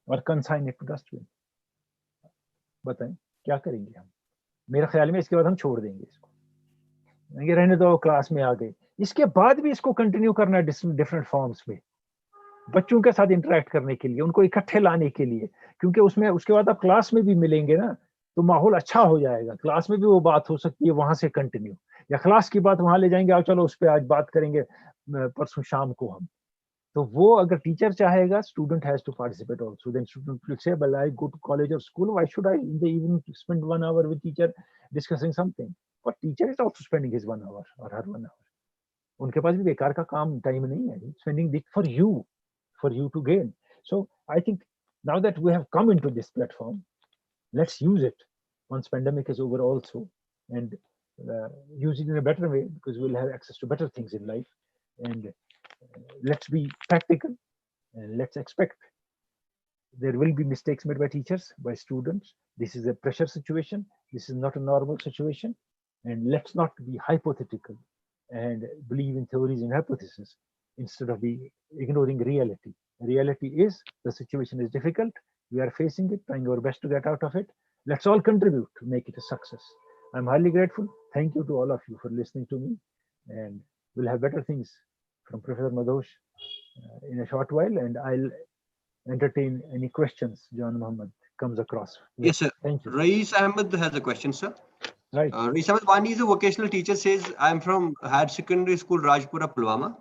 or consign it to dustbin. बताएं क्या करेंगे हम? मेरा ख्याल में इसके बाद हम छोड़ देंगे इसको, रहने दो, क्लास में आ गए. इसके बाद भी इसको कंटिन्यू करना है डिफरेंट फॉर्म्स में, बच्चों के साथ इंटरेक्ट करने के लिए, उनको इकट्ठे लाने के लिए, क्योंकि उसमें उसके बाद आप क्लास में भी मिलेंगे ना, तो माहौल अच्छा हो जाएगा. क्लास में भी वो बात हो सकती है वहां से कंटिन्यू, या क्लास की बात वहां ले जाएंगे, आओ चलो उस पर आज बात करेंगे परसों शाम को हम. तो वो अगर टीचर चाहेगा, student has to participate also. Then student will say, well, I go to college or school, why should I in the evening spend 1 hour with teacher discussing something? But teacher is also spending his 1 hour or her 1 hour. उनके पास भी बेकार का काम time नहीं है. Spending it for you to gain. So I think now that we have come into this platform, let's use it once pandemic is over also, and use it in a better way, because we'll have access to better things in life. And let's be practical, and let's expect there will be mistakes made by teachers, by students. This is a pressure situation. This is not a normal situation. And let's not be hypothetical and believe in theories and hypotheses instead of ignoring reality. Reality is the situation is difficult. We are facing it, trying our best to get out of it. Let's all contribute to make it a success. I'm highly grateful. Thank you to all of you for listening to me. And we'll have better things from Professor Madhosh in a short while. And I'll entertain any questions John Muhammad comes across. Yes, sir. Thank you. Rais Ahmed has a question, sir. Right. Rais Ahmed, one is a vocational teacher, says, I'm from Higher Secondary School, Rajpura, Pulwama.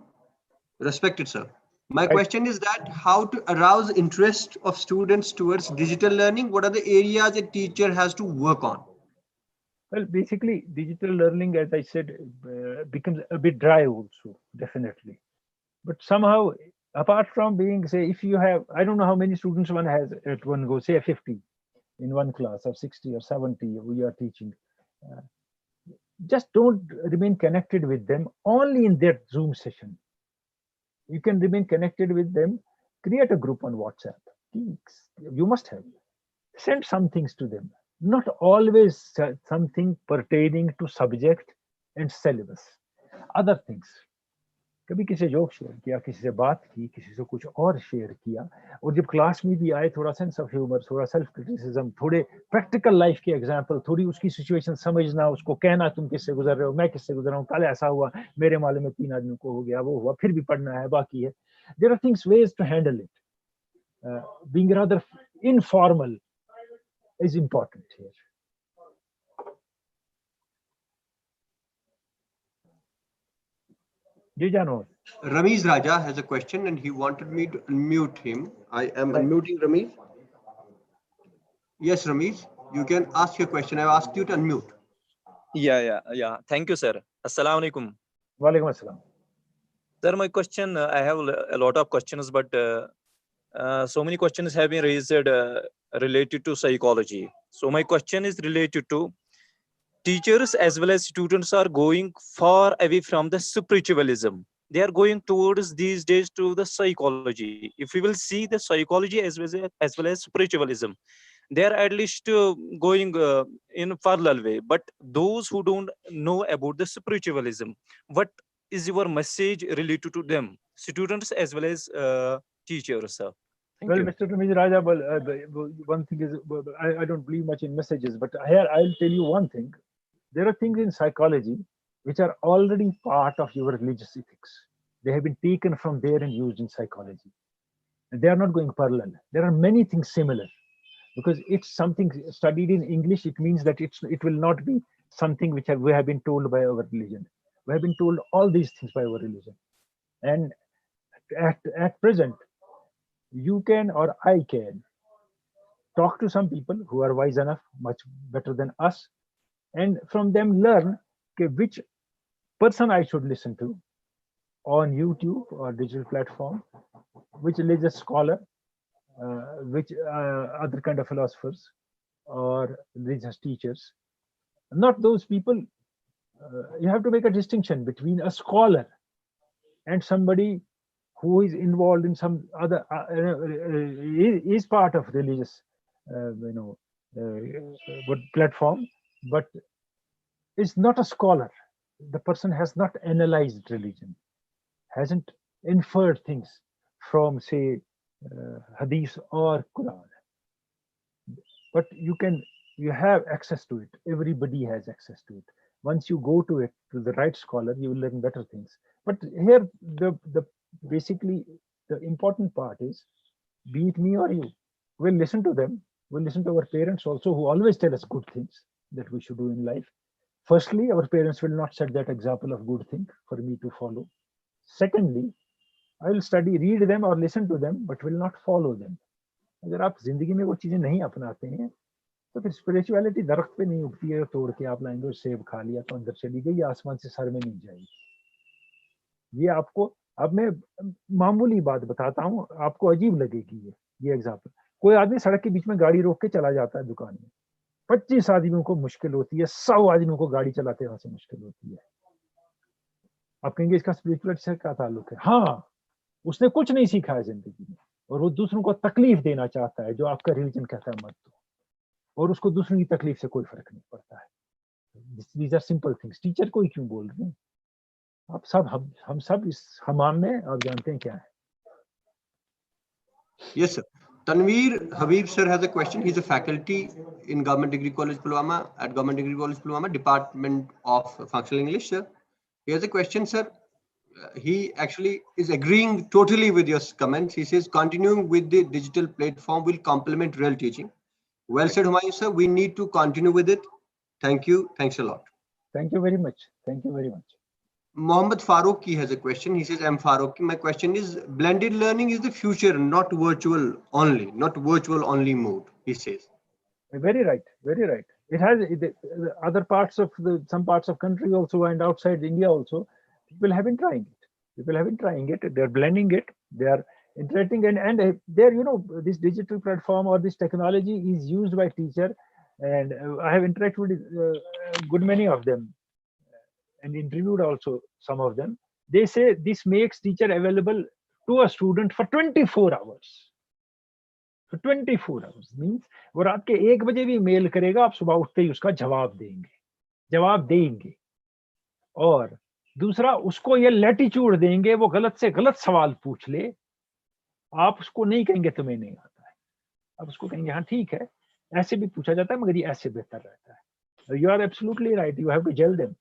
Respected, sir. My question is that how to arouse interest of students towards digital learning? What are the areas a teacher has to work on? Well, basically, digital learning, as I said, becomes a bit dry also, definitely. But somehow, apart from being, say, if you have, I don't know how many students one has at one go, say 50 in one class, or 60 or 70 we are teaching. Just don't remain connected with them only in that Zoom session. You can remain connected with them, create a group on WhatsApp. You must have. Send some things to them. Not always something pertaining to subject and syllabus. Other things. कभी किसी joke share किया, किसी से बात की, किसी से कुछ और शेयर किया, और जब क्लास में भी आए थोड़ा सेंस ऑफ ह्यूमर, थोड़ा सेल्फ क्रिटिसिज्म, थोड़े प्रैक्टिकल लाइफ के एग्जांपल, थोड़ी उसकी सिचुएशन समझना, उसको कहना तुम किससे गुजर रहे हो, मैं किससे गुजर रहा हूँ, कल ऐसा हुआ, मेरे माले में 3 आदमियों को हो गया, वो हुआ, फिर भी पढ़ना है, बाकी है. There are things, ways to handle it. Being rather informal is important here. Ramesh Raja has a question and he wanted me to unmute him. I am unmuting Ramesh. Yes, Ramesh, you can ask your question. I've asked you to unmute. Yeah. Thank you, sir. Assalamu alaikum. Walaikum assalam. Sir, my question, I have a lot of questions, but so many questions have been raised related to psychology. So my question is related to teachers as well as students are going far away from the spiritualism. They are going towards these days to the psychology. If we will see the psychology as well as spiritualism, they are at least going in parallel way. But those who don't know about the spiritualism, what is your message related to them, students as well as teachers, sir? Well, Mr. Ramesh Raja, one thing is, I don't believe much in messages, but here I'll tell you one thing. There are things in psychology which are already part of your religious ethics. They have been taken from there and used in psychology. And they are not going parallel. There are many things similar. Because it's something studied in English, it means that it will not be something which we have been told by our religion. We have been told all these things by our religion. And at present, you can, or I can, talk to some people who are wise enough, much better than us, and from them learn which person I should listen to on YouTube or digital platform, which religious scholar, which other kind of philosophers or religious teachers. Not those people. You have to make a distinction between a scholar and somebody who is involved in some other is part of religious platform, but is not a scholar. The person has not analyzed religion, hasn't inferred things from, say, hadith or Quran. But you have access to it. Everybody has access to it. Once you go to it, to the right scholar, you will learn better things. But here, basically the important part is, be it me or you, we'll listen to them. We'll listen to our parents also, who always tell us good things that we should do in life. Firstly, our parents will not set that example of good thing for me to follow. Secondly, I will read them or listen to them, but will not follow them. अगर आप जिंदगी में वो चीजें नहीं अपनाते हैं, तो फिर स्पिरिचुअलिटी दरख्त पे नहीं उगती है, तोड़ के आप लाएंगे और सेब खा लिया तो अंदर चली गई, आसमान से सर में नहीं जाएगी। ये आपको, अब मैं मामूली बात बताता हूँ, आपको अजीब लगेगी ये एग्जाम्पल। कोई आदमी सड़क के बीच में गाड़ी रोक के चला जाता है दुकान में, 25 आदमियों को मुश्किल होती है, 100 आदमियों को गाड़ी चलाते वहां से मुश्किल होती है। आप कहेंगे इसका स्पिरिचुअलिटी से क्या ताल्लुक है? हाँ, उसने कुछ नहीं सीखा है जिंदगी में, और वो दूसरों को तकलीफ देना चाहता है, जो आपका रिलीजन कहता है मत दो, और उसको दूसरों की तकलीफ से कोई फर्क नहीं पड़ता है। These are simple things. Teacher को ही क्यों बोल रहे हैं आप सब? हम सब इस हमाम में, आप जानते हैं क्या है। Yes, sir. Tanveer Habib sir has a question. He's a faculty in Government Degree College Pulwama, at Government Degree College Pulwama, Department of Functional English, sir. He has a question, sir. He actually is agreeing totally with your comments. He says continuing with the digital platform will complement real teaching. Well said, Humayun sir. We need to continue with it. Thank you. Thanks a lot. Thank you very much. Thank you very much. Mohammed Farouqi has a question. He says, I'm Farouqi. My question is, blended learning is the future, not virtual only mode, he says. Very right. Very right. It has other parts of some parts of country also, and outside India also, people have been trying it. People have been trying it. They're blending it. They are interacting, and there, this digital platform or this technology is used by teacher, and I have interacted with a good many of them and interviewed also some of them. They say this makes teacher available to a student for 24 hours. For 24 hours means वो रात के 1 बजे भी mail करेगा, आप सुबह उठते ही उसका जवाब देंगे। और दूसरा, उसको ये लैटिट्यूड देंगे, वो गलत से गलत सवाल पूछ ले, आप उसको नहीं कहेंगे तुम्हें नहीं आता है, आप उसको कहेंगे हाँ ठीक है, ऐसे भी पूछा जाता है मगर ये ऐसे बेहतर रहता है। You are absolutely right. You have to gel them.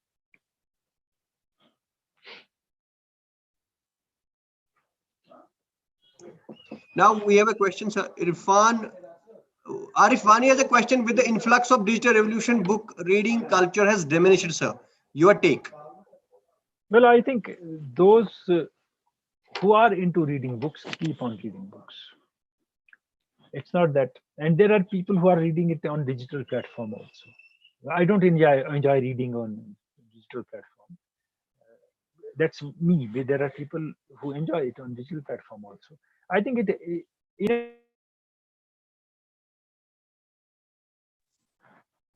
Now we have a question, sir. Arif Wani has a question. With the influx of digital revolution, book reading culture has diminished, sir. Your take? Well, I think those who are into reading books keep on reading books. It's not that, and there are people who are reading it on digital platform also. I don't enjoy reading on digital platform. That's me. There are people who enjoy it on digital platform also. I think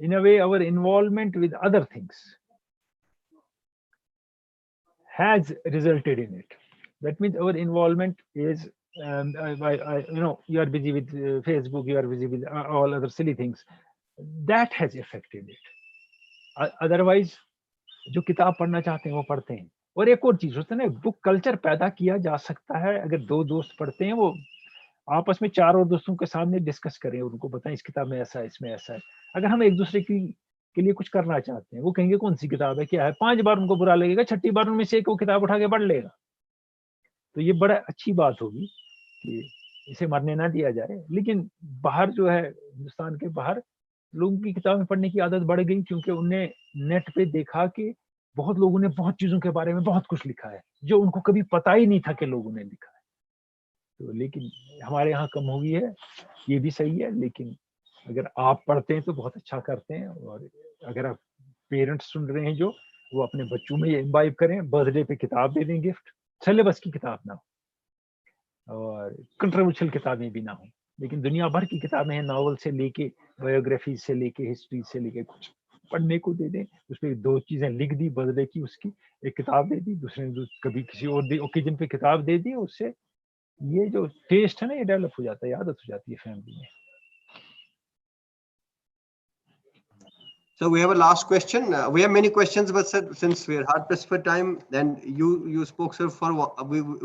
in a way, our involvement with other things has resulted in it. That means our involvement is, you are busy with Facebook, you are busy with all other silly things. That has affected it. Otherwise, जो किताब पढ़ना चाहते हैं वो पढ़ते हैं। और एक और चीज होता है ना, बुक कल्चर पैदा किया जा सकता है अगर 2 दोस्त पढ़ते हैं, वो आपस में 4 और दोस्तों के सामने डिस्कस करें, उनको बताएं इस किताब में ऐसा है, इसमें ऐसा है। अगर हम एक दूसरे के लिए कुछ करना चाहते हैं, वो कहेंगे कौन सी किताब है, क्या है, 5 बार उनको बुरा लगेगा, 6ठी बार उनमें से एक वो किताब उठा के पढ़ लेगा। तो ये बड़ा अच्छी बात होगी कि इसे मरने ना दिया जाए। लेकिन बाहर जो है, हिंदुस्तान के बाहर लोगों की किताबें पढ़ने की आदत बढ़ गई, क्योंकि उनने नेट पे देखा कि बहुत लोगों ने बहुत चीजों के बारे में बहुत कुछ लिखा है जो उनको कभी पता ही नहीं था कि लोगों ने लिखा है। तो लेकिन हमारे यहाँ कम हो गई है, ये भी सही है। लेकिन अगर आप पढ़ते हैं तो बहुत अच्छा करते हैं, और अगर आप पेरेंट्स सुन रहे हैं जो, वो अपने बच्चों में ये इम्बाइब करें, बर्थडे पे किताब दे दें गिफ्ट, सिलेबस की किताब ना हो और कंट्रोवर्शियल किताबें भी ना हो, लेकिन दुनिया भर की किताबें हैं, नॉवल से लेके बायोग्राफी से लेके हिस्ट्री से लेके कुछ पढ़ने को दे दें। उसमें 2 चीजें लिख दी बर्थडे की, उसकी एक किताब दे दी, दूसरे ने कभी किसी और ओकेजन पे किताब दे दी, उससे ये जो टेस्ट है ना, ये डेवलप हो जाता है, आदत हो जाती है फैमिली में। So we have a last question. We have many questions, but sir, since we are hard pressed for time, then you spoke, sir, for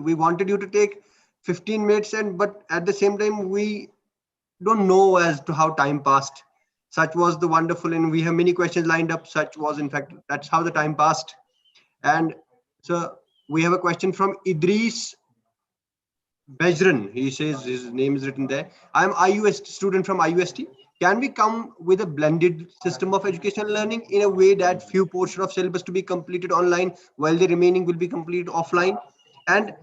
we wanted you to take 15 minutes, but at the same time, we don't know as to how time passed. Such was the wonderful, and we have many questions lined up. Such was, in fact, that's how the time passed. And so we have a question from Idris Bejran. He says his name is written there. I'm IUST student from IUST. Can we come with a blended system of educational learning in a way that few portion of syllabus to be completed online while the remaining will be completed offline? And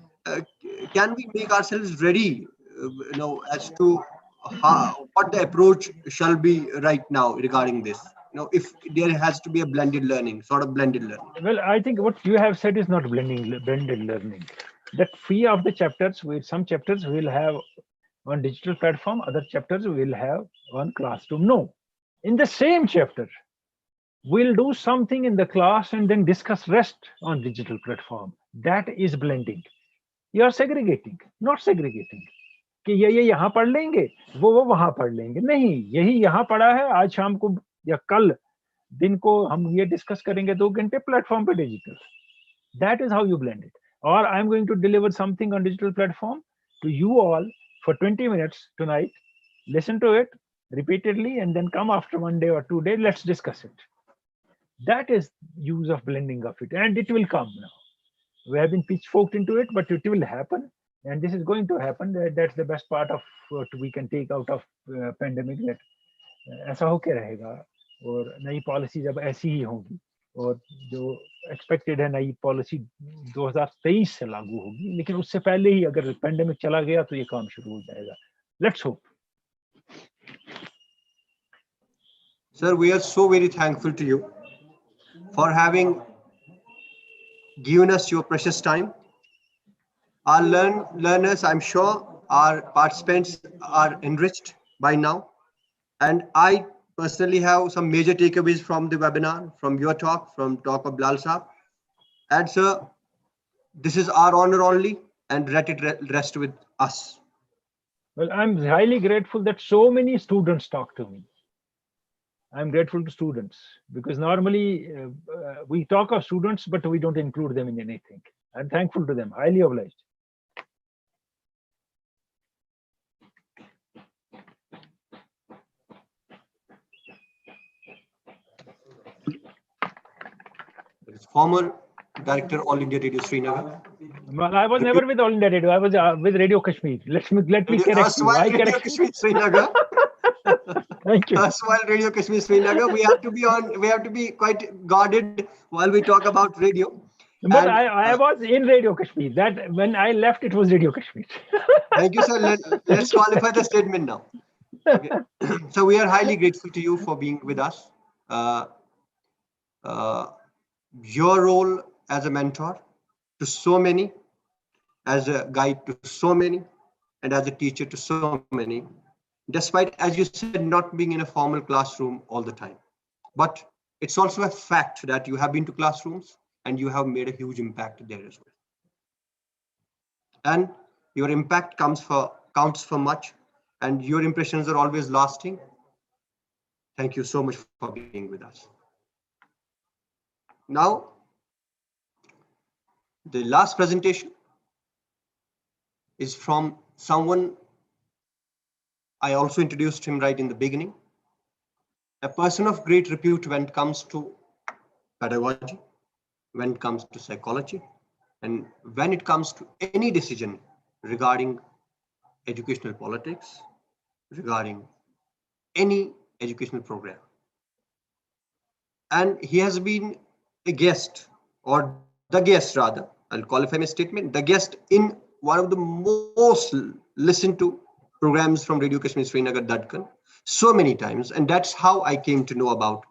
can we make ourselves ready, as to what the approach shall be right now regarding this? If there has to be a blended learning, sort of blended learning. Well, I think what you have said is not blended learning. That few of the chapters, some chapters will have on digital platform, other chapters will have on classroom. No, in the same chapter, we'll do something in the class and then discuss rest on digital platform. That is blending. You are segregating, not segregating. कि ये यहाँ पढ़ लेंगे, वो वहाँ पढ़ लेंगे. नहीं, यही यहाँ पढ़ा है, आज शाम को या कल दिन को हम ये डिस्कस करेंगे 2 घंटे प्लेटफॉर्म पे digital. That is how you blend it. Or I'm going to deliver something on digital platform to you all for 20 minutes tonight. Listen to it repeatedly and then come after 1 day or 2 days. Let's discuss it. That is use of blending of it, and it will come now. We have been pitchforked into it, but it will happen, and this is going to happen. That's the best part of what we can take out of pandemic. That ऐसा होके रहेगा और नई policy जब ऐसी ही होगी और जो एक्सपेक्टेड है नई पॉलिसी 2023 से लागू होगी, लेकिन उससे पहले ही अगर पेंडेमिक चला गया तो ये काम शुरू हो जाएगा. Let's hope. Sir, we are so very thankful to you for having given us your precious time. Our learners, I'm sure, our participants are enriched by now. And I personally have some major takeaways from the webinar, from your talk, from talk of Bilal Saab. And sir, this is our honor only, and let it rest with us. Well, I'm highly grateful that so many students talk to me. I'm grateful to students because normally we talk of students, but we don't include them in anything. I'm thankful to them, highly obliged. Former Director, All India Radio Srinagar. Well, I was never with All India Radio. I was with Radio Kashmir. Let me correct you. I Radio correct Kashmir Srinagar. Thank you. While Radio Kashmir Srinagar, we have to be quite guarded while we talk about radio. But I was in Radio Kashmir. That when I left, it was Radio Kashmir. Thank you, sir. Let's qualify the statement now. Okay. So we are highly grateful to you for being with us. Your role as a mentor to so many, as a guide to so many, and as a teacher to so many, despite, as you said, not being in a formal classroom all the time. But it's also a fact that you have been to classrooms and you have made a huge impact there as well. And your impact counts for much, and your impressions are always lasting. Thank you so much for being with us. Now, the last presentation is from someone, I also introduced him right in the beginning, a person of great repute when it comes to pedagogy, when it comes to psychology, and when it comes to any decision regarding educational politics, regarding any educational program. And he has been a guest, or the guest rather, I'll qualify my statement, the guest in one of the most listened to programs from Radio Kashmir Srinagar, Dadkan, so many times. And that's how I came to know about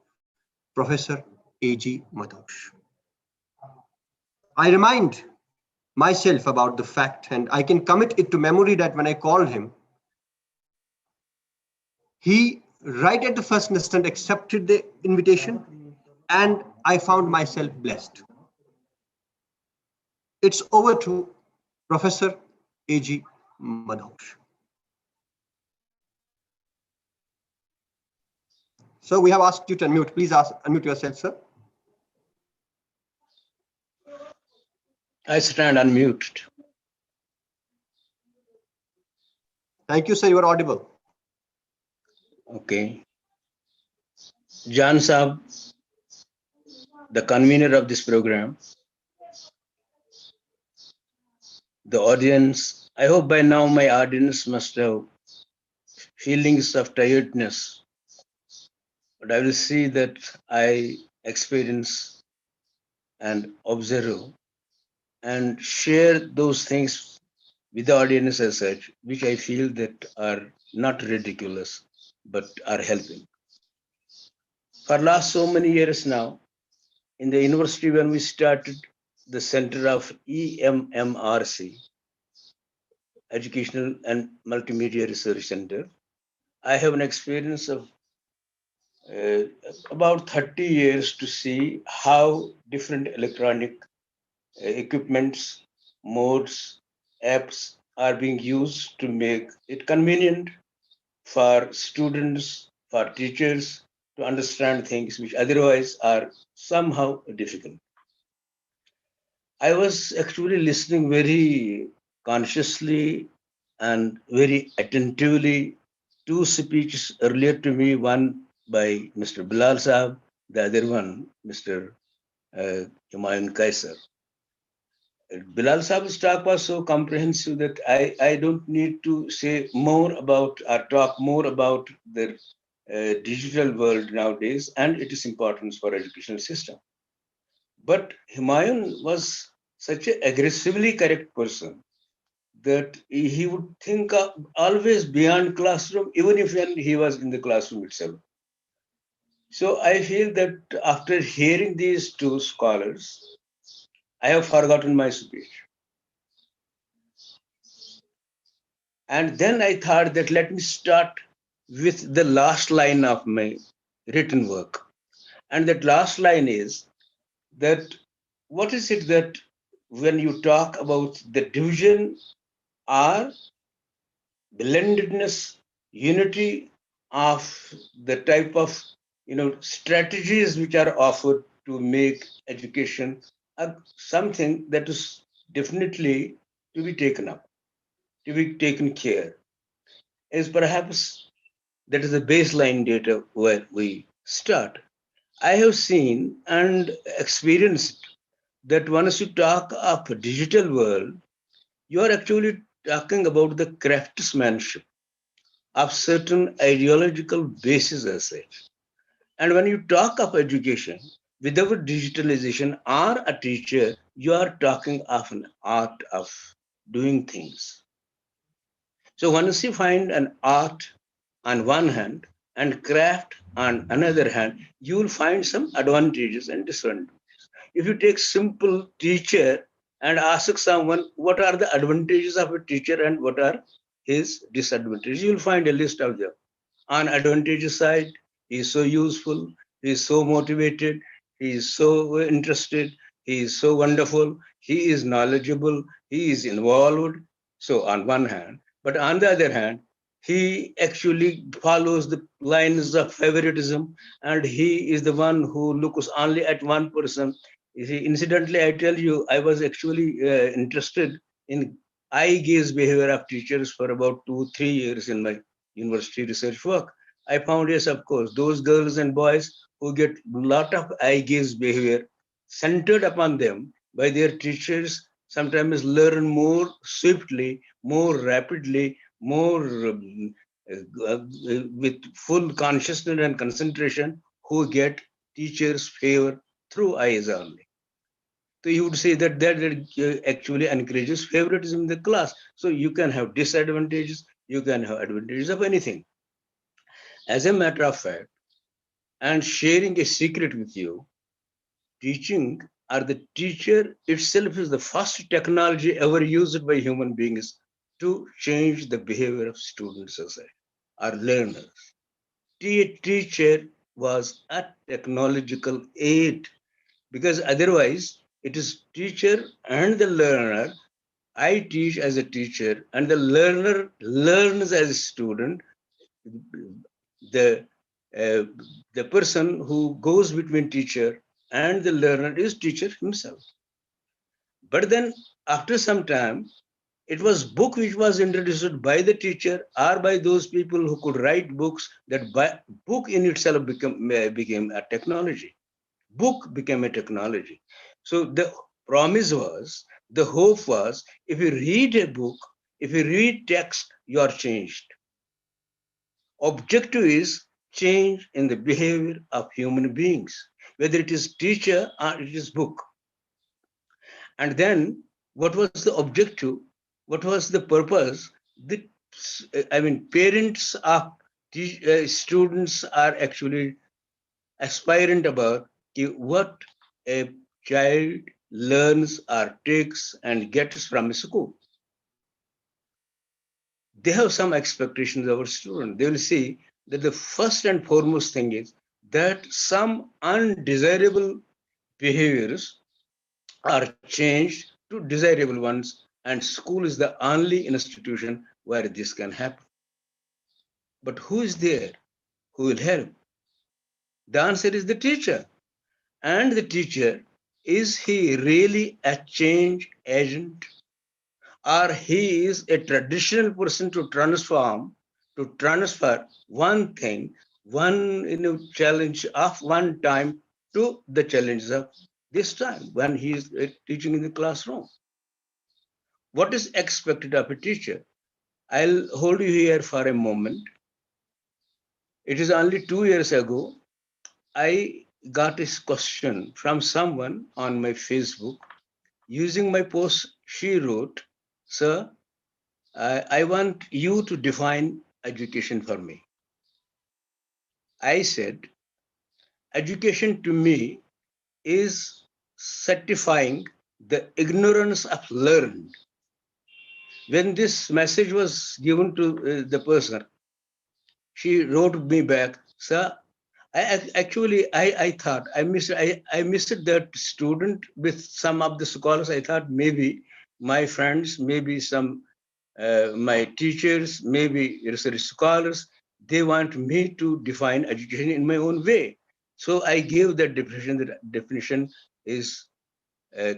Professor Aj Madhosh. I remind myself about the fact, and I can commit it to memory, that when I called him, he right at the first instant accepted the invitation, and I found myself blessed. It's over to Professor Aj Madhosh. So we have asked you to unmute. Please unmute yourself, sir. I stand unmuted. Thank you, sir. You are audible. Okay. Jan Saab, the convener of this program, the audience, I hope by now my audience must have feelings of tiredness, but I will see that I experience and observe and share those things with the audience as such, which I feel that are not ridiculous, but are helping. For last so many years now, in the university when we started the center of EMMRC, Educational and Multimedia Research Center, I have an experience of about 30 years to see how different electronic equipments, modes, apps are being used to make it convenient for students, for teachers to understand things which otherwise are somehow difficult. I was actually listening very consciously and very attentively two speeches earlier to me, one by Mr. Bilal Saab, the other one, Mr. Humayun Kaiser. Bilal Saab's talk was so comprehensive that I don't need to say more about or talk more about the digital world nowadays and its importance for educational system. But Humayun was such an aggressively correct person that he would think of always beyond classroom, even if when he was in the classroom itself. So I feel that after hearing these two scholars, I have forgotten my speech. And then I thought that let me start with the last line of my written work. And that last line is that what is it that when you talk about the division or blendedness, unity of the type of strategies which are offered to make education something that is definitely to be taken up, to be taken care, is perhaps that is the baseline data where we start. I have seen and experienced that once you talk of a digital world, you are actually talking about the craftsmanship of certain ideological basis as such. And when you talk of education, without digitalization or a teacher, you are talking of an art of doing things. So once you find an art on one hand and craft on another hand, you will find some advantages and disadvantages. If you take simple teacher and ask someone what are the advantages of a teacher and what are his disadvantages, you will find a list of them. On advantages side, he is so useful, he is so motivated, he is so interested, he is so wonderful, he is knowledgeable, he is involved. So on one hand, but on the other hand, he actually follows the lines of favoritism and he is the one who looks only at one person. You see, incidentally, I tell you, I was actually interested in eye gaze behavior of teachers for about 2-3 years in my university research work. I found, yes, of course, those girls and boys who get a lot of eye gaze behavior centered upon them by their teachers sometimes learn more swiftly, more rapidly, more with full consciousness and concentration, who get teachers' favor through eyes only. So you would say that actually encourages favoritism in the class. So you can have disadvantages, you can have advantages of anything. As a matter of fact, and sharing a secret with you, teaching or the teacher itself is the first technology ever used by human beings to change the behavior of students or learners. Teacher was a technological aid because otherwise it is teacher and the learner. I teach as a teacher and the learner learns as a student. The the person who goes between teacher and the learner is teacher himself. But then after some time, It was book which was introduced by the teacher or by those people who could write books. That book in itself became a technology. Book became a technology. So the promise was, the hope was, if you read a book, if you read text, you are changed. Objective is change in the behavior of human beings, whether it is teacher or it is book. And then what was the objective? What was the purpose? The, parents of students are actually aspirant about what a child learns or takes and gets from school. They have some expectations of our students. They will see that the first and foremost thing is that some undesirable behaviors are changed to desirable ones, and school is the only institution where this can happen. But who is there who will help? The answer is the teacher. And the teacher, is he really a change agent? Or he is a traditional person to transfer one thing, one challenge of one time to the challenges of this time when he is teaching in the classroom. What is expected of a teacher? I'll hold you here for a moment. It is only 2 years ago, I got a question from someone on my Facebook. Using my post, she wrote, "Sir, I want you to define education for me." I said, education to me is certifying the ignorance of learned. When this message was given to the person, she wrote me back, "Sir, I thought I missed that student with some of the scholars. I thought maybe my friends, maybe some my teachers, maybe research scholars, they want me to define education in my own way." So I gave that definition. That definition is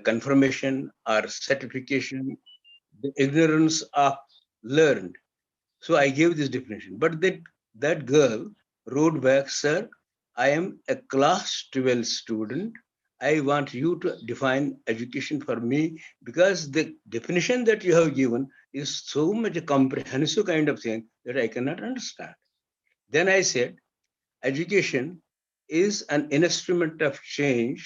confirmation or certification, the ignorance of learned. So I gave this definition. But that girl wrote back, "Sir, I am a class 12 student. I want you to define education for me, because the definition that you have given is so much a comprehensive kind of thing that I cannot understand." Then I said, education is an instrument of change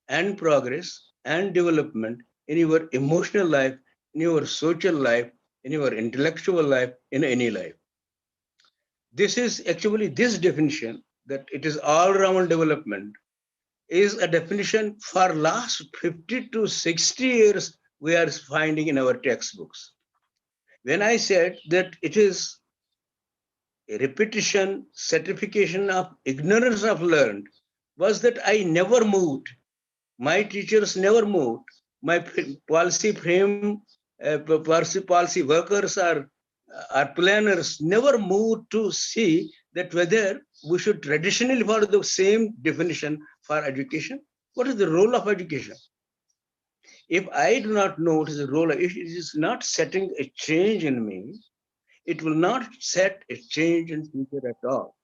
and progress and development in your emotional life, in your social life, in your intellectual life, in any life. This is actually this definition, that it is all-round development, is a definition for last 50 to 60 years we are finding in our textbooks. When I said that it is a repetition, certification of ignorance of learned, was that I never moved. My teachers never moved. My policy frame, policy workers or planners never moved to see that whether we should traditionally follow the same definition for education. What is the role of education? If I do not know what is the role, if it is not setting a change in me, it will not set a change in future at all.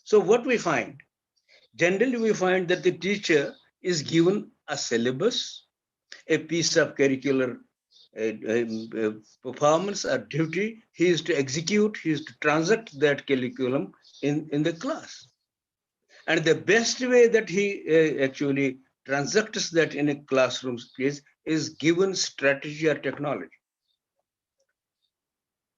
So what we find? Generally, we find that the teacher is given a syllabus, a piece of curricular performance or duty. He is to execute, he is to transact that curriculum in the class. And the best way that he actually transacts that in a classroom space is given strategy or technology.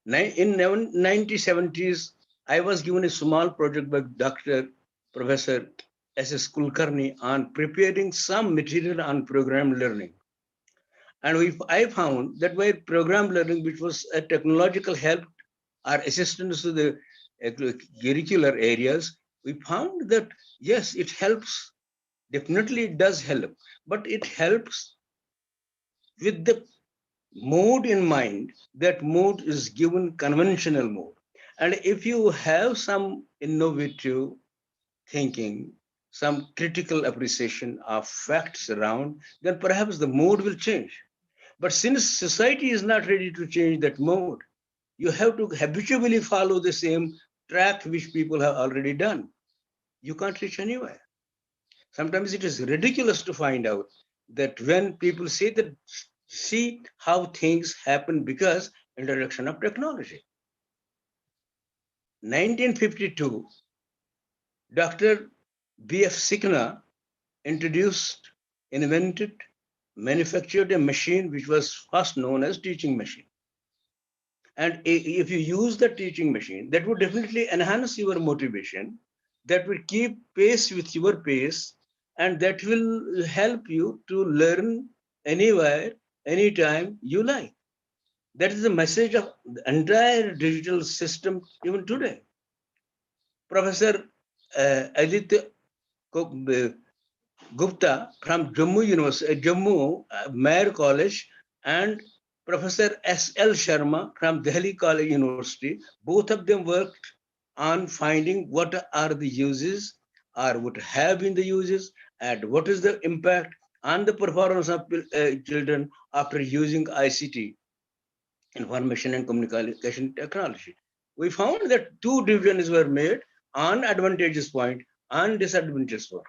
In 1970s, I was given a small project by Dr. Professor S.S. Kulkarni on preparing some material on program learning. And I found that by program learning, which was a technological help or assistance to the curricular areas, we found that yes, it helps. Definitely it does help, but it helps with the mode in mind. That mode is given conventional mode. And if you have some innovative thinking, some critical appreciation of facts around, then perhaps the mode will change. But since society is not ready to change that mode, you have to habitually follow the same track which people have already done. You can't reach anywhere. Sometimes it is ridiculous to find out that when people say that, see how things happen because introduction of technology. 1952, Dr. B.F. Sikna invented, manufactured a machine which was first known as teaching machine. And if you use the teaching machine, that would definitely enhance your motivation, that will keep pace with your pace, and that will help you to learn anywhere, anytime you like. That is the message of the entire digital system even today. Professor Aditya Gupta from Jammu University, Jammu Mayor College, and Professor S.L. Sharma from Delhi College University, both of them worked on finding what are the uses or what have been the uses and what is the impact on the performance of children after using ICT, information and communication technology. We found that two divisions were made on advantageous point and disadvantageous point.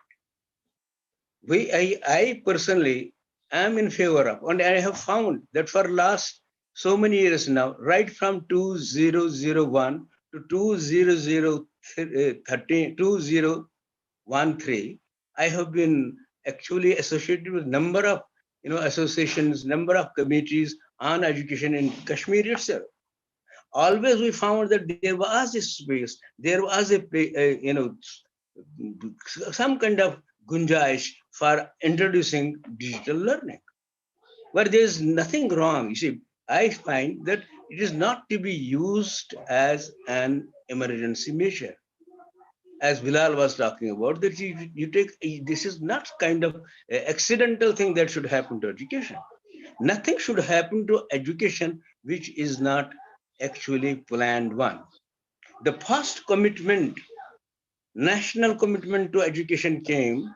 I personally am in favor of, and I have found that for last so many years now, right from 2001 to 2013, I have been actually associated with number of associations, number of committees on education in Kashmir itself. Always we found that there was a space, there was a some kind of gunjaish for introducing digital learning, where there is nothing wrong. You see, I find that it is not to be used as an emergency measure. As Bilal was talking about, that you take, this is not kind of accidental thing that should happen to education. Nothing should happen to education which is not actually planned one. The first commitment, national commitment to education came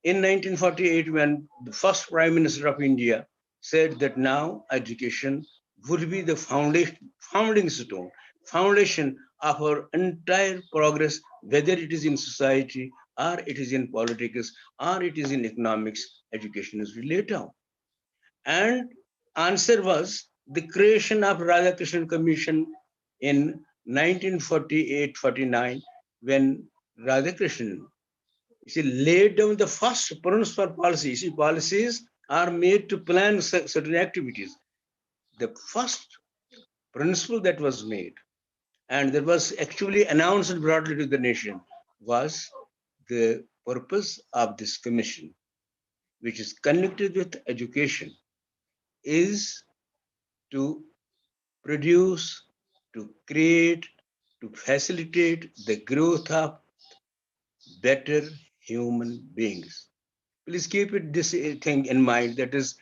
in 1948 when the first Prime Minister of India said that now education would be the founding stone, foundation of our entire progress, whether it is in society or it is in politics or it is in economics, education is laid down. And answer was the creation of Radhakrishnan Commission in 1948-49 when Radhakrishnan laid down the first principal policy. See, policies are made to plan certain activities. The first principle that was made and that was actually announced broadly to the nation was the purpose of this commission, which is connected with education, is to produce, to create, to facilitate the growth of better human beings. Please keep this thing in mind, that is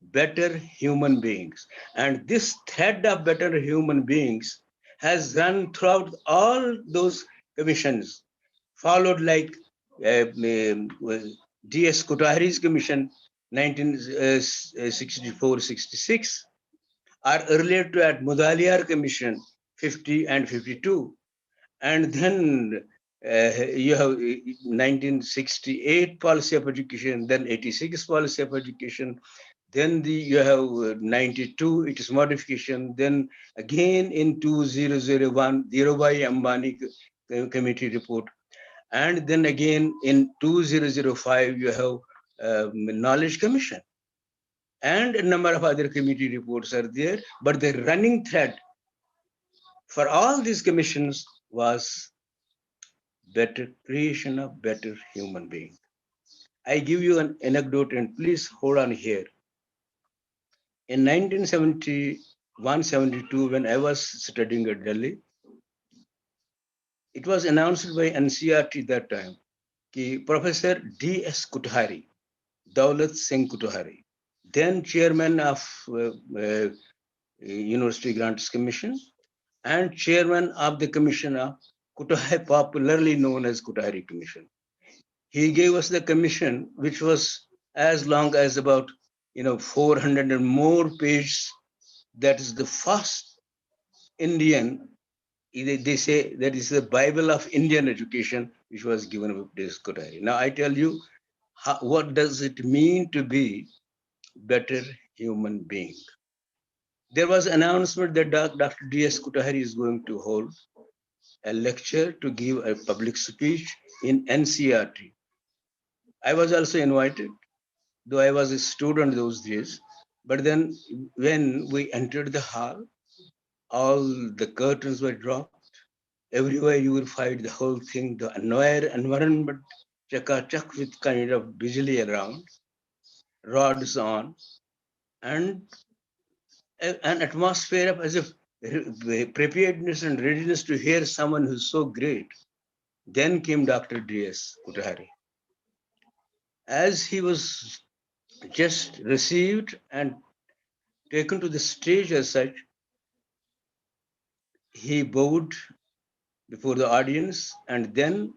better human beings. And this thread of better human beings has run throughout all those commissions, followed like D.S. Kothari's commission, 1964-66, or earlier to at Mudaliar Commission, 50 and 52. And then you have 1968 policy of education, then 86 policy of education, then you have 92, it is modification, then again in 2001, Dhirubhai Ambani committee report, and then again in 2005, you have Knowledge Commission. And a number of other committee reports are there, but the running thread for all these commissions was better creation of better human being. I give you an anecdote and please hold on here. In 1971-72, when I was studying at Delhi, it was announced by NCRT that time, that Professor D.S. Kothari, Daulat Singh Kothari, then chairman of University Grants Commission and chairman of the commission of Kothari, popularly known as Kothari Commission. He gave us the commission, which was as long as about 400 and more pages. That is the first Indian, they say that is the Bible of Indian education, which was given by Aj Kothari. Now I tell you, what does it mean to be better human being? There was an announcement that Dr. D.S. Kothari is going to hold a lecture to give a public speech in NCRT. I was also invited, though I was a student those days. But then when we entered the hall, all the curtains were dropped. Everywhere you will find the whole thing, the entire environment, chak with kind of bijli around, rods on, and an atmosphere of as if preparedness and readiness to hear someone who's so great. Then came Dr. D.S. Kothari. As he was just received and taken to the stage as such, he bowed before the audience and then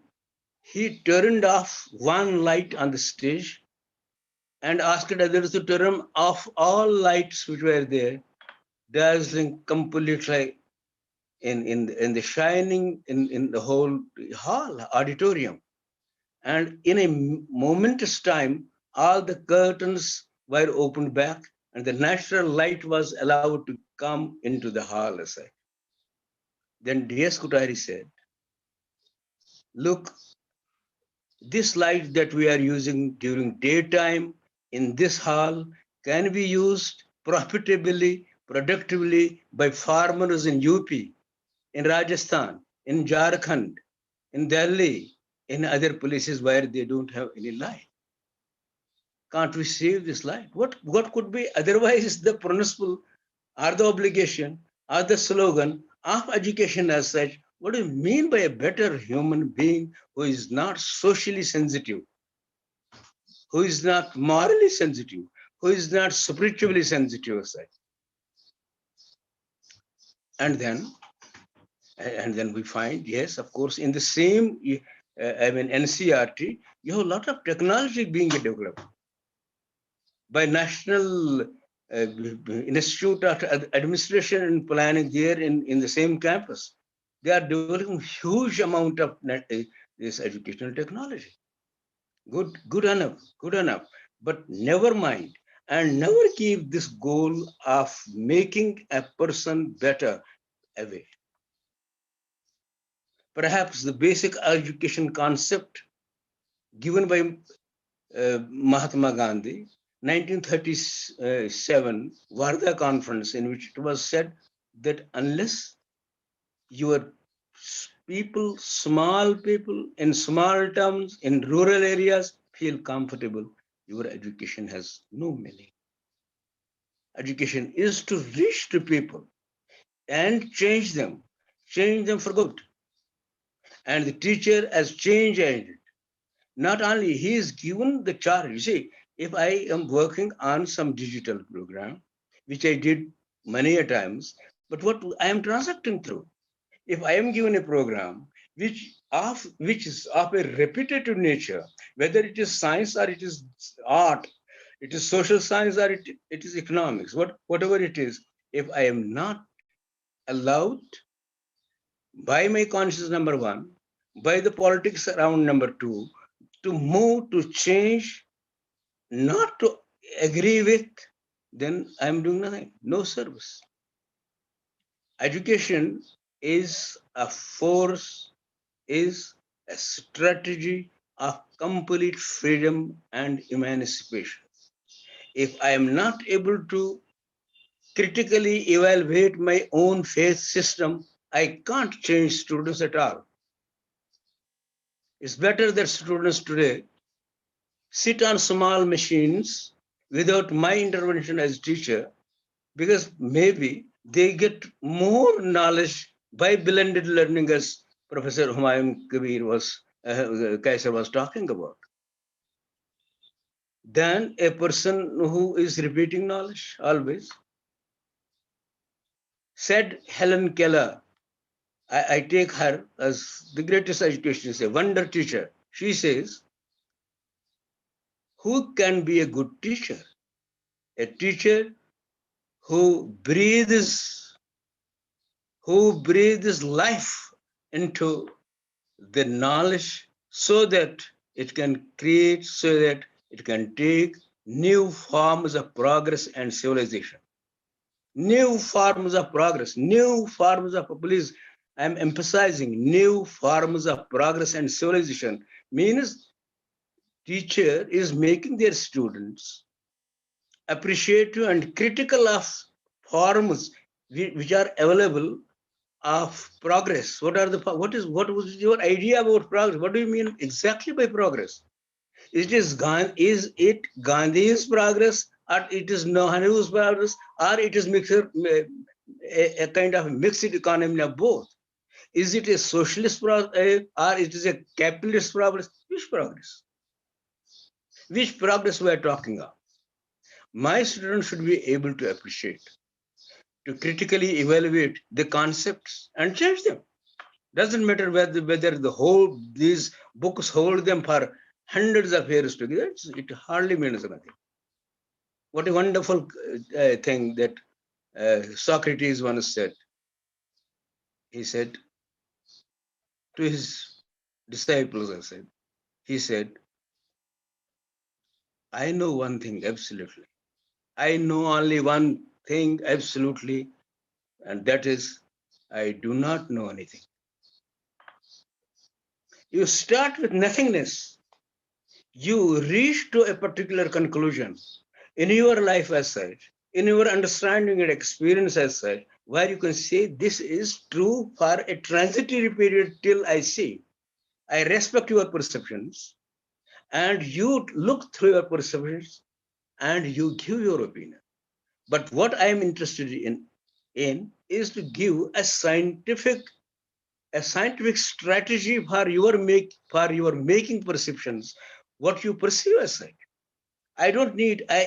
he turned off one light on the stage and asked others to turn off all lights which were there, dazzling completely in the shining in the whole hall, auditorium. And in a momentous time, all the curtains were opened back and the natural light was allowed to come into the hall. Then D.S. Kothari said, look, this light that we are using during daytime in this hall can be used profitably, productively by farmers in UP, in Rajasthan, in Jharkhand, in Delhi, in other places where they don't have any light. Can't we save this light? What could be otherwise the principle or the obligation or the slogan of education as such? What do you mean by a better human being who is not socially sensitive, who is not morally sensitive, who is not spiritually sensitive as such? And then we find, yes, of course, in the same, NCRT, you have a lot of technology being developed by National Institute of Administration and Planning there in the same campus. They are developing huge amount of this educational technology. Good enough. But never mind, and never keep this goal of making a person better away. Perhaps the basic education concept given by Mahatma Gandhi, 1937 Varda conference, in which it was said that unless your people, small people in small towns, in rural areas feel comfortable, your education has no meaning. Education is to reach to people and change them for good. And the teacher has changed it. Not only he is given the charge. You see, if I am working on some digital program, which I did many a times, but what I am transacting through, if I am given a program which is of a repetitive nature, whether it is science or it is art, it is social science or it is economics, whatever it is, if I am not allowed by my conscience, number one, by the politics around number two, to move, to change, not to agree with, then I'm doing nothing, no service. Education is a force, is a strategy of complete freedom and emancipation. If I am not able to critically evaluate my own faith system, I can't change students at all. It's better that students today sit on small machines without my intervention as teacher, because maybe they get more knowledge by blended learning, as Professor Humayun Kabir Kaiser was talking about, than a person who is repeating knowledge always. Said Helen Keller, I take her as the greatest educationist, a wonder teacher. She says, who can be a good teacher? A teacher who breathes life into the knowledge so that it can create, so that it can take new forms of progress and civilization. New forms of progress, new forms of, please, I'm emphasizing new forms of progress and civilization means teacher is making their students appreciative and critical of forms which are available of progress. What was your idea about progress? What do you mean exactly by progress? Is it Gandhi's progress, or it is Nehru's progress, or it is a kind of mixed economy of both? Is it a socialist progress, or it is a capitalist progress? Which progress? Which progress we are talking of? My students should be able to appreciate, to critically evaluate the concepts and change them. Doesn't matter whether these books hold them for hundreds of years together. It hardly means anything. What a wonderful thing that Socrates once said. He said to his disciples, he said, I know one thing absolutely. I know only one thing absolutely, and that is, I do not know anything. You start with nothingness. You reach to a particular conclusion in your life as such, in your understanding and experience as such, where you can say this is true for a transitory period till I see. I respect your perceptions, and you look through your perceptions and you give your opinion. But what I am interested in is to give a scientific strategy for your making perceptions, what you perceive as such. I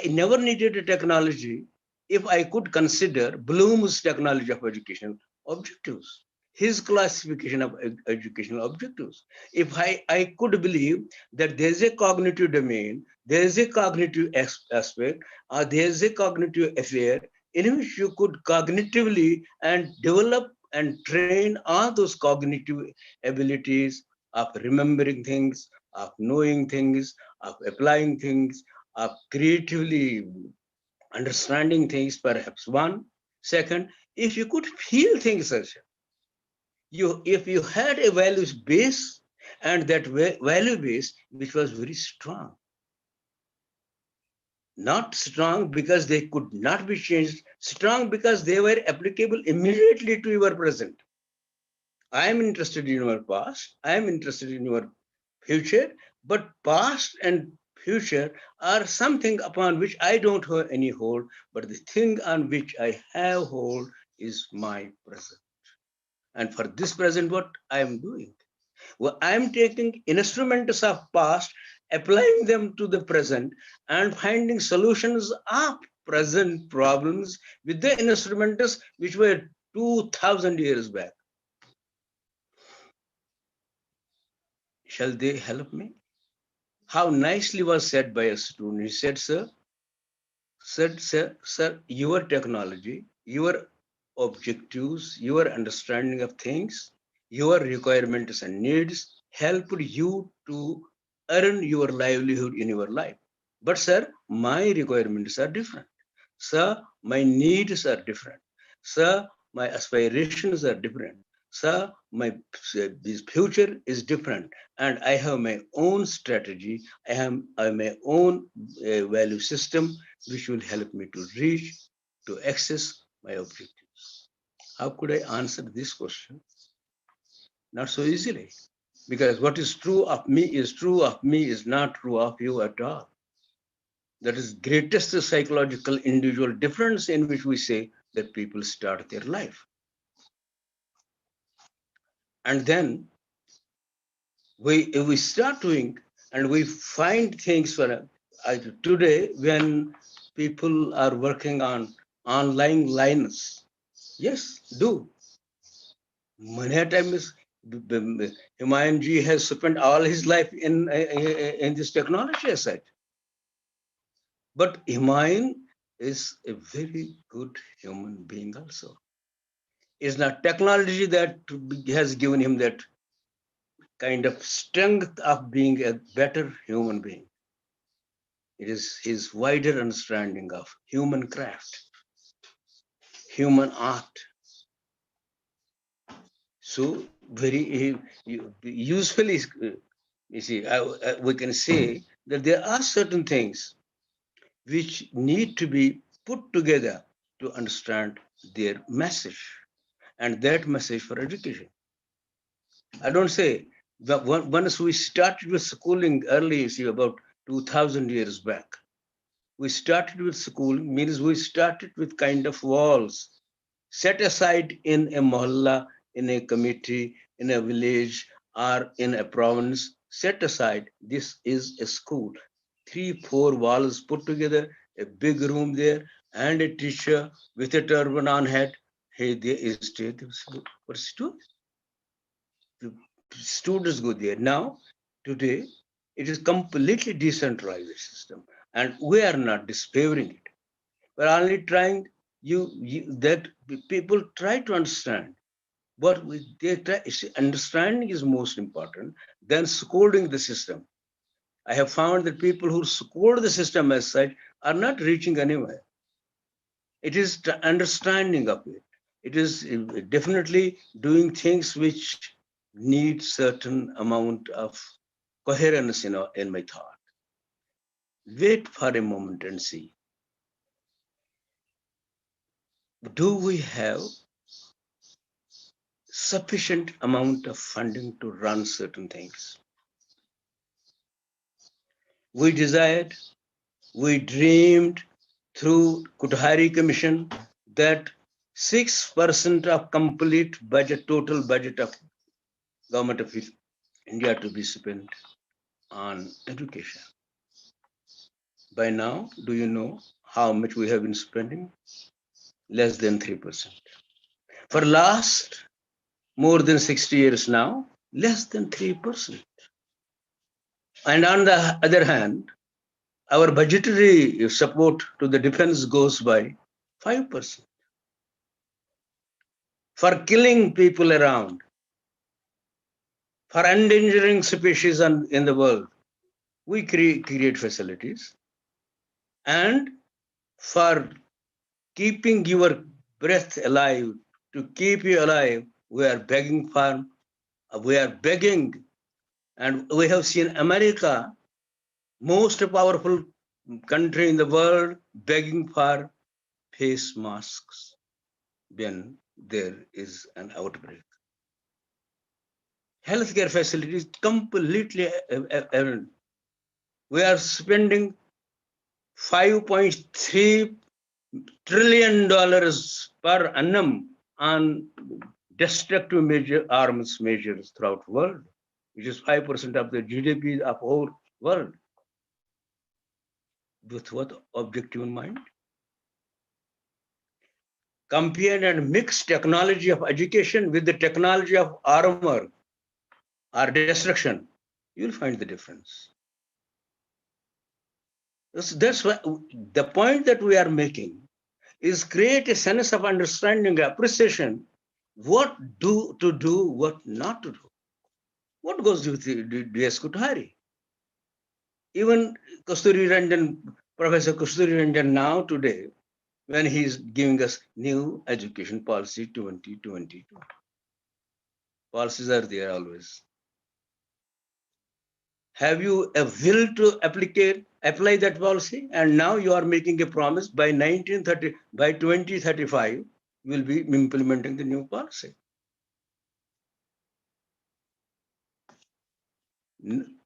never needed a technology if I could consider Bloom's technology of education objectives, his classification of educational objectives. If I could believe that there's a cognitive domain, there's a cognitive aspect, or there's a cognitive affair in which you could cognitively and develop and train all those cognitive abilities of remembering things, of knowing things, of applying things, of creatively understanding things, perhaps one. Second, if you could feel things such, if you had a values base, and that value base which was very strong, not strong because they could not be changed, strong because they were applicable immediately to your present. I am interested in your past, I am interested in your future, but past and future are something upon which I don't have any hold, but the thing on which I have hold is my present. And for this present, what I am doing? Well, I am taking instruments of past, applying them to the present, and finding solutions of present problems with the instruments which were 2000 years back. Shall they help me? How nicely was said by a student. He said, sir, your technology, your objectives, your understanding of things, your requirements and needs helped you to earn your livelihood in your life. But sir, my requirements are different. Sir, my needs are different. Sir, my aspirations are different. Sir, my future is different, and I have my own strategy. I have my own value system, which will help me to reach, to access my objectives. How could I answer this question? Not so easily, because what is true of me is not true of you at all. That is greatest psychological individual difference in which we say that people start their life. And then we start doing, and we find things for today when people are working on online lines. Yes, do. Many times Humayun ji has spent all his life in this technology aside. But Humayun is a very good human being also. It's not technology that has given him that kind of strength of being a better human being. It is his wider understanding of human craft, human art. So very usefully, you see, we can say that there are certain things which need to be put together to understand their message, and that message for education. I don't say that once we started with schooling early, you see, about 2000 years back, we started with schooling means we started with kind of walls set aside in a mohalla, in a community, in a village, or in a province, set aside. This is a school. 3, 4 walls put together, a big room there, and a teacher with a turban on head. Hey, there is state for students. The students go there. Now, today, it is completely decentralized system, and we are not disfavoring it. We're only trying that people try to understand what they try. Understanding is most important than scolding the system. I have found that people who scold the system as such are not reaching anywhere. It is the understanding of it. It is definitely doing things which need certain amount of coherence in my thought. Wait for a moment and see. Do we have sufficient amount of funding to run certain things? We desired, we dreamed through Kuthari Commission that 6% of complete budget, total budget of government of India to be spent on education. By now, do you know how much we have been spending? Less than 3%. For last more than 60 years now, less than 3%. And on the other hand, our budgetary support to the defense goes by 5%. For killing people around, for endangering species in the world, we create facilities. And for keeping your breath alive, to keep you alive, we are begging, and we have seen America, most powerful country in the world, begging for face masks when there is an outbreak. Healthcare facilities completely, we are spending $5.3 trillion per annum on destructive arms measures throughout the world, which is 5% of the GDP of the whole world. With what objective in mind? Compare and mix technology of education with the technology of armor or destruction, you'll find the difference. That's why the point that we are making is create a sense of understanding, appreciation, what to do, what not to do. What goes with D.S. Kuthari? Even Professor Kasturi Ranjan now today, when he's giving us new education policy 2022. Policies are there always. Have you a will to apply that policy? And now you are making a promise by 2035, you will be implementing the new policy.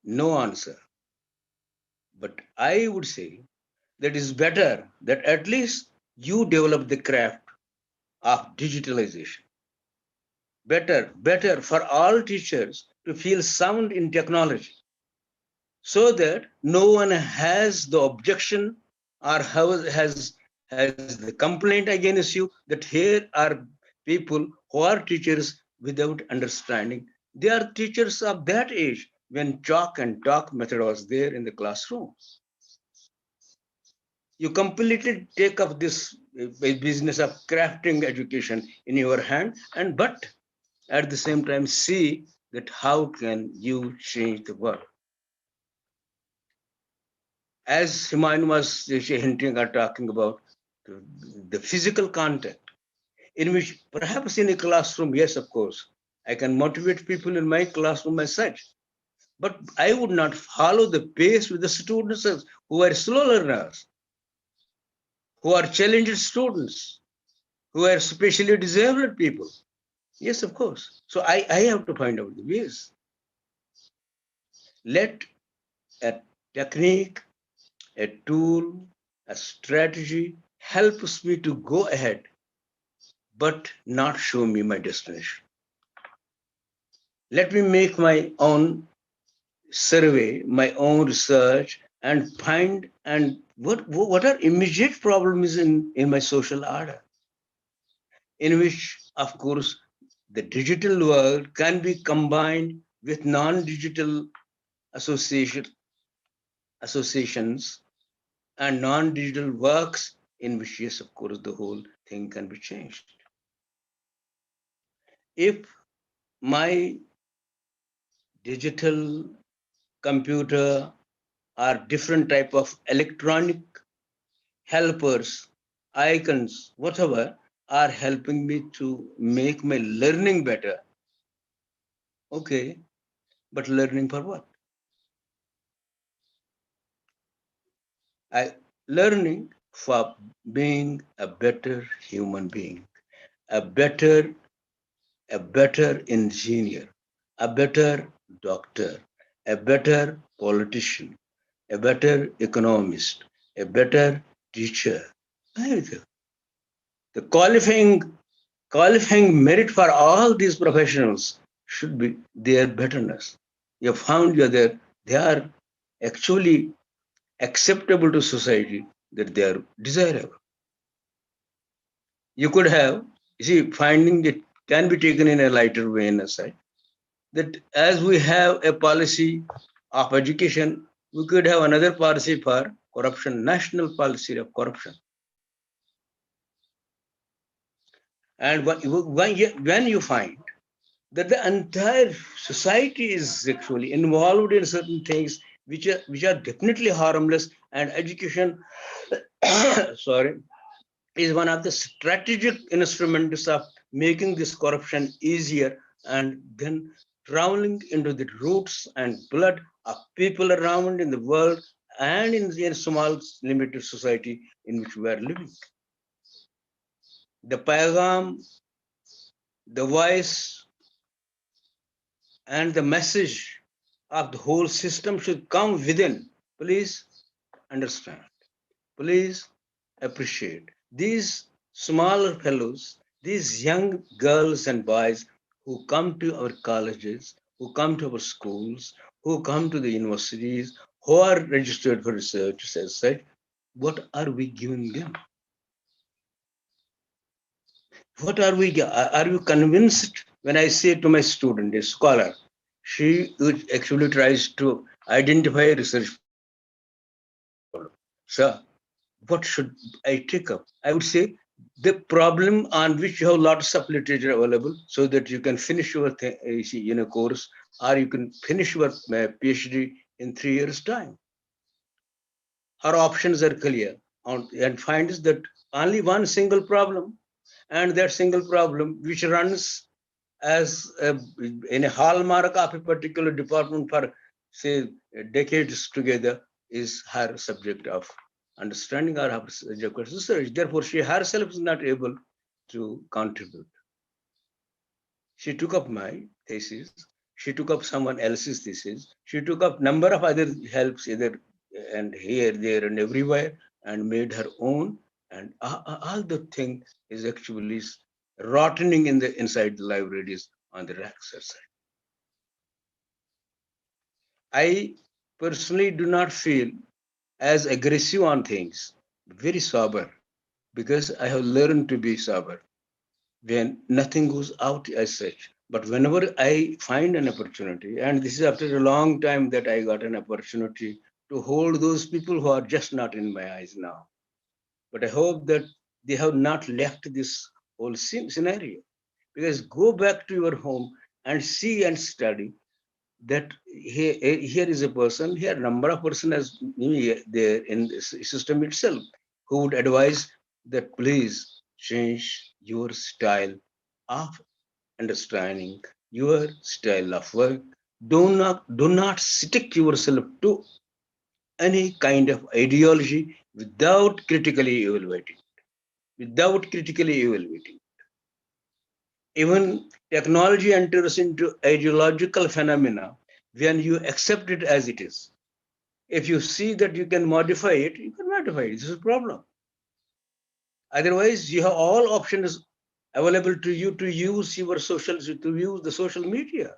No answer. But I would say that is better that at least you develop the craft of digitalization. Better for all teachers to feel sound in technology, so that no one has the objection or has the complaint against you that here are people who are teachers without understanding. They are teachers of that age when chalk and talk method was there in the classroom. You completely take up this business of crafting education in your hand, and but at the same time see that how can you change the world. As Himayan was hinting or talking about the physical contact, in which perhaps in a classroom, yes, of course, I can motivate people in my classroom as such, but I would not follow the pace with the students who are slow learners, who are challenged students, who are specially disabled people. Yes, of course. So I have to find out the ways. Let a technique, a tool, a strategy helps me to go ahead, but not show me my destination. Let me make my own survey, my own research, and find and what are immediate problems in my social order, in which, of course, the digital world can be combined with non-digital associations and non-digital works, in which, yes, of course, the whole thing can be changed. If my digital computer or different type of electronic helpers, icons, whatever, are helping me to make my learning better, okay, but learning for what? Learning for being a better human being, a better engineer, a better doctor, a better politician, a better economist, a better teacher. The qualifying merit for all these professionals should be their betterness. You have found that they are actually acceptable to society, that they are desirable. You could have, you see, finding it can be taken in a lighter way in a side, that as we have a policy of education, we could have another policy for corruption, national policy of corruption. And when you find that the entire society is actually involved in certain things which are definitely harmless, and education sorry, is one of the strategic instruments of making this corruption easier, and then traveling into the roots and blood of people around in the world and in the small limited society in which we are living. The paigam, the voice, and the message of the whole system should come within. Please understand. Please appreciate these smaller fellows, these young girls and boys who come to our colleges, who come to our schools, who come to the universities, who are registered for research as such. What are we giving them? What are we? Are you convinced when I say to my student, a scholar, she actually tries to identify a research problem? Sir, what should I take up? I would say the problem on which you have lots of literature available, so that you can finish your course, or you can finish your PhD in 3 years' time. Our options are clear, and finds that only one single problem, and that single problem which runs as in a hallmark of a particular department for, say, decades together, is her subject of understanding or her subject of research. Therefore, she herself is not able to contribute. She took up my thesis. She took up someone else's thesis. She took up number of other helps, either and here, there, and everywhere, and made her own. And all the thing is actually rotting in the inside the libraries on the racks outside. I personally do not feel as aggressive on things, very sober, because I have learned to be sober when nothing goes out as such. But whenever I find an opportunity, and this is after a long time that I got an opportunity to hold those people who are just not in my eyes now. But I hope that they have not left this whole scenario. Because go back to your home and see and study that here is a person, here number of person as there in the system itself who would advise that please change your style of understanding, your style of work. Do not stick yourself to any kind of ideology without critically evaluating. Without critically evaluating. Even technology enters into ideological phenomena when you accept it as it is. If you see that you can modify it, you can modify it. This is a problem. Otherwise, you have all options available to you to use to use the social media.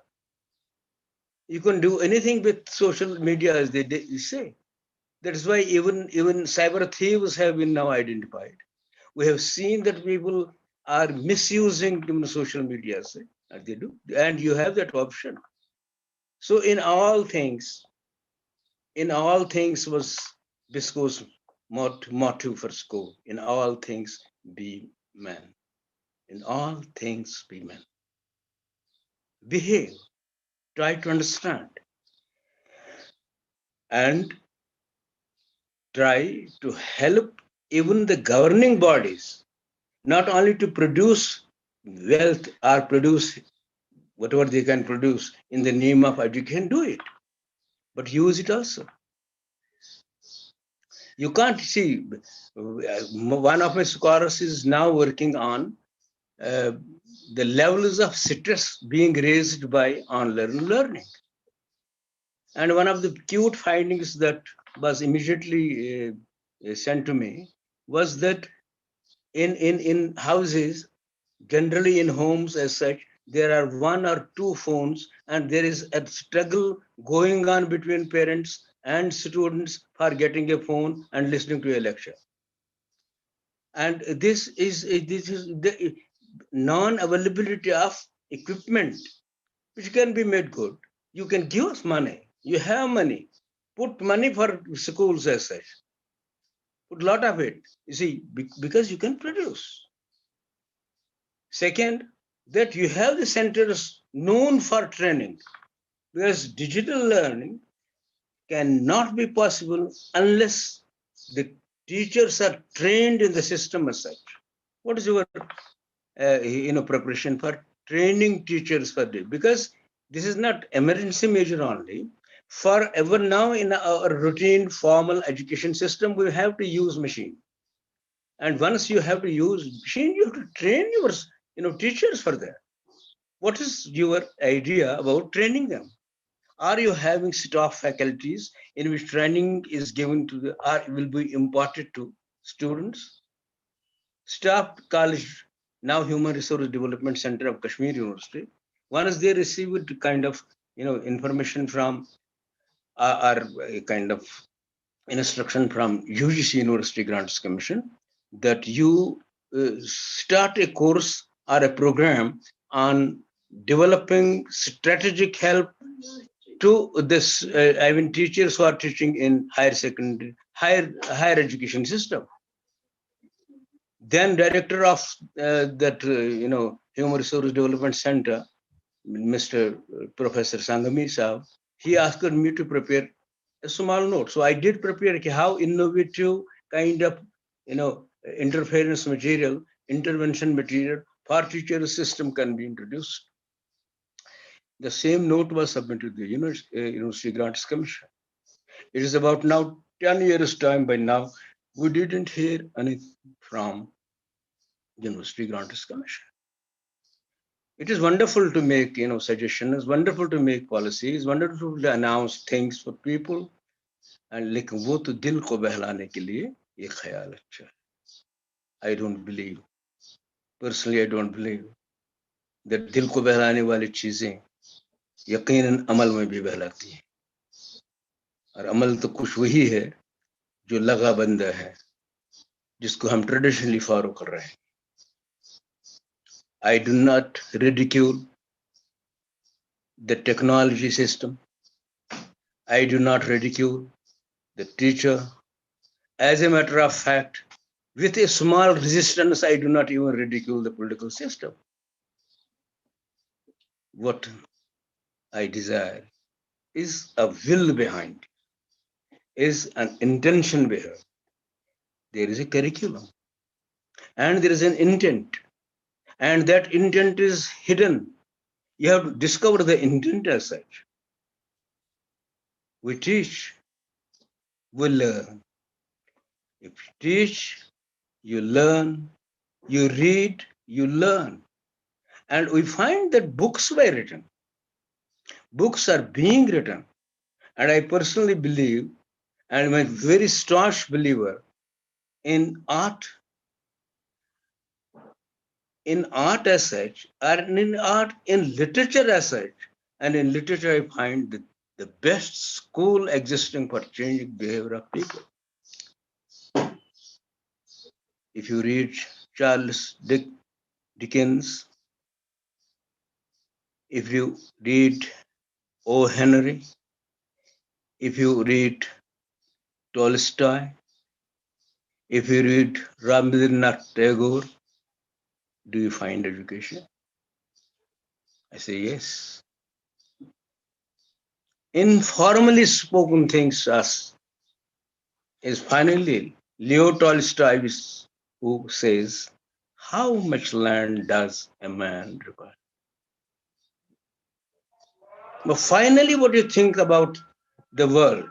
You can do anything with social media, as they say. That is why even cyber thieves have been now identified. We have seen that people are misusing social media, they do, and you have that option. So in all things was Bisco's motto for school. In all things be man. In all things be man. Behave. Try to understand. And try to help even the governing bodies, not only to produce wealth or produce whatever they can produce in the name of education, do it, but use it also. You can't see, one of my scholars is now working on the levels of stress being raised by online learning. And one of the cute findings that was immediately sent to me was that in houses, generally in homes as such, there are one or two phones, and there is a struggle going on between parents and students for getting a phone and listening to a lecture. And this is the non-availability of equipment, which can be made good. You can give us money. You have money. Put money for schools as such. Put a lot of it. You see, because you can produce. Second, that you have the centers known for training, because digital learning cannot be possible unless the teachers are trained in the system as such. What is your preparation for training teachers for this? Because this is not emergency measure only. Forever now in our routine formal education system, we have to use machine. And once you have to use machine, you have to train your teachers for that. What is your idea about training them? Are you having staff faculties in which training is given to will be imparted to students? Staff college, now Human Resource Development Center of Kashmir University, once they received kind of information from or a kind of instruction from UGC University Grants Commission that you start a course or a program on developing strategic help to this teachers who are teaching in higher education system. Then director of that Human Resource Development Center, Mr. Professor Sangami Saab, he asked me to prepare a small note. So I did prepare how innovative kind of interference material, intervention material for teacher system can be introduced. The same note was submitted to the University Grants Commission. It is about now 10 years time by now. We didn't hear anything from University Grants Commission. It is wonderful to make suggestions, wonderful to make policies, wonderful to announce things for people, and लेकिन वो तो दिल को बहलाने के लिए ये ख्याल अच्छा है. I don't believe, personally I don't believe that दिल को बहलाने वाली चीजें यकीनन अमल में भी बहलाती हैं. और अमल तो कुछ वही है जो लगा बंदा है, जिसको हम ट्रेडिशनली फॉलो कर रहे हैं. I do not ridicule the technology system. I do not ridicule the teacher. As a matter of fact, With a small resistance, I do not even ridicule the political system. What I desire is a will behind, is an intention behind. There is a curriculum and there is an intent, and that intent is hidden. You have to discover the intent as such. We teach, we learn. If you teach, you learn, you read, you learn. And we find that books were written. Books are being written. And I personally believe, and I'm a very staunch believer in art as such, and in art, in literature as such. And in literature, I find the best school existing for changing behavior of people. If you read Charles Dickens, if you read O. Henry, if you read Tolstoy, if you read Rabindranath Tagore, do you find education? I say yes. Informally spoken things as is finally Leo Tolstoy who says, how much land does a man require? But finally, what you think about the world,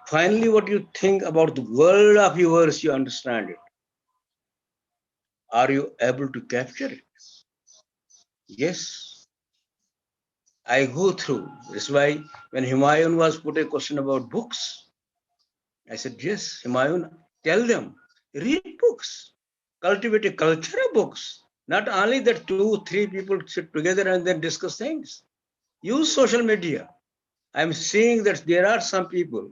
finally, what you think about the world of yours, you understand it. Are you able to capture it? Yes. I go through. That's why when Humayun was put a question about books, I said, yes, Humayun, tell them, read books, cultivate a culture of books. Not only that 2-3 people sit together and then discuss things. Use social media. I'm seeing that there are some people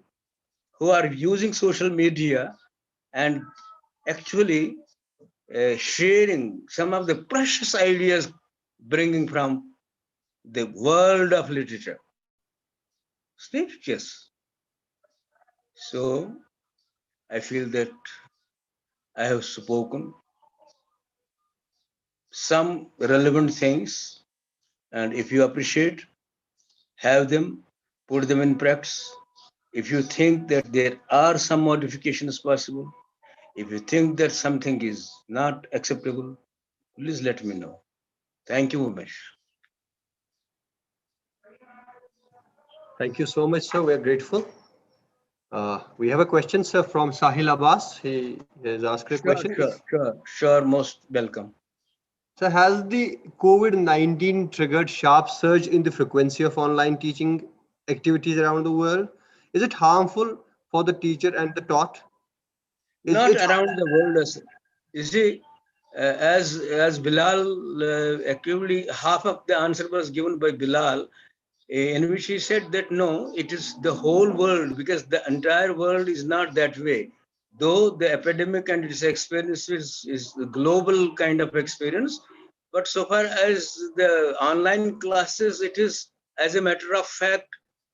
who are using social media and actually sharing some of the precious ideas bringing from the world of literature. Scriptures. So I feel that I have spoken some relevant things, and if you appreciate, have them, put them in practice. If you think that there are some modifications possible, if you think that something is not acceptable, please let me know. Thank you, Umesh. Thank you so much, sir. We're grateful. We have a question, sir, from Sahil Abbas. He has asked a question. Sure, most welcome. So has the COVID-19 triggered sharp surge in the frequency of online teaching activities around the world? Is it harmful for the teacher and the taught? Not around the world. You see, as Bilal, actually half of the answer was given by Bilal, in which he said that no, it is the whole world, because the entire world is not that way. Though the epidemic and its experience is a global kind of experience, but so far as the online classes, it is, as a matter of fact,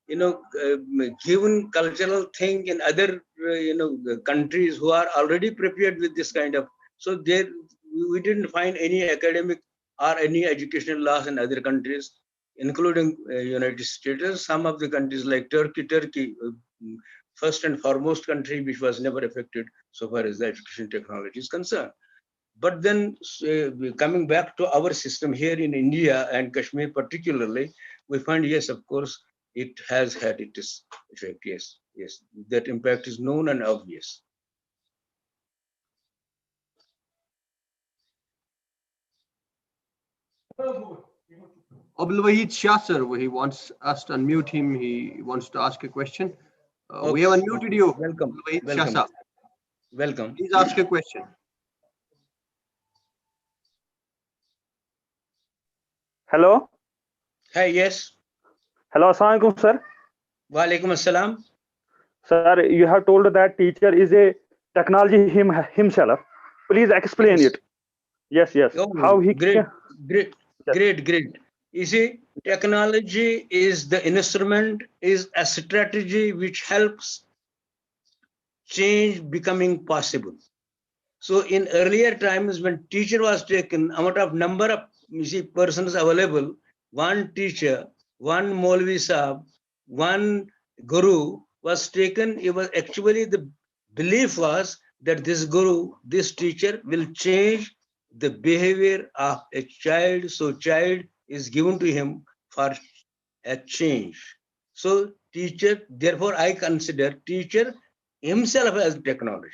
given cultural thing in other, countries who are already prepared with this kind of, so there, we didn't find any academic or any educational loss in other countries, including United States. Some of the countries like Turkey, first and foremost country which was never affected so far as the education technology is concerned. But then coming back to our system here in India and Kashmir particularly, we find, yes, of course, it has had its effect. Yes, that impact is known and obvious. Abdul Wahid Shah, sir, he wants us to unmute him. He wants to ask a question. We have unmuted you. Welcome. Shah, sir. Welcome. Please ask a question. Hello. Hi, yes. Hello, Assalamualaikum, sir. Walaikum assalam. Sir, you have told that teacher is a technology himself. Please explain it. Yes. Oh, how he great. Yes. Great. You see, technology is the instrument, is a strategy which helps change becoming possible. So in earlier times, when teacher was taken, out of number of persons available, one teacher, one Maulvi Sahib, one Guru was taken. It was actually the belief was that this Guru, this teacher will change the behavior of a child. So child is given to him for a change. So teacher, therefore I consider teacher himself as technology.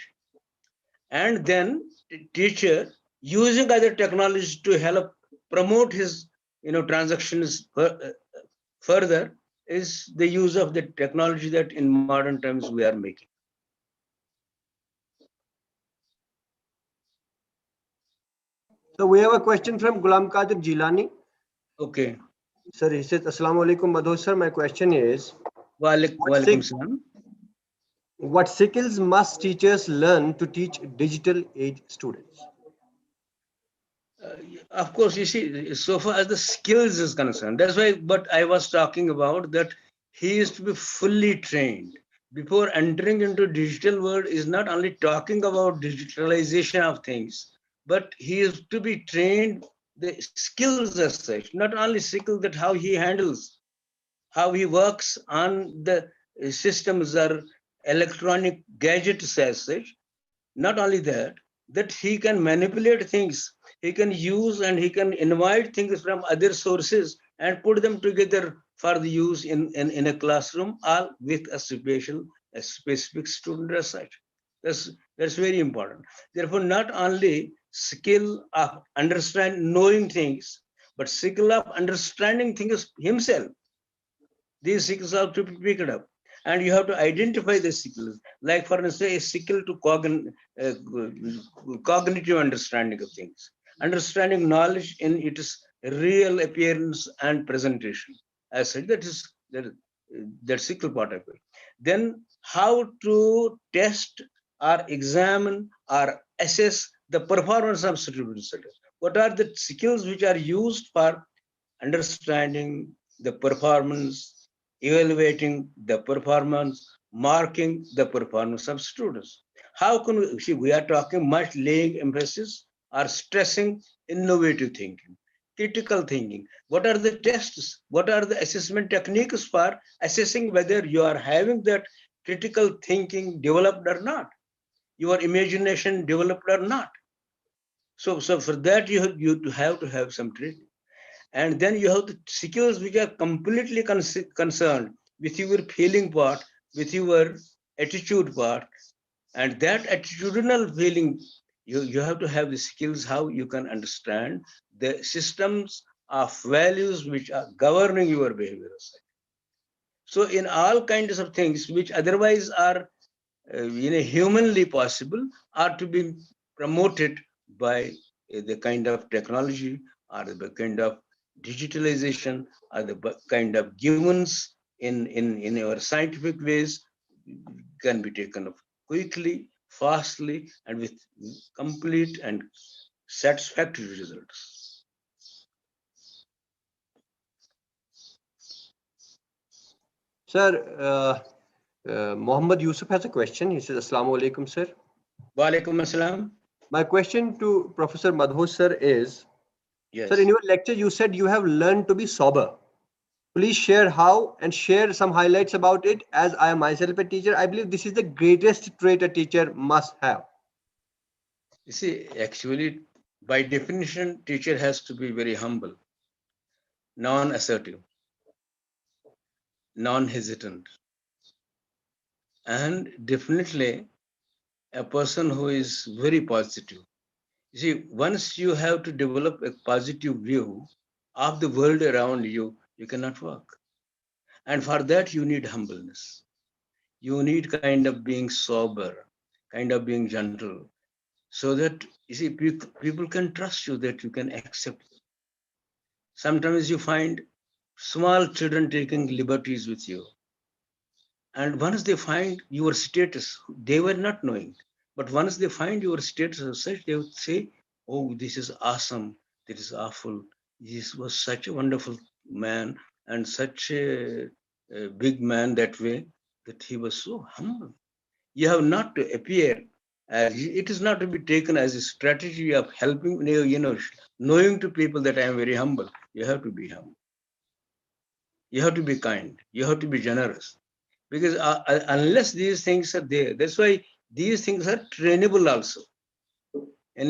And then teacher using other technologies to help promote his transactions further is the use of the technology that in modern times we are making. So we have a question from Gulam Qadir Jilani. Okay. Sir, he says, Assalamu alaikum, Madhosh sir. My question is, Walaikum salam. What skills must teachers learn to teach digital age students? Of course, you see, so far as the skills is concerned, that's why what I was talking about, that he is to be fully trained. Before entering into digital world is not only talking about digitalization of things, but he is to be trained the skills as such, not only skills that how he handles, how he works on the systems or electronic gadgets as such. Not only that, that he can manipulate things, he can use and he can invite things from other sources and put them together for the use in a classroom or with a specific student as such. That's very important. Therefore, not only skill of knowing things, but skill of understanding things himself. These skills have to be picked up. And you have to identify the skills. Like, for instance, a skill to cognitive understanding of things, understanding knowledge in its real appearance and presentation. As such, that skill part of it. Then, how to test or examine or assess the performance of students. What are the skills which are used for understanding the performance, evaluating the performance, marking the performance of students? How can we see? We are talking much laying emphasis or stressing innovative thinking, critical thinking. What are the tests? What are the assessment techniques for assessing whether you are having that critical thinking developed or not, your imagination developed or not? So for that you have to have some training. And then you have the skills which are completely concerned with your feeling part, with your attitude part. And that attitudinal feeling, you have to have the skills how you can understand the systems of values which are governing your behavior. So in all kinds of things which otherwise are humanly possible are to be promoted by the kind of technology or the kind of digitalization or the kind of givens in our scientific ways can be taken up quickly, fastly, and with complete and satisfactory results. Sir, Muhammad Yusuf has a question. He says, Assalamu alaikum, sir. Wa alaikum assalam. My question to Professor Madhosh, sir, is, yes. Sir, in your lecture, you said you have learned to be sober. Please share how and share some highlights about it. As I am myself a teacher, I believe this is the greatest trait a teacher must have. You see, actually, by definition, teacher has to be very humble, non-assertive, non-hesitant, and definitely a person who is very positive. You see, once you have to develop a positive view of the world around you, you cannot work. And for that, you need humbleness. You need kind of being sober, kind of being gentle, so that, you see, people can trust you, that you can accept them. Sometimes you find small children taking liberties with you. And once they find your status, they were not knowing, but once they find your status as such, they would say, oh, this is awesome, this is awful, this was such a wonderful man and such a big man that way, that he was so humble. You have not to appear It is not to be taken as a strategy of helping, knowing to people that I am very humble. You have to be humble. You have to be kind. You have to be generous. Because unless these things are there, that's why these things are trainable also. And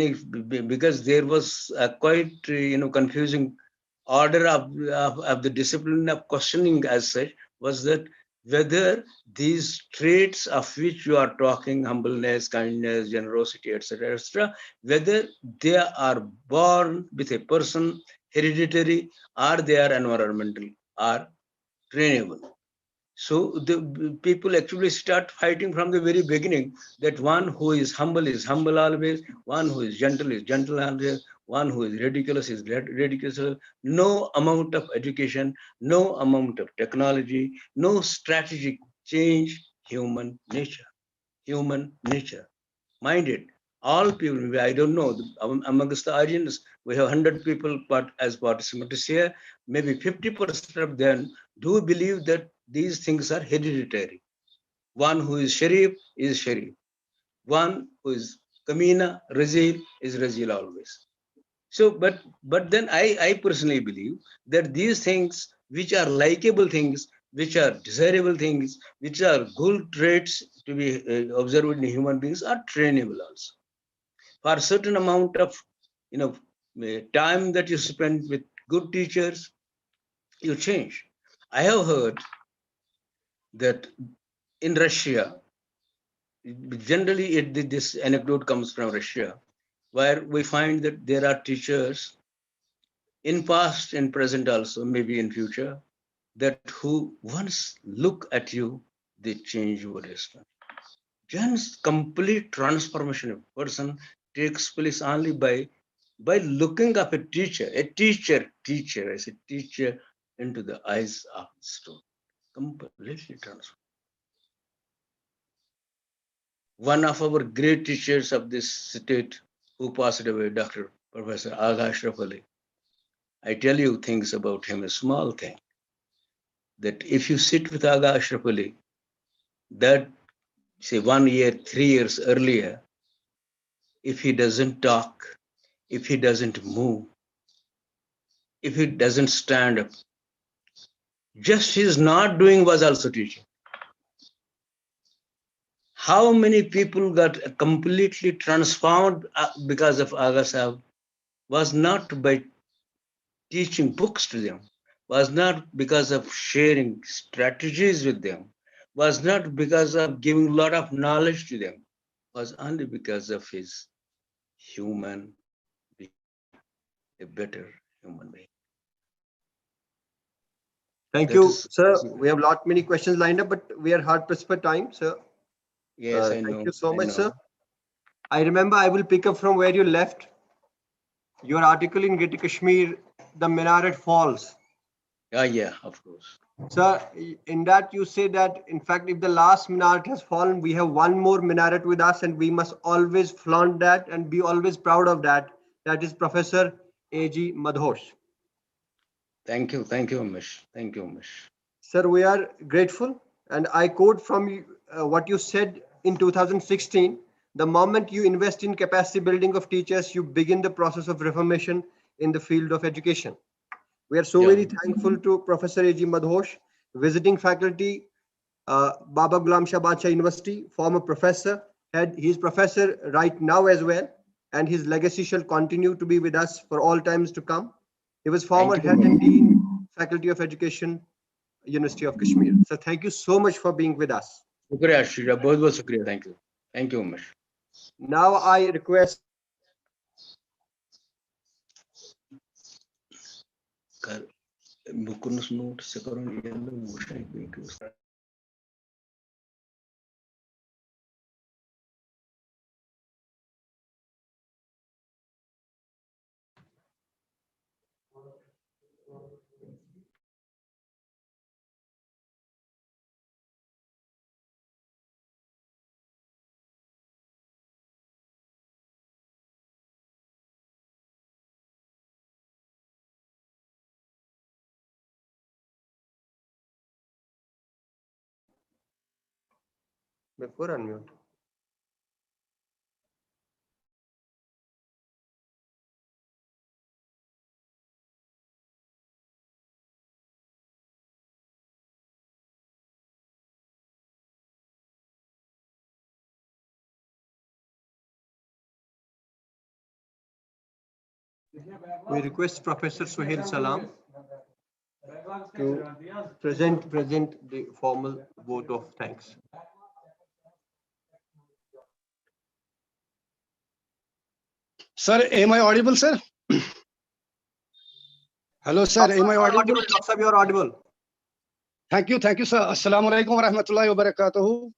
because there was a quite confusing order of the discipline of questioning as such, was that whether these traits of which you are talking, humbleness, kindness, generosity, etc., whether they are born with a person, hereditary, or they are environmental, or trainable. So the people actually start fighting from the very beginning, that one who is humble always, one who is gentle always, one who is ridiculous is ridiculous. No amount of education, no amount of technology, no strategic change human nature. Human nature. Mind it, all people, I don't know, amongst the audience, we have 100 people as participants here, maybe 50% of them do believe that these things are hereditary. One who is Sharif. One who is Kamina, Razil is Razil always. So, but then I personally believe that these things, which are likable things, which are desirable things, which are good traits to be observed in human beings, are trainable also. For a certain amount of time that you spend with good teachers, you change. I have heard that in Russia, generally this anecdote comes from Russia, where we find that there are teachers in past and present also, maybe in future, that who once look at you, they change your destiny. Just complete transformation of person takes place only by looking of a teacher, I say teacher, into the eyes of the student. Completely transformed. One of our great teachers of this state who passed away, Dr. Professor Aj Ali, I tell you things about him, a small thing, that if you sit with Aj Ali, that say 1 year, 3 years earlier, if he doesn't talk, if he doesn't move, if he doesn't stand up, just his not doing was also teaching. How many people got completely transformed because of Aga Sahib was not by teaching books to them, was not because of sharing strategies with them, was not because of giving a lot of knowledge to them, was only because of his human being, a better human being. Thank That you, is, sir. We have lot many questions lined up, but we are hard pressed for time, sir. yes, I Thank know. you so I much, know. sir. I remember I will pick up from where you left. Your article in Greater Kashmir, the minaret falls. Yeah, of course. Sir, in that you say that, in fact, if the last minaret has fallen, we have one more minaret with us, and we must always flaunt that and be always proud of that. That is Professor Aj Madhosh. Thank you, Amish. Thank you, Amish. Sir, we are grateful, and I quote from what you said in 2016. The moment you invest in capacity building of teachers, you begin the process of reformation in the field of education. We are so very thankful to Professor A.G. Madhosh, visiting faculty, Baba Ghulam Shah Badshah University, former professor. He is professor right now as well, and his legacy shall continue to be with us for all times to come. He was former head and dean, Faculty of Education, University of Kashmir. So thank you so much for being with us. Shukriya, Shriya. बहुत shukriya. Thank you. Thank you, Amish. Now I request Bukunus note se karon yellow motion because before unmute. We request Professor Suhail Salam to present the formal vote of thanks. Sir, am I audible, sir? Hello, sir. Am I audible? Dr. You are audible. Thank you, sir. Assalamu alaikum wa rahmatullahi wa barakatuhu.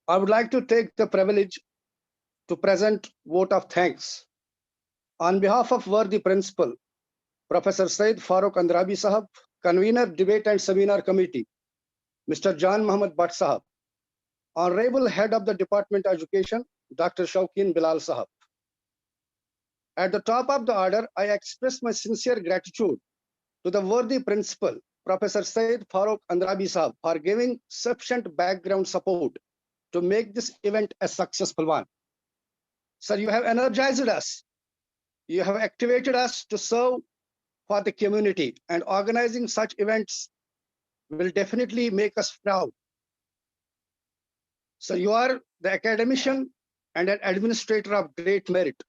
I would like to take the privilege to present vote of thanks on behalf of worthy principal, Professor Said Farooq Andrabi Sahab, convener, debate and seminar committee, Mr. Jan Muhammad Bhatt Sahab, honorable head of the Department of Education, Dr. Shaukin Bilal Sahab. At the top of the order, I express my sincere gratitude to the worthy principal, Professor Said Farooq Andrabi Sahab, for giving sufficient background support to make this event a successful one. Sir, you have energized us. You have activated us to serve for the community, and organizing such events will definitely make us proud. So you are the academician and an administrator of great merit.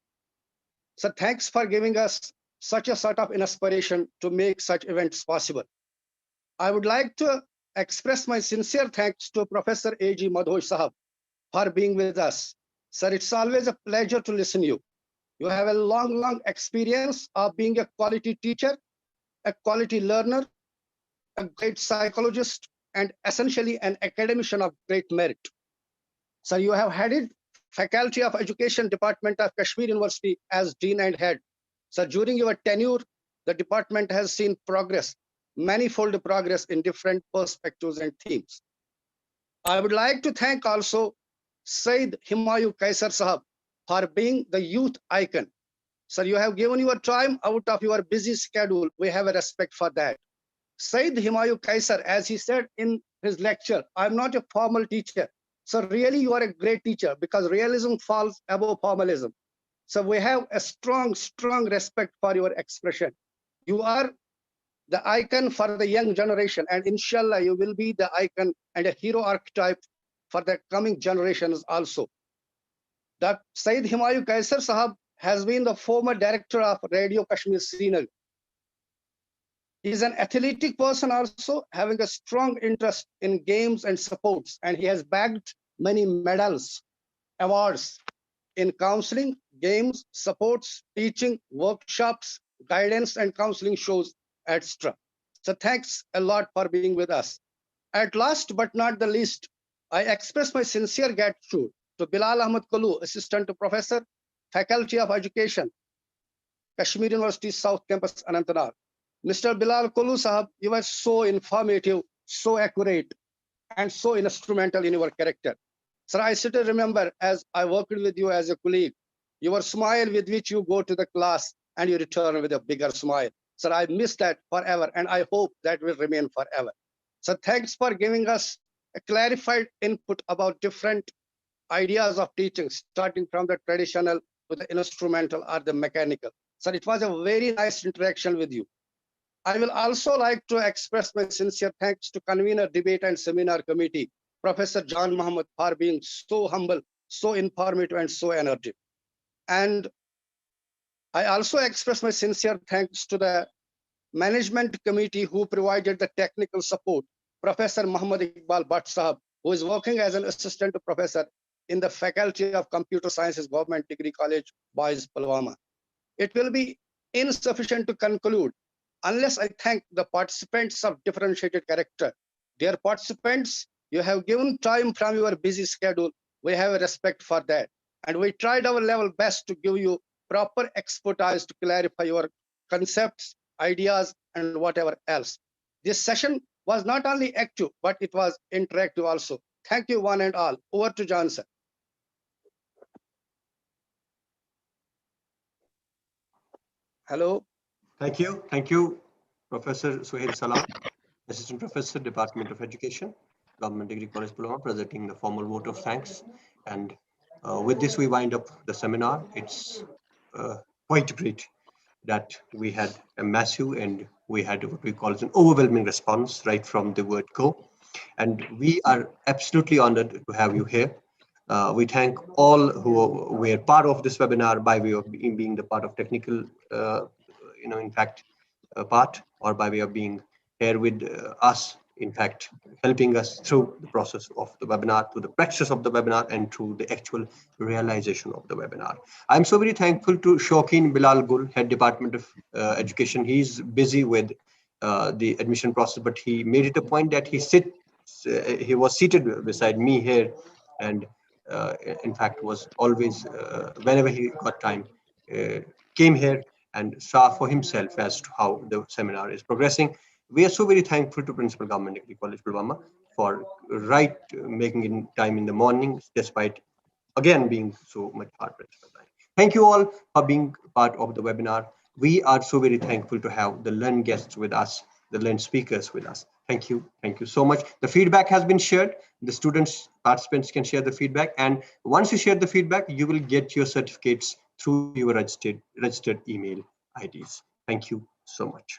So thanks for giving us such a sort of inspiration to make such events possible. I would like to express my sincere thanks to Professor Aj Madhosh Sahab for being with us. Sir, it's always a pleasure to listen to you. You have a long experience of being a quality teacher, a quality learner, a great psychologist, and essentially an academician of great merit. Sir, you have headed Faculty of Education Department of Kashmir University as Dean and Head. So during your tenure, the department has seen progress, manifold progress in different perspectives and themes. I would like to thank also Said Himayu Kaisar Sahab for being the youth icon. Sir, you have given your time out of your busy schedule. We have a respect for that. Said Himayu Kaisar, as he said in his lecture, I'm not a formal teacher. So really you are a great teacher because realism falls above formalism. So we have a strong respect for your expression. You are the icon for the young generation, and inshallah you will be the icon and a hero archetype for the coming generations also. That Said Himayu Kaisar Sahab has been the former director of Radio Kashmir Srinagar. He is an athletic person also, having a strong interest in games and sports, and he has bagged many medals, awards in counseling, games, sports, teaching, workshops, guidance and counseling shows, etc. So thanks a lot for being with us. At last but not the least, I express my sincere gratitude to Bilal Ahmed Kulu, Assistant Professor, Faculty of Education, Kashmir University South Campus, Anantnag. Mr. Bilal Kulu Sahab, you were so informative, so accurate, and so instrumental in your character. Sir, I still remember as I worked with you as a colleague, your smile with which you go to the class and you return with a bigger smile. Sir, I miss that forever, and I hope that will remain forever. So thanks for giving us a clarified input about different ideas of teaching, starting from the traditional to the instrumental or the mechanical. Sir, it was a very nice interaction with you. I will also like to express my sincere thanks to convener, debate and seminar committee, Professor Jan Muhammad, for being so humble, so informative and so energetic. And I also express my sincere thanks to the management committee who provided the technical support, Professor Muhammad Iqbal Bhatt Sahab, who is working as an assistant professor in the Faculty of Computer Sciences, Government Degree College, Boys, Pulwama. It will be insufficient to conclude unless I thank the participants of differentiated character. Dear participants, you have given time from your busy schedule. We have a respect for that. And we tried our level best to give you proper expertise to clarify your concepts, ideas, and whatever else. This session was not only active, but it was interactive also. Thank you one and all. Over to John, sir. Hello. Thank you, Professor Suhail Salam, Assistant Professor, Department of Education, Government Degree College, Pulwama, presenting the formal vote of thanks. And with this, we wind up the seminar. It's quite great that we had a massive and we had what we call an overwhelming response right from the word go. And we are absolutely honored to have you here. We thank all who were part of this webinar by way of being the part of technical, in fact, part, or by way of being here with us, in fact, helping us through the process of the webinar, through the practice of the webinar, and through the actual realization of the webinar. I'm so very thankful to Shaukin Bilal Gul, Head Department of Education. He's busy with the admission process, but he made it a point that he was seated beside me here, and in fact was always, whenever he got time, came here and saw for himself as to how the seminar is progressing. We are so very thankful to Principal Government Degree College, Pulwama, for making in time in the morning, despite again being so much hard pressed for time. Thank you all for being part of the webinar. We are so very thankful to have the learned guests with us, the learned speakers with us. Thank you so much. The feedback has been shared. The students, participants can share the feedback, and once you share the feedback, you will get your certificates through your registered email IDs. Thank you so much.